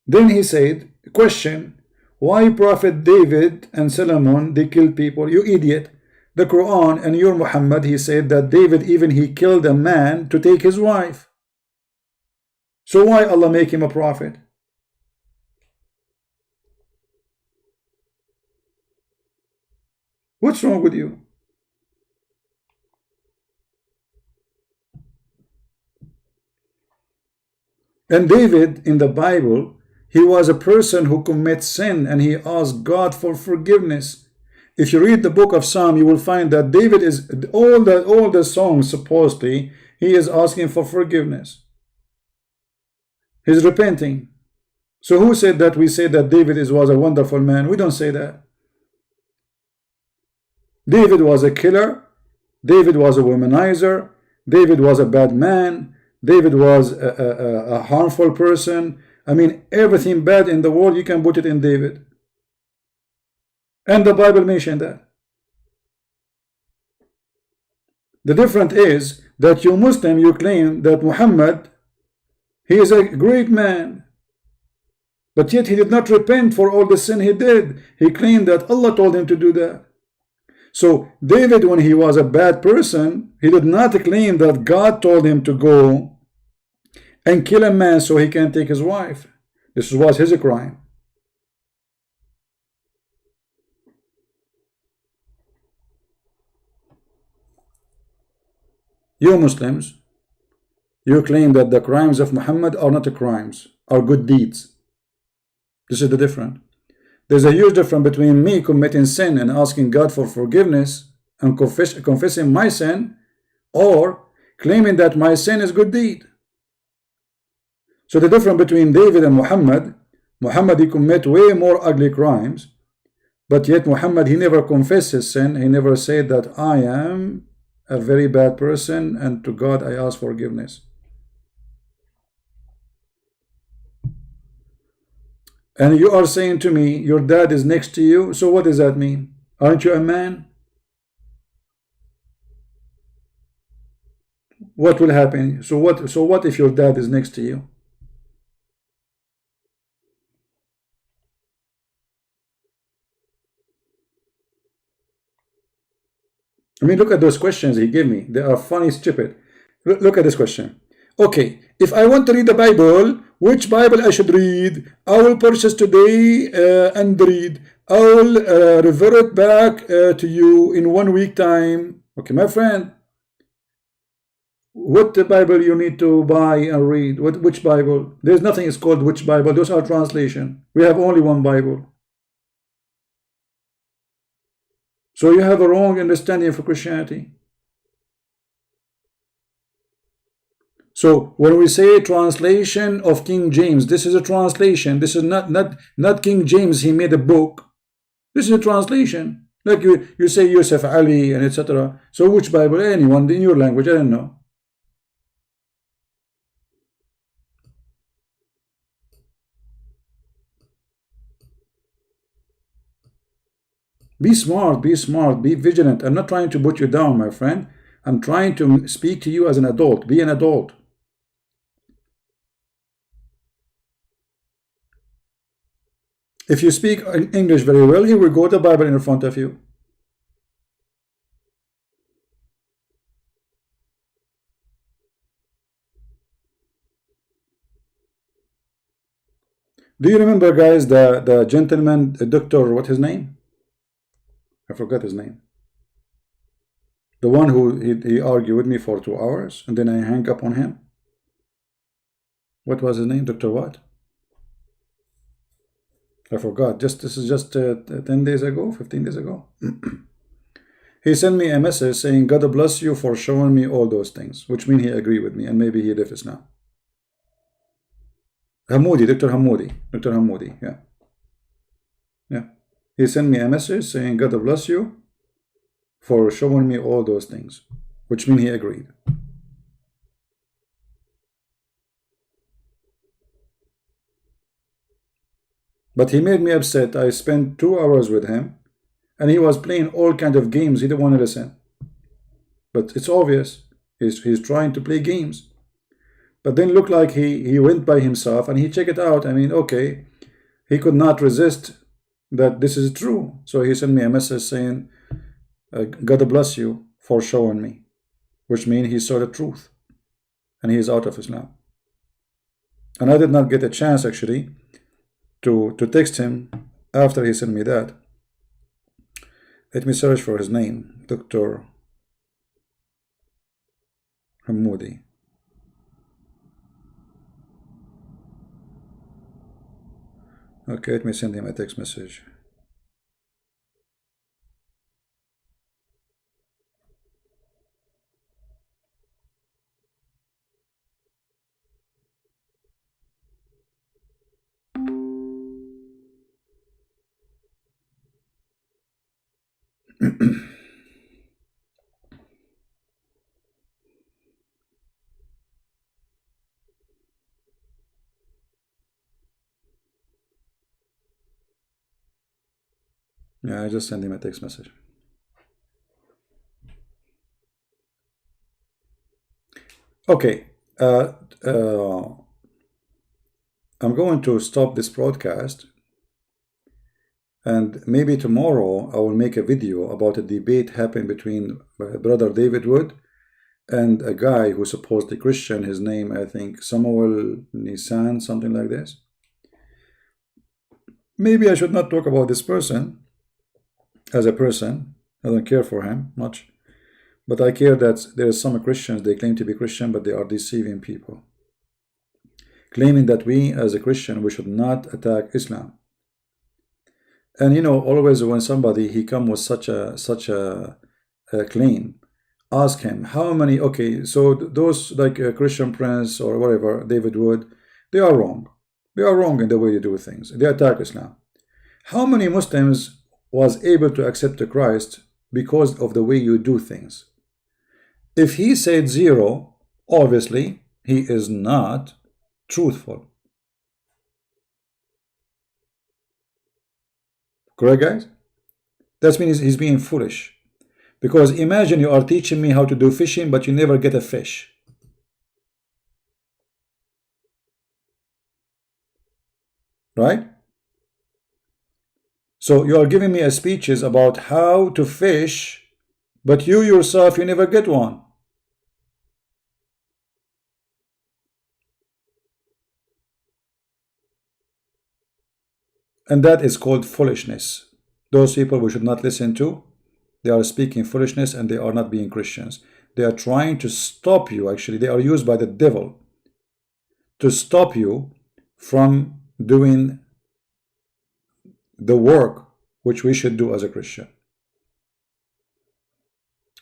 Then he said, question, why Prophet David and Solomon, they killed people? You idiot. The Quran and your Muhammad, he said that David even he killed a man to take his wife. So why Allah make him a prophet? What's wrong with you? And David in the Bible, he was a person who commits sin and he asked God for forgiveness. If you read the book of Psalm, you will find that David is all the songs supposedly he is asking for forgiveness. He's repenting. So who said that we say that David was a wonderful man? We don't say that. David was a killer. David was a womanizer. David was a bad man. David was a harmful person. I mean, everything bad in the world, you can put it in David. And the Bible mentioned that. The difference is that you Muslim, you claim that Muhammad, he is a great man. But yet he did not repent for all the sin he did. He claimed that Allah told him to do that. So David, when he was a bad person, he did not claim that God told him to go and kill a man so he can take his wife. This was his crime. You Muslims, you claim that the crimes of Muhammad are not crimes, are good deeds. This is the difference. There's a huge difference between me committing sin and asking God for forgiveness and confessing my sin, or claiming that my sin is good deed. So the difference between David and Muhammad, he commit way more ugly crimes, but yet Muhammad, he never confessed his sin. He never said that I am a very bad person and to God I ask forgiveness. And you are saying to me, your dad is next to you. So what does that mean? Aren't you a man? What will happen? So what if your dad is next to you? I mean, look at those questions he gave me. They are funny, stupid. Look at this question. Okay, if I want to read the Bible, which Bible I should read? I will purchase today and read. I will revert back to you in 1 week time. Okay, my friend, what the Bible you need to buy and read? Which Bible? There's nothing is called which Bible. Those are translation. We have only one Bible. So you have a wrong understanding of Christianity. So when we say translation of King James, this is a translation. This is not King James. He made a book. This is a translation. Like you say Yusuf Ali and etc. So which Bible? Anyone in your language? I don't know. Be smart, be vigilant. I'm not trying to put you down, my friend. I'm trying to speak to you as an adult. Be an adult. If you speak English very well, he will go to the Bible in front of you. Do you remember, guys, the gentleman, the doctor, what his name? I forgot his name. The one who he argued with me for 2 hours and then I hang up on him. What was his name? Dr. what? I forgot. This is just 10 days ago, 15 days ago. He sent me a message saying, God bless you for showing me all those things, which means he agreed with me and maybe he left us now. Hamoudi, Dr. Hamoudi. Dr. Hamoudi, yeah. Yeah. He sent me a message saying, God bless you for showing me all those things, which means he agreed. But he made me upset. I spent 2 hours with him and he was playing all kinds of games. He didn't want to listen. But it's obvious. He's trying to play games. But then looked like he went by himself and he checked it out. I mean, okay, he could not resist that this is true. So he sent me a message saying, God bless you for showing me, which means he saw the truth and he is out of Islam. And I did not get a chance actually to text him after he sent me that. Let me search for his name, Dr. Hamoudi. Okay, let me send him a text message. Yeah, I just sent him a text message. Okay, I'm going to stop this broadcast and maybe tomorrow I will make a video about a debate happened between brother David Wood and a guy who's supposedly Christian. His name, I think, Samuel Nisan, something like this. Maybe I should not talk about this person as a person. I don't care for him much. But I care that there are some Christians, they claim to be Christian, but they are deceiving people. Claiming that we as a Christian, we should not attack Islam. And you know, always when somebody, he come with such a claim, ask him, how many, okay, so those like Christian Prince or whatever, David Wood, they are wrong. They are wrong in the way they do things. They attack Islam. How many Muslims was able to accept Christ because of the way you do things? If he said 0, obviously he is not truthful. Correct, guys? That means he's being foolish. Because imagine you are teaching me how to do fishing, but you never get a fish. Right? So you are giving me a speeches about how to fish, but you yourself, you never get one. And that is called foolishness. Those people we should not listen to. They are speaking foolishness and they are not being Christians. They are trying to stop you, actually. They are used by the devil to stop you from doing the work which we should do as a Christian.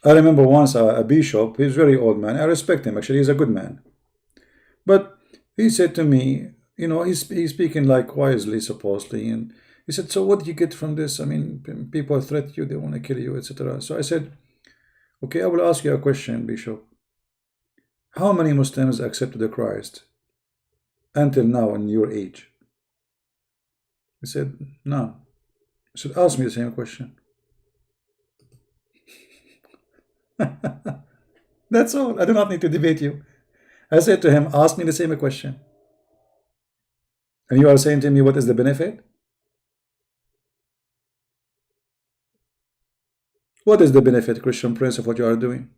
I remember once a bishop, he's a very old man. I respect him, actually. He's a good man. But he said to me, you know, he's speaking like wisely, supposedly, and he said, so what do you get from this? I mean, people threaten you, they want to kill you, etc. So I said, okay, I will ask you a question, Bishop. How many Muslims accepted the Christ until now in your age? He said, no. I said, ask me the same question. That's all. I do not need to debate you. I said to him, ask me the same question. And you are saying to me, what is the benefit? What is the benefit, Christian Prince, of what you are doing?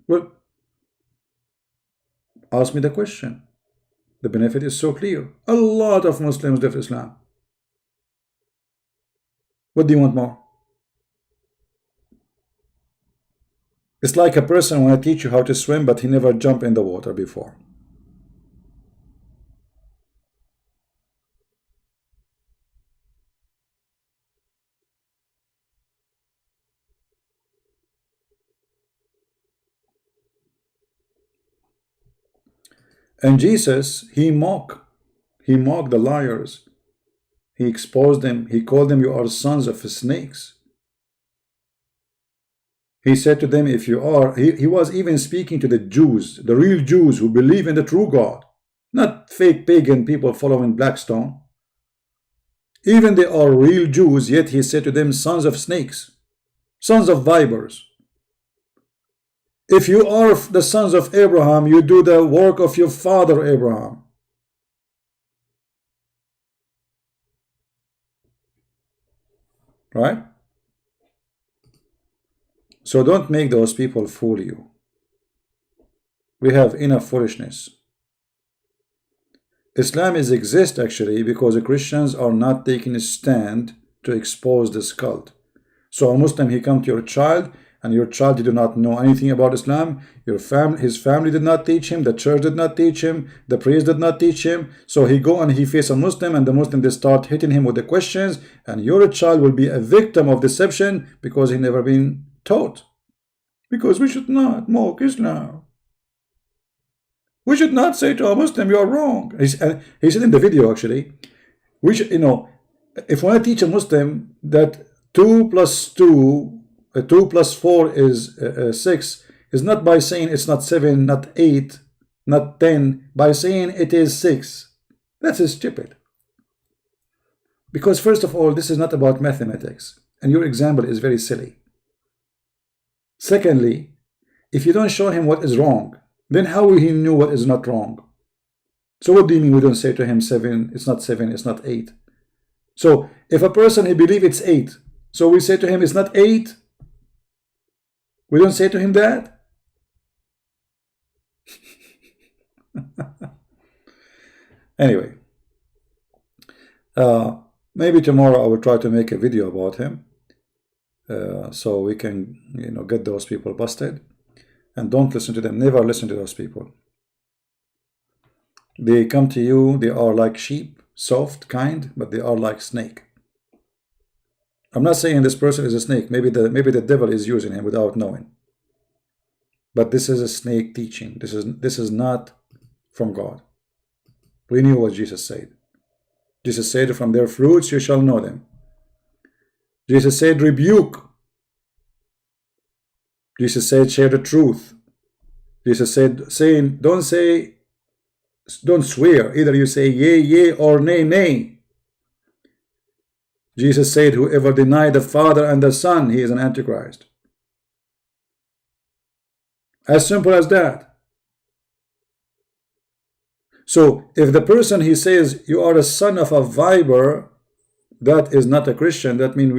Well, ask me the question. The benefit is so clear. A lot of Muslims left Islam. What do you want more? It's like a person want to teach you how to swim, but he never jumped in the water before. And Jesus, he mocked the liars. He exposed them. He called them, you are sons of snakes. He said to them, if you are, he was even speaking to the Jews, the real Jews who believe in the true God, not fake pagan people following Blackstone. Even they are real Jews, yet he said to them, sons of snakes, sons of vipers. If you are the sons of Abraham, you do the work of your father Abraham. Right? So don't make those people fool you. We have enough foolishness. Islam exists actually because the Christians are not taking a stand to expose this cult. So a Muslim, he come to your child, and your child did not know anything about Islam. His family did not teach him. The church did not teach him. The priest did not teach him. So he go and he face a Muslim, and the Muslim, they start hitting him with the questions, and your child will be a victim of deception because he never been taught. Because we should not mock Islam. We should not say to a Muslim, you are wrong. He said in the video actually, we should, if we want to teach a Muslim that 2 plus 2 plus 4 is 6, is not by saying it's not 7, not 8, not 10, by saying it is 6. That's stupid. Because first of all, this is not about mathematics, and your example is very silly. Secondly, if you don't show him what is wrong, then how will he know what is not wrong? So what do you mean we don't say to him 7, it's not 7, it's not 8? So if a person, he believes it's 8, so we say to him it's not 8? We don't say to him that? Anyway, maybe tomorrow I will try to make a video about him, so we can, get those people busted. And don't listen to them. Never listen to those people. They come to you, they are like sheep, soft, kind, but they are like snake. I'm not saying this person is a snake. Maybe the devil is using him without knowing. But this is a snake teaching. This is not from God. We knew what Jesus said. Jesus said, from their fruits you shall know them. Jesus said, rebuke. Jesus said, share the truth. Jesus said, don't swear. Either you say yea, yea, or nay, nay. Jesus said, whoever denied the Father and the Son, he is an Antichrist. As simple as that. So if the person, he says, you are a son of a viper, that is not a Christian. That means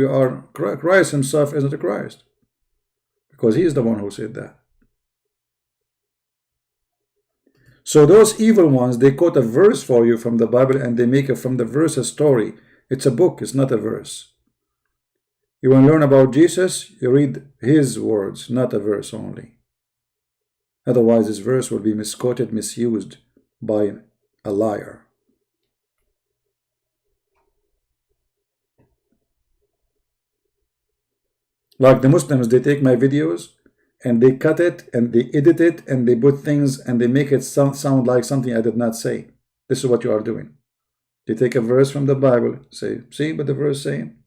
Christ himself is not a Christ. Because he is the one who said that. So those evil ones, they quote a verse for you from the Bible, and they make it from the verse a story. It's a book, it's not a verse. You want to learn about Jesus, you read his words, not a verse only. Otherwise this verse will be misquoted, misused by a liar. Like the Muslims, they take my videos and they cut it and they edit it and they put things and they make it sound like something I did not say. This is what you are doing. They take a verse from the Bible, say, see what the verse is saying?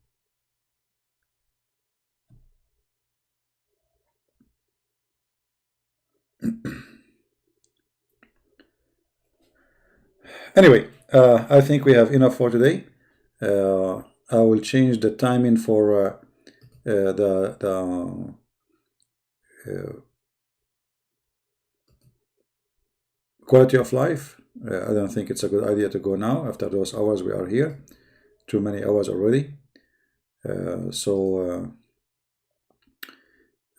Anyway, I think we have enough for today. I will change the timing for the quality of life. I don't think it's a good idea to go now after those hours we are here. Too many hours already.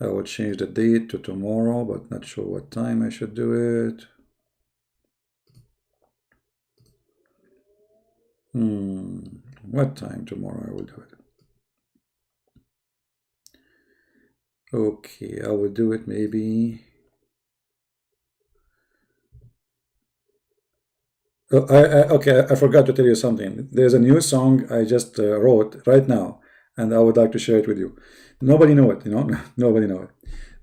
I will change the date to tomorrow, but not sure what time I should do it. What time tomorrow I will do it? Okay, I will do it maybe. Okay, I forgot to tell you something. There's a new song I just wrote right now, and I would like to share it with you. Nobody know it, you know? Nobody know it.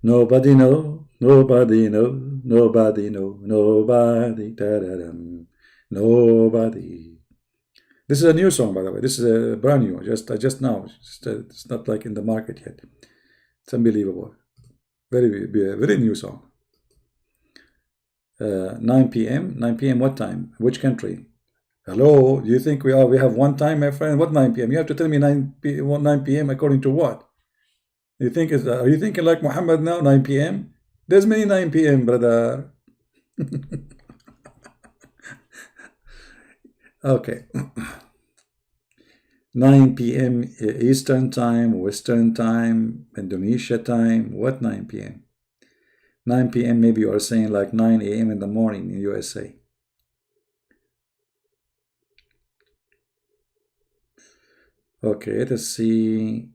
Nobody know, nobody know, nobody know, nobody, da-da-dum, nobody. This is a new song, by the way. This is a brand new, just now. It's not like in the market yet. It's unbelievable. Very new song. 9 p.m. 9 p.m. What time? Which country? Hello? Do you think we have one time, my friend? What 9 p.m.? You have to tell me 9 p.m. according to what? Are you thinking like Muhammad now? 9 p.m. There's many 9 p.m. brother. Okay. 9 p.m. Eastern time, Western time, Indonesia time. What 9 p.m.? 9 p.m. maybe you are saying like 9 a.m. in the morning in USA. Okay, let's see.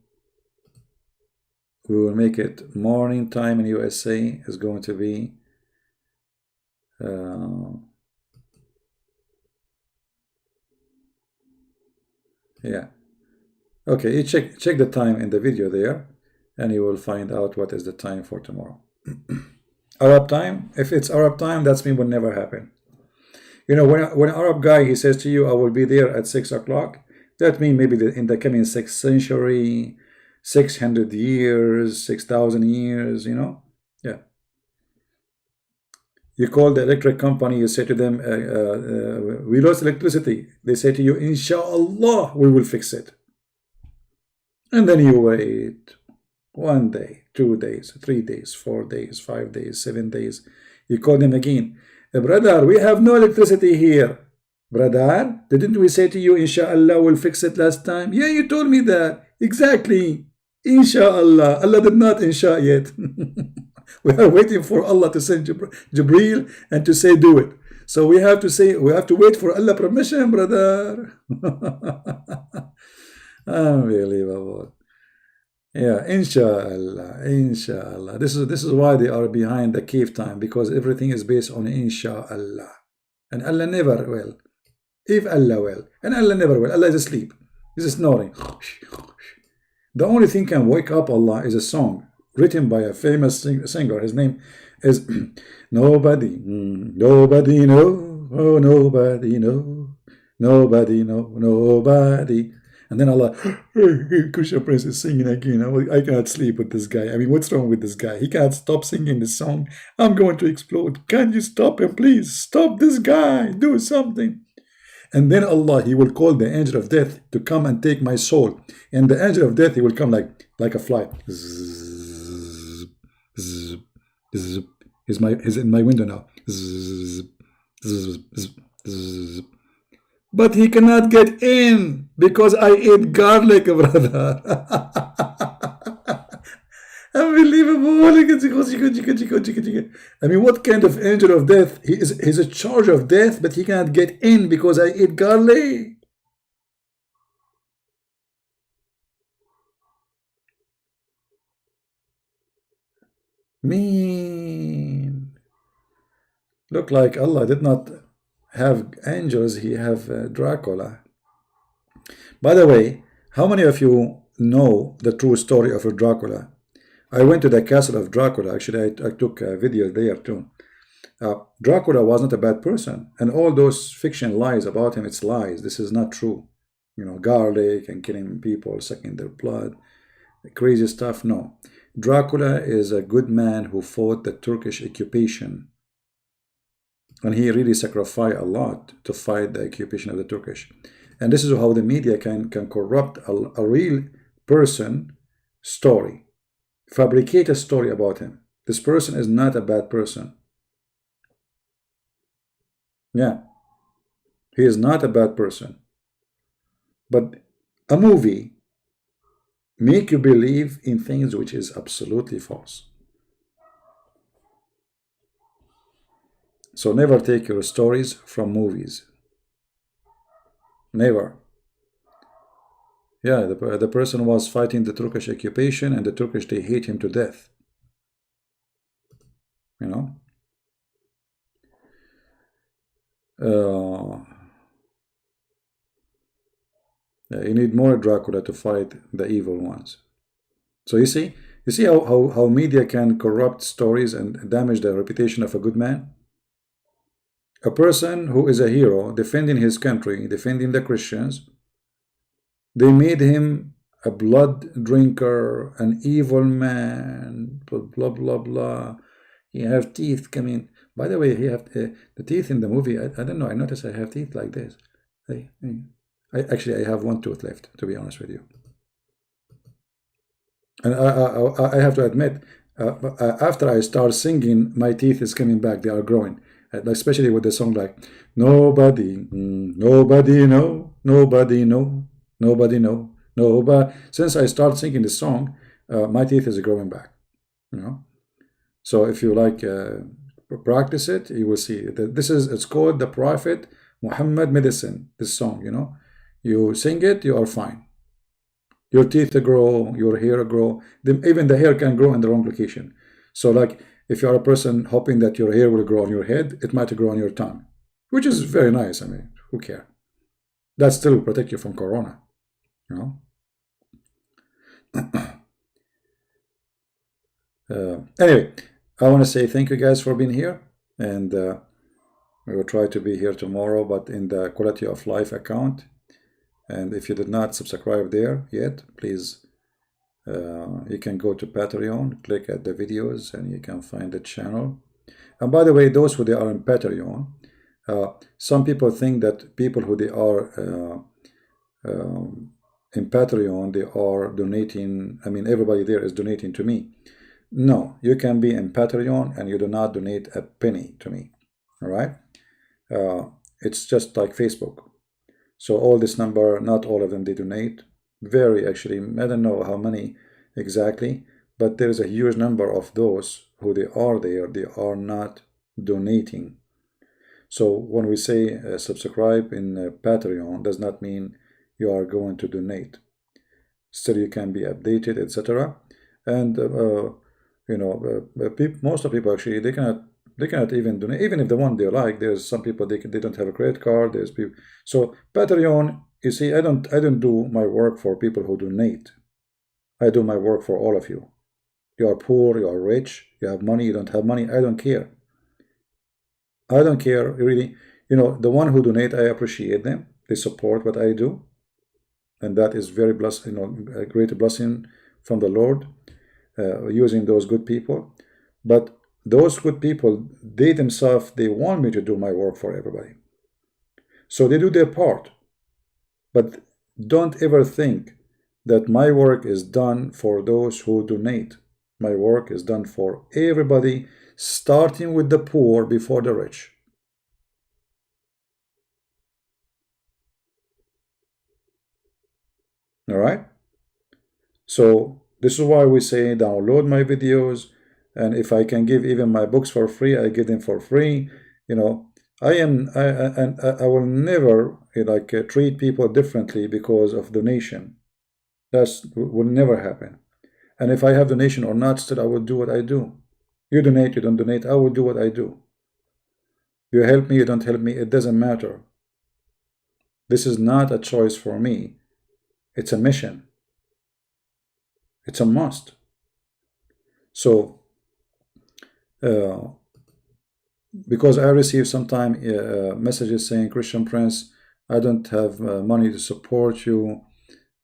We will make it morning time in USA is going to be yeah. Okay, you check the time in the video there, and you will find out what is the time for tomorrow. Arab time. If it's Arab time, that's mean will never happen. You know, when an Arab guy he says to you, "I will be there at 6 o'clock," that means maybe in the coming 6th century, 600 years, 6,000 years. You know, yeah. You call the electric company, you say to them, we lost electricity. They say to you, Inshallah, we will fix it. And then you wait 1 day, 2 days, 3 days, 4 days, 5 days, 7 days. You call them again. Brother, we have no electricity here. Brother, didn't we say to you, Inshallah, we'll fix it last time? Yeah, you told me that. Exactly. Inshallah. Allah did not insha yet. We are waiting for Allah to send Jibreel and to say do it. So we have to wait for Allah permission, brother. Unbelievable. Yeah, inshallah, inshallah. This is why they are behind the cave time, because everything is based on inshallah. And Allah never will. If Allah will. And Allah never will. Allah is asleep. He's snoring. The only thing can wake up Allah is a song written by a famous singer. His name is Nobody know, oh nobody know, nobody know, nobody. And then Allah, Kusha Prince is singing again. I cannot sleep with this guy. I mean, what's wrong with this guy? He can't stop singing this song. I'm going to explode. Can you stop him, please? Stop this guy. Do something. And then Allah, he will call the angel of death to come and take my soul. And the angel of death, he will come like a fly. He's in my window now. But he cannot get in because I ate garlic, brother. Unbelievable. I mean, what kind of angel of death? He's a charge of death, but he cannot get in because I ate garlic. Mean. Look like Allah did not have angels, he have Dracula. By the way, how many of you know the true story of Dracula? I went to the castle of Dracula. Actually, I took a video there too. Dracula was not a bad person, and all those fiction lies about him, it's lies. This is not true. You know, garlic and killing people, sucking their blood, crazy stuff. No. Dracula is a good man who fought the Turkish occupation. And he really sacrificed a lot to fight the occupation of the Turkish. And this is how the media can corrupt a real person story. Fabricate a story about him. This person is not a bad person. Yeah. He is not a bad person. But a movie make you believe in things which is absolutely false. So never take your stories from movies. Never. Yeah, the person was fighting the Turkish occupation, and the Turkish, they hate him to death. You know? You need more Dracula to fight the evil ones. So you see how media can corrupt stories and damage the reputation of a good man? A person who is a hero, defending his country, defending the Christians, they made him a blood drinker, an evil man, blah, blah, blah, blah. He have teeth coming. By the way, he have the teeth in the movie. I don't know. I noticed I have teeth like this. I have one tooth left, to be honest with you. And I have to admit, after I start singing, my teeth is coming back. They are growing, especially with the song like nobody, nobody know, nobody know, nobody know, nobody. Since I start singing this song, my teeth is growing back. You know, so if you like practice it, you will see that it's called the Prophet Muhammad medicine. This song, you know, you sing it, you are fine. Your teeth grow, your hair grow. Even the hair can grow in the wrong location. So like if you are a person hoping that your hair will grow on your head, it might grow on your tongue, which is very nice. I mean, who cares? That still will protect you from corona, you know. Anyway, I want to say thank you guys for being here, and we will try to be here tomorrow, but in the quality of life account. And if you did not subscribe there yet, please, you can go to Patreon, click at the videos, and you can find the channel. And by the way, those who they are in Patreon, some people think that people who they are in Patreon, they are donating. I mean, everybody there is donating to me. No, you can be in Patreon and you do not donate a penny to me. All right? It's just like Facebook. So all this number, not all of them, they donate. Very, actually, I don't know how many exactly, but there is a huge number of those who they are there, they are not donating. So when we say subscribe in Patreon, does not mean you are going to donate. Still, you can be updated, etc. And you know, most of people actually they cannot even donate. Even if the one they like, there's some people they don't have a credit card. There's people. So Patreon, you see, I don't do my work for people who donate. I do my work for all of you. You are poor, you are rich, you have money, you don't have money. I don't care. I don't care really. You know, the one who donate, I appreciate them. They support what I do, and that is very blessed. You know, a great blessing from the Lord, using those good people. But those good people, they themselves, they want me to do my work for everybody. So they do their part. But don't ever think that my work is done for those who donate. My work is done for everybody, starting with the poor before the rich. All right? So this is why we say download my videos, and if I can give even my books for free, I give them for free. You know, I will never like treat people differently because of donation. That will never happen. And if I have donation or not, still I will do what I do. You donate, you don't donate, I will do what I do. You help me, you don't help me, it doesn't matter. This is not a choice for me. It's a mission. It's a must. So, because I receive sometimes messages saying, Christian Prince, I don't have money to support you.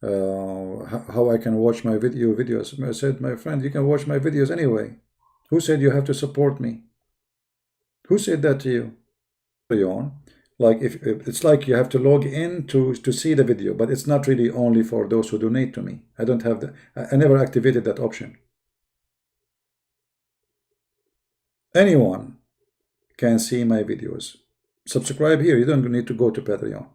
How I can watch my videos? I said, my friend, you can watch my videos anyway. Who said you have to support me? Who said that to you? Like if it's like you have to log in to see the video, but it's not really only for those who donate to me. I don't have I never activated that option. Anyone can see my videos. Subscribe here. You don't need to go to Patreon.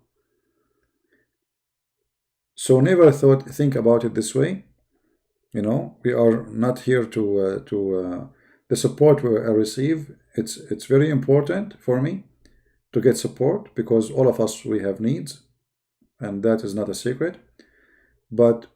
So never think about it this way. We are not here to the support we receive. It's very important for me to get support, because all of us, we have needs, and that is not a secret. But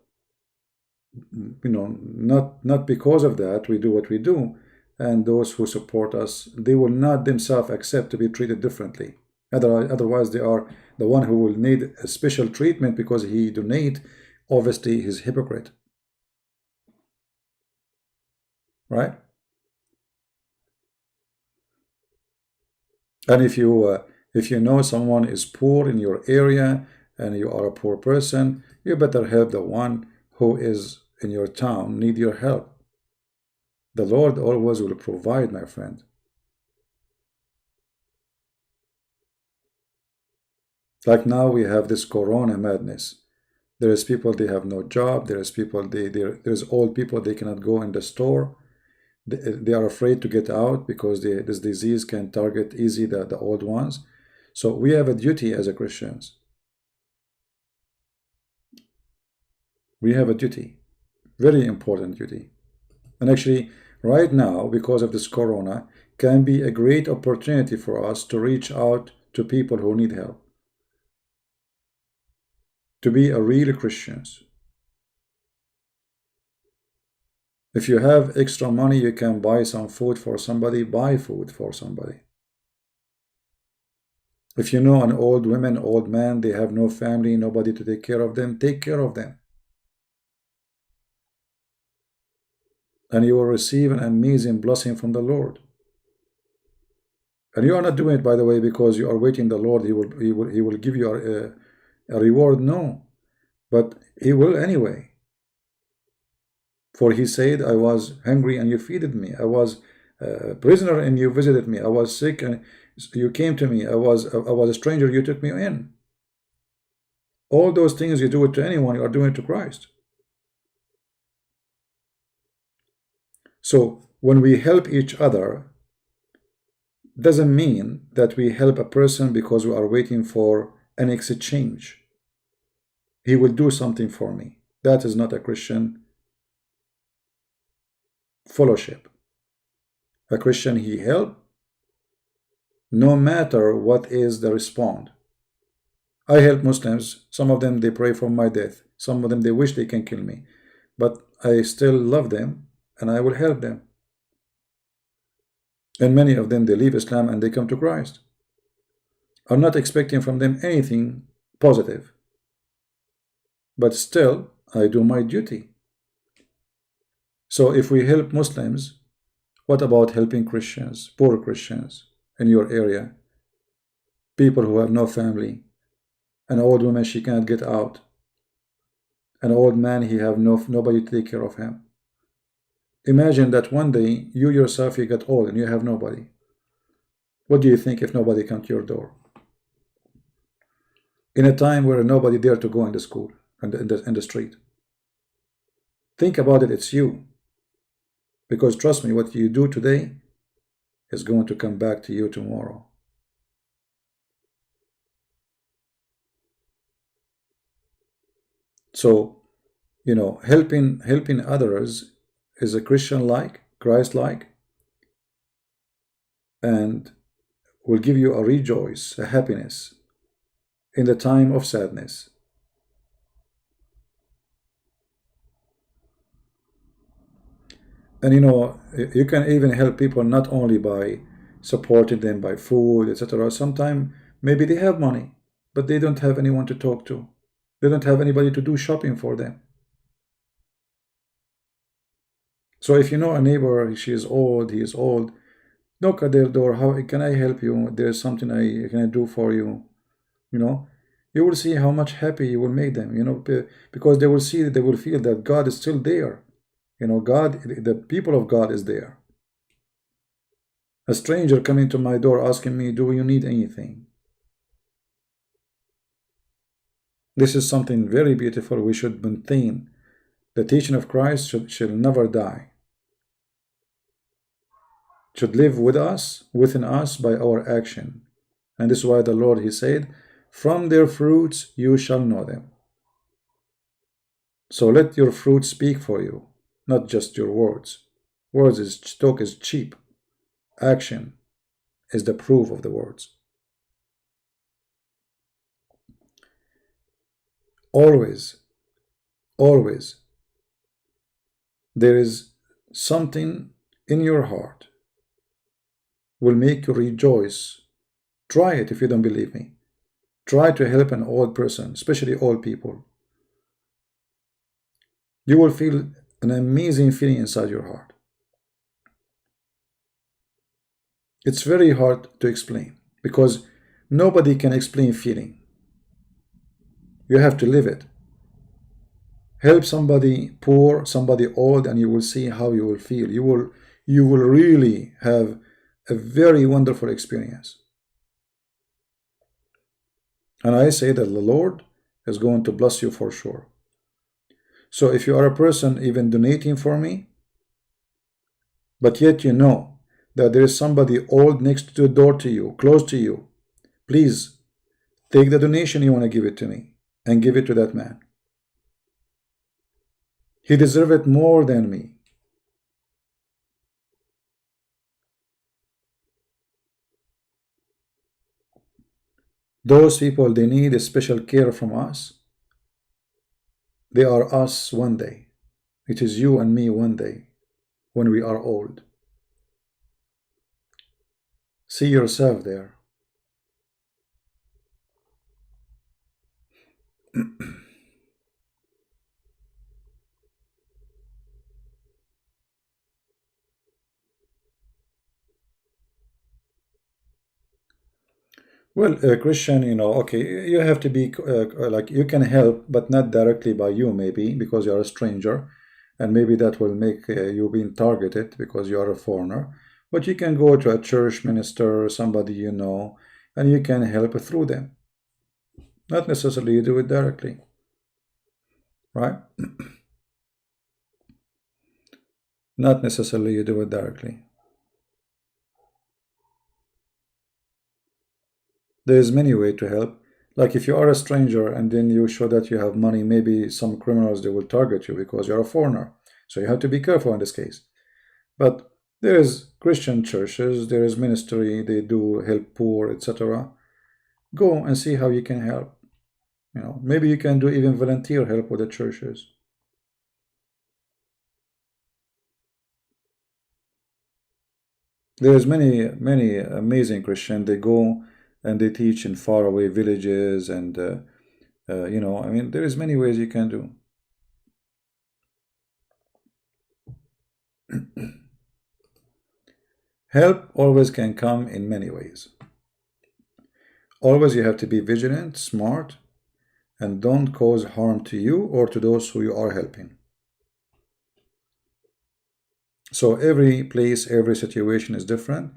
not because of that we do what we do. And those who support us, they will not themselves accept to be treated differently. Otherwise they are the one who will need a special treatment because he donate. Obviously he's hypocrite, right? And if you know someone is poor in your area and you are a poor person, you better help the one who is in your town need your help. The Lord always will provide, my friend. Like now we have this corona madness. There is people, they have no job. There is people, there's old people, they cannot go in the store. They are afraid to get out because this disease can target easy the old ones. So we have a duty as a Christians. We have a duty, very important duty. And actually, right now, because of this corona, can be a great opportunity for us to reach out to people who need help. To be a real Christians. If you have extra money, you can buy some food for somebody, buy food for somebody. If you know an old woman, old man, they have no family, nobody to take care of them, take care of them. And you will receive an amazing blessing from the Lord. And you are not doing it, by the way, because you are waiting the Lord, he will give you a reward. No, but he will anyway. For he said, I was hungry and you feeded me. I was a prisoner and you visited me. I was sick and you came to me. I was a stranger, you took me in. All those things you do it to anyone, you are doing it to Christ. So when we help each other, doesn't mean that we help a person because we are waiting for an exchange. He will do something for me. That is not a Christian fellowship. A Christian, he help no matter what is the response. I help Muslims. Some of them, they pray for my death. Some of them, they wish they can kill me. But I still love them and I will help them. And many of them, they leave Islam and they come to Christ. I'm not expecting from them anything positive. But still, I do my duty. So if we help Muslims, what about helping Christians, poor Christians in your area? People who have no family. An old woman, she cannot get out. An old man, he have nobody to take care of him. Imagine that one day, you yourself, you get old and you have nobody. What do you think if nobody comes to your door? In a time where nobody dare to go in the school and in the street. Think about it, it's you. Because trust me, what you do today is going to come back to you tomorrow. So, helping others is a Christian-like, Christ-like, and will give you a rejoice, a happiness in the time of sadness. And you can even help people not only by supporting them by food, etc. Sometimes maybe they have money, but they don't have anyone to talk to. They don't have anybody to do shopping for them. So if you know a neighbor, she is old, he is old, knock at their door. How can I help you? There's something I can do for you. You will see how much happy you will make them. Because they will see, they will feel that God is still there. God, the people of God is there. A stranger coming to my door asking me, do you need anything? This is something very beautiful. We should maintain. The teaching of Christ should never die. Should live with us, within us, by our action. And this is why the Lord, he said, from their fruits you shall know them. So let your fruit speak for you. not just your words. Talk is cheap. Action is the proof of the words. Always, always, there is something in your heart will make you rejoice. Try it if you don't believe me. Try to help an old person, especially old people. You will feel an amazing feeling inside your heart. It's very hard to explain because nobody can explain feeling. You have to live it. Help somebody poor, somebody old, and you will see how you will feel. You will really have a very wonderful experience. And I say that the Lord is going to bless you for sure. So if you are a person even donating for me, but yet you know that there is somebody old next to the door to you, close to you, please take the donation you want to give it to me and give it to that man. He deserves it more than me. Those people, they need a special care from us. They are us one day. It is you and me one day when we are old. See yourself there. Well, Christian, okay, you have to be like you can help, but not directly by you, maybe because you're a stranger, and maybe that will make you being targeted because you are a foreigner. But you can go to a church minister, somebody you know, and you can help through them. Not necessarily you do it directly, right? Not necessarily you do it directly. There's many ways to help. Like if you are a stranger and then you show that you have money, maybe some criminals, they will target you because you're a foreigner. So you have to be careful in this case. But there is Christian churches, there is ministry, they do help poor, etc. Go and see how you can help. Maybe you can do even volunteer help with the churches. There's many amazing Christians. They go and they teach in faraway villages, and there is many ways you can do. Help always can come in many ways. Always you have to be vigilant, smart, and don't cause harm to you or to those who you are helping. So every place, every situation is different.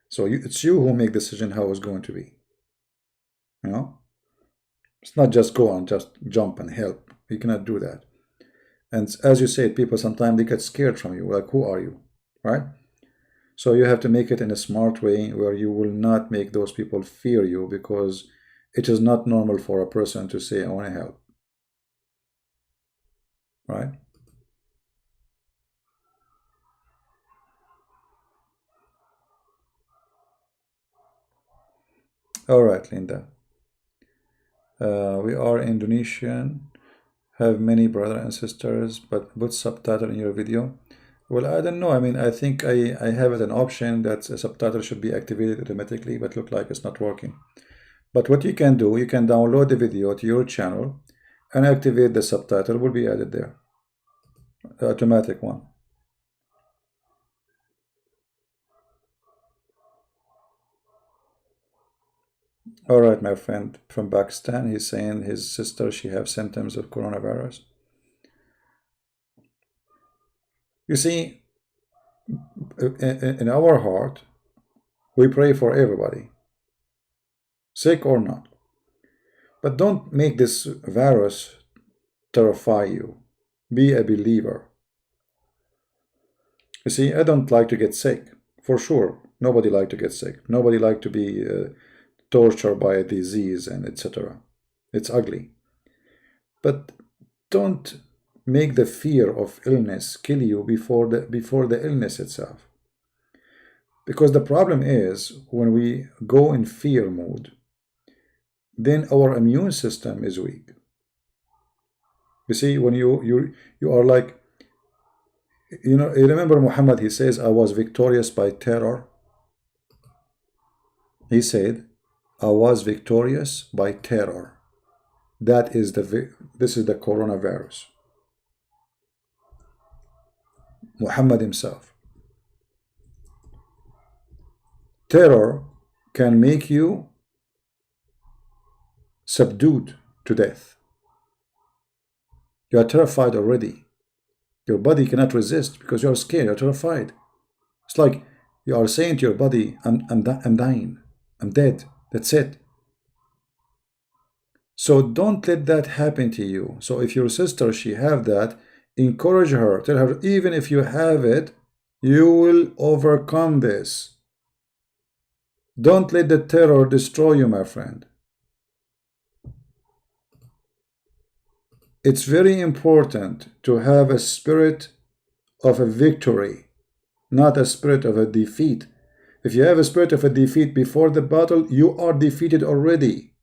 So it's you who make the decision how it's going to be. It's not just go and just jump and help. You cannot do that. And as you said, people sometimes they get scared from you. Like, who are you? Right? So you have to make it in a smart way where you will not make those people fear you, because it is not normal for a person to say, I want to help. Right? All right, Linda. We are Indonesian, have many brothers and sisters, but put subtitle in your video. Well, I don't know. I think I have it an option that a subtitle should be activated automatically, but look like it's not working. But what you can do, you can download the video to your channel and activate the subtitle. Will be added there. The automatic one. All right, my friend from Pakistan, he's saying his sister, she have symptoms of coronavirus. You see, in our heart, we pray for everybody, sick or not. But don't make this virus terrify you. Be a believer. You see, I don't like to get sick, for sure. Nobody like to get sick. Nobody like to be tortured by a disease and etc. It's ugly. But don't make the fear of illness kill you before the illness itself. Because the problem is, when we go in fear mode, then our immune system is weak. You see, when you are like, you remember Muhammad, he says, I was victorious by terror. He said, I was victorious by terror. This is the coronavirus. Muhammad himself. Terror can make you subdued to death. You are terrified already. Your body cannot resist because you are scared, you are terrified. It's like you are saying to your body, I'm dying, I'm dead, that's it. So don't let that happen to you. So if your sister, she have that, encourage her, tell her, even if you have it, you will overcome this. Don't let the terror destroy you, my friend. It's very important to have a spirit of a victory, not a spirit of a defeat. If you have a spirit of a defeat before the battle, you are defeated already.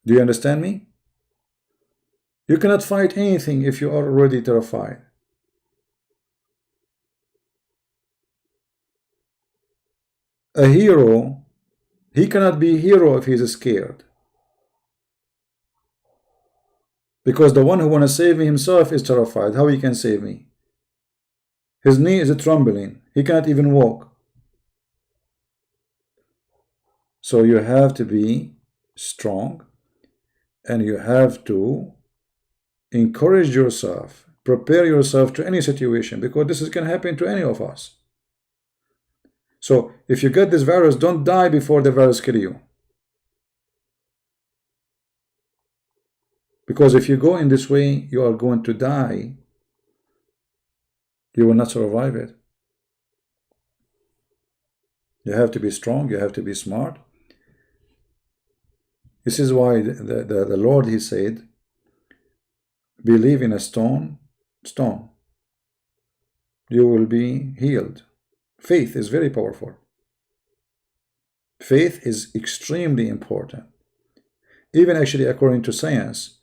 Do you understand me? You cannot fight anything if you are already terrified. A hero, he cannot be a hero if he is scared. Because the one who wants to save me himself is terrified. How he can save me? His knee is trembling. He can't even walk. So you have to be strong, and you have to encourage yourself, prepare yourself to any situation, because this can happen to any of us. So if you get this virus, don't die before the virus kills you. Because if you go in this way, you are going to die. You will not survive it. You have to be strong, you have to be smart. This is why the Lord, he said, believe in a stone, you will be healed. Faith is very powerful. Faith is extremely important. Even actually, according to science,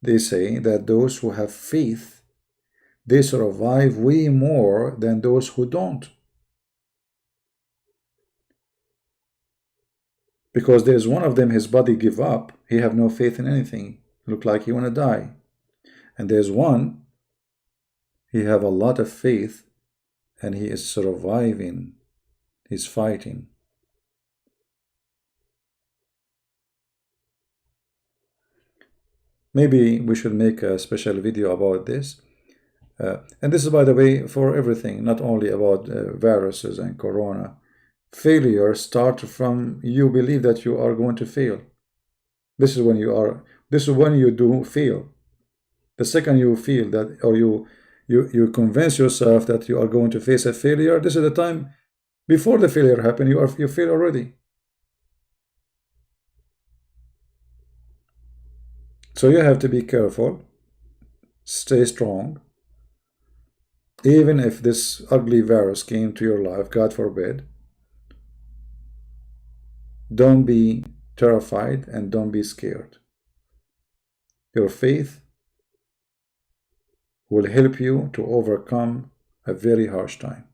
they say that those who have faith, they survive way more than those who don't. Because there's one of them, his body give up, he have no faith in anything, look like he want to die. And there's one, he have a lot of faith, and he is surviving, he's fighting. Maybe we should make a special video about this. And this is, by the way, for everything, not only about viruses and corona. Failure starts from you believe that you are going to fail. This is when you do fail. The second you feel that, or you convince yourself that you are going to face a failure, this is the time before the failure happens, you fail already. So you have to be careful, stay strong. Even if this ugly virus came to your life, God forbid, don't be terrified and don't be scared. Your faith will help you to overcome a very harsh time.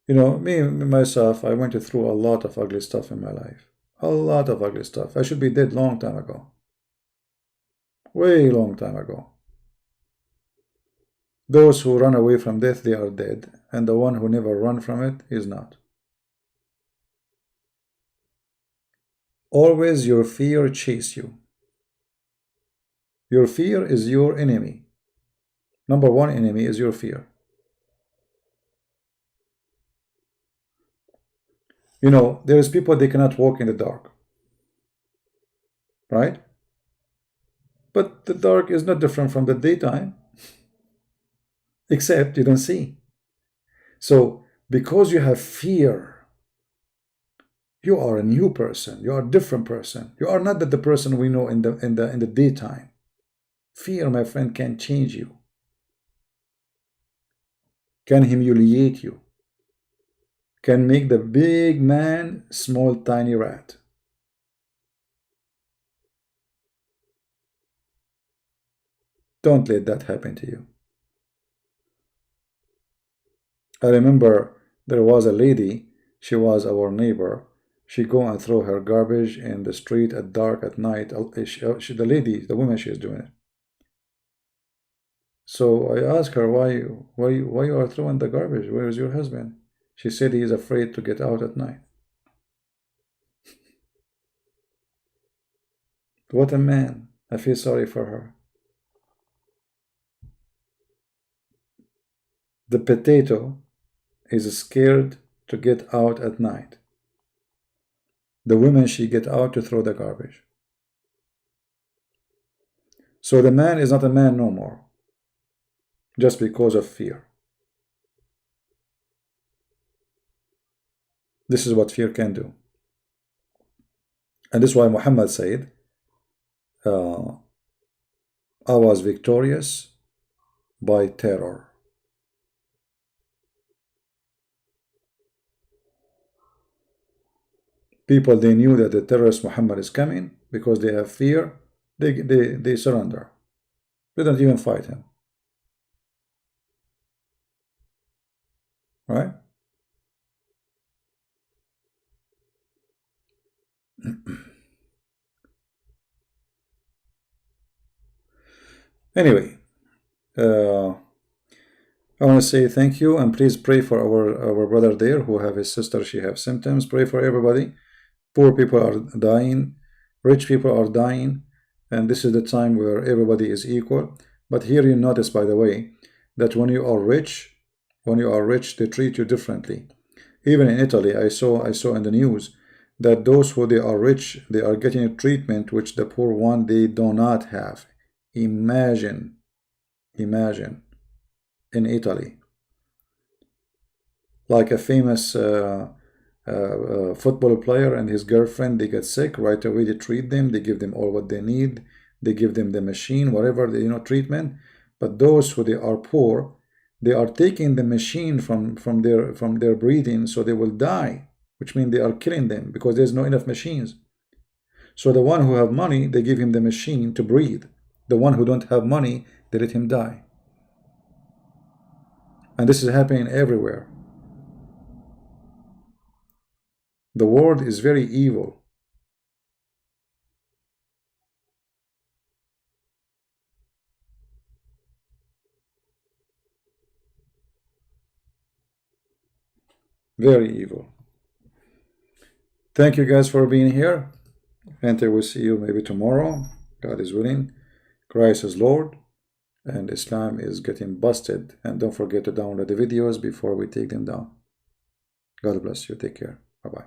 Me myself, I went through a lot of ugly stuff in my life. A lot of ugly stuff. I should be dead long time ago. Way long time ago. Those who run away from death, they are dead. And the one who never run from it is not. Always your fear chase you. Your fear is your enemy. Number one enemy is your fear. There is people, they cannot walk in the dark. Right? But the dark is not different from the daytime. Except you don't see. So because you have fear, you are a new person. You are a different person. You are not the person we know in the daytime. Fear, my friend, can change you, can humiliate you, can make the big man small tiny rat. Don't let that happen to you. I remember there was a lady, she was our neighbor. She go and throw her garbage in the street at dark at night. The lady, the woman, she is doing it. So I asked her, why you are throwing the garbage? Where is your husband? She said he is afraid to get out at night. What a man. I feel sorry for her. The potato is scared to get out at night. The woman, she get out to throw the garbage. So the man is not a man no more, just because of fear. This is what fear can do. And this is why Muhammad said, I was victorious by terror. People, they knew that the terrorist Muhammad is coming because they have fear. They surrender. They don't even fight him. Right? Anyway, I want to say thank you, and please pray for our brother there who have his sister, she have symptoms. Pray for everybody. Poor people are dying, rich people are dying, and this is the time where everybody is equal. But here you notice, by the way, that when you are rich, they treat you differently. Even in Italy, I saw in the news that those who they are rich, they are getting a treatment which the poor one, they do not have. Imagine in Italy, like a famous football player and his girlfriend, they get sick, right away they treat them, they give them all what they need, they give them the machine, whatever, treatment. But those who they are poor, they are taking the machine from their breathing, so they will die, which means they are killing them because there's not enough machines. So the one who have money, they give him the machine to breathe. The one who don't have money, they let him die. And this is happening everywhere. The world is very evil. Very evil. Thank you guys for being here. And I will see you maybe tomorrow. God is willing. Christ is Lord. And Islam is getting busted. And don't forget to download the videos before we take them down. God bless you. Take care. Bye-bye.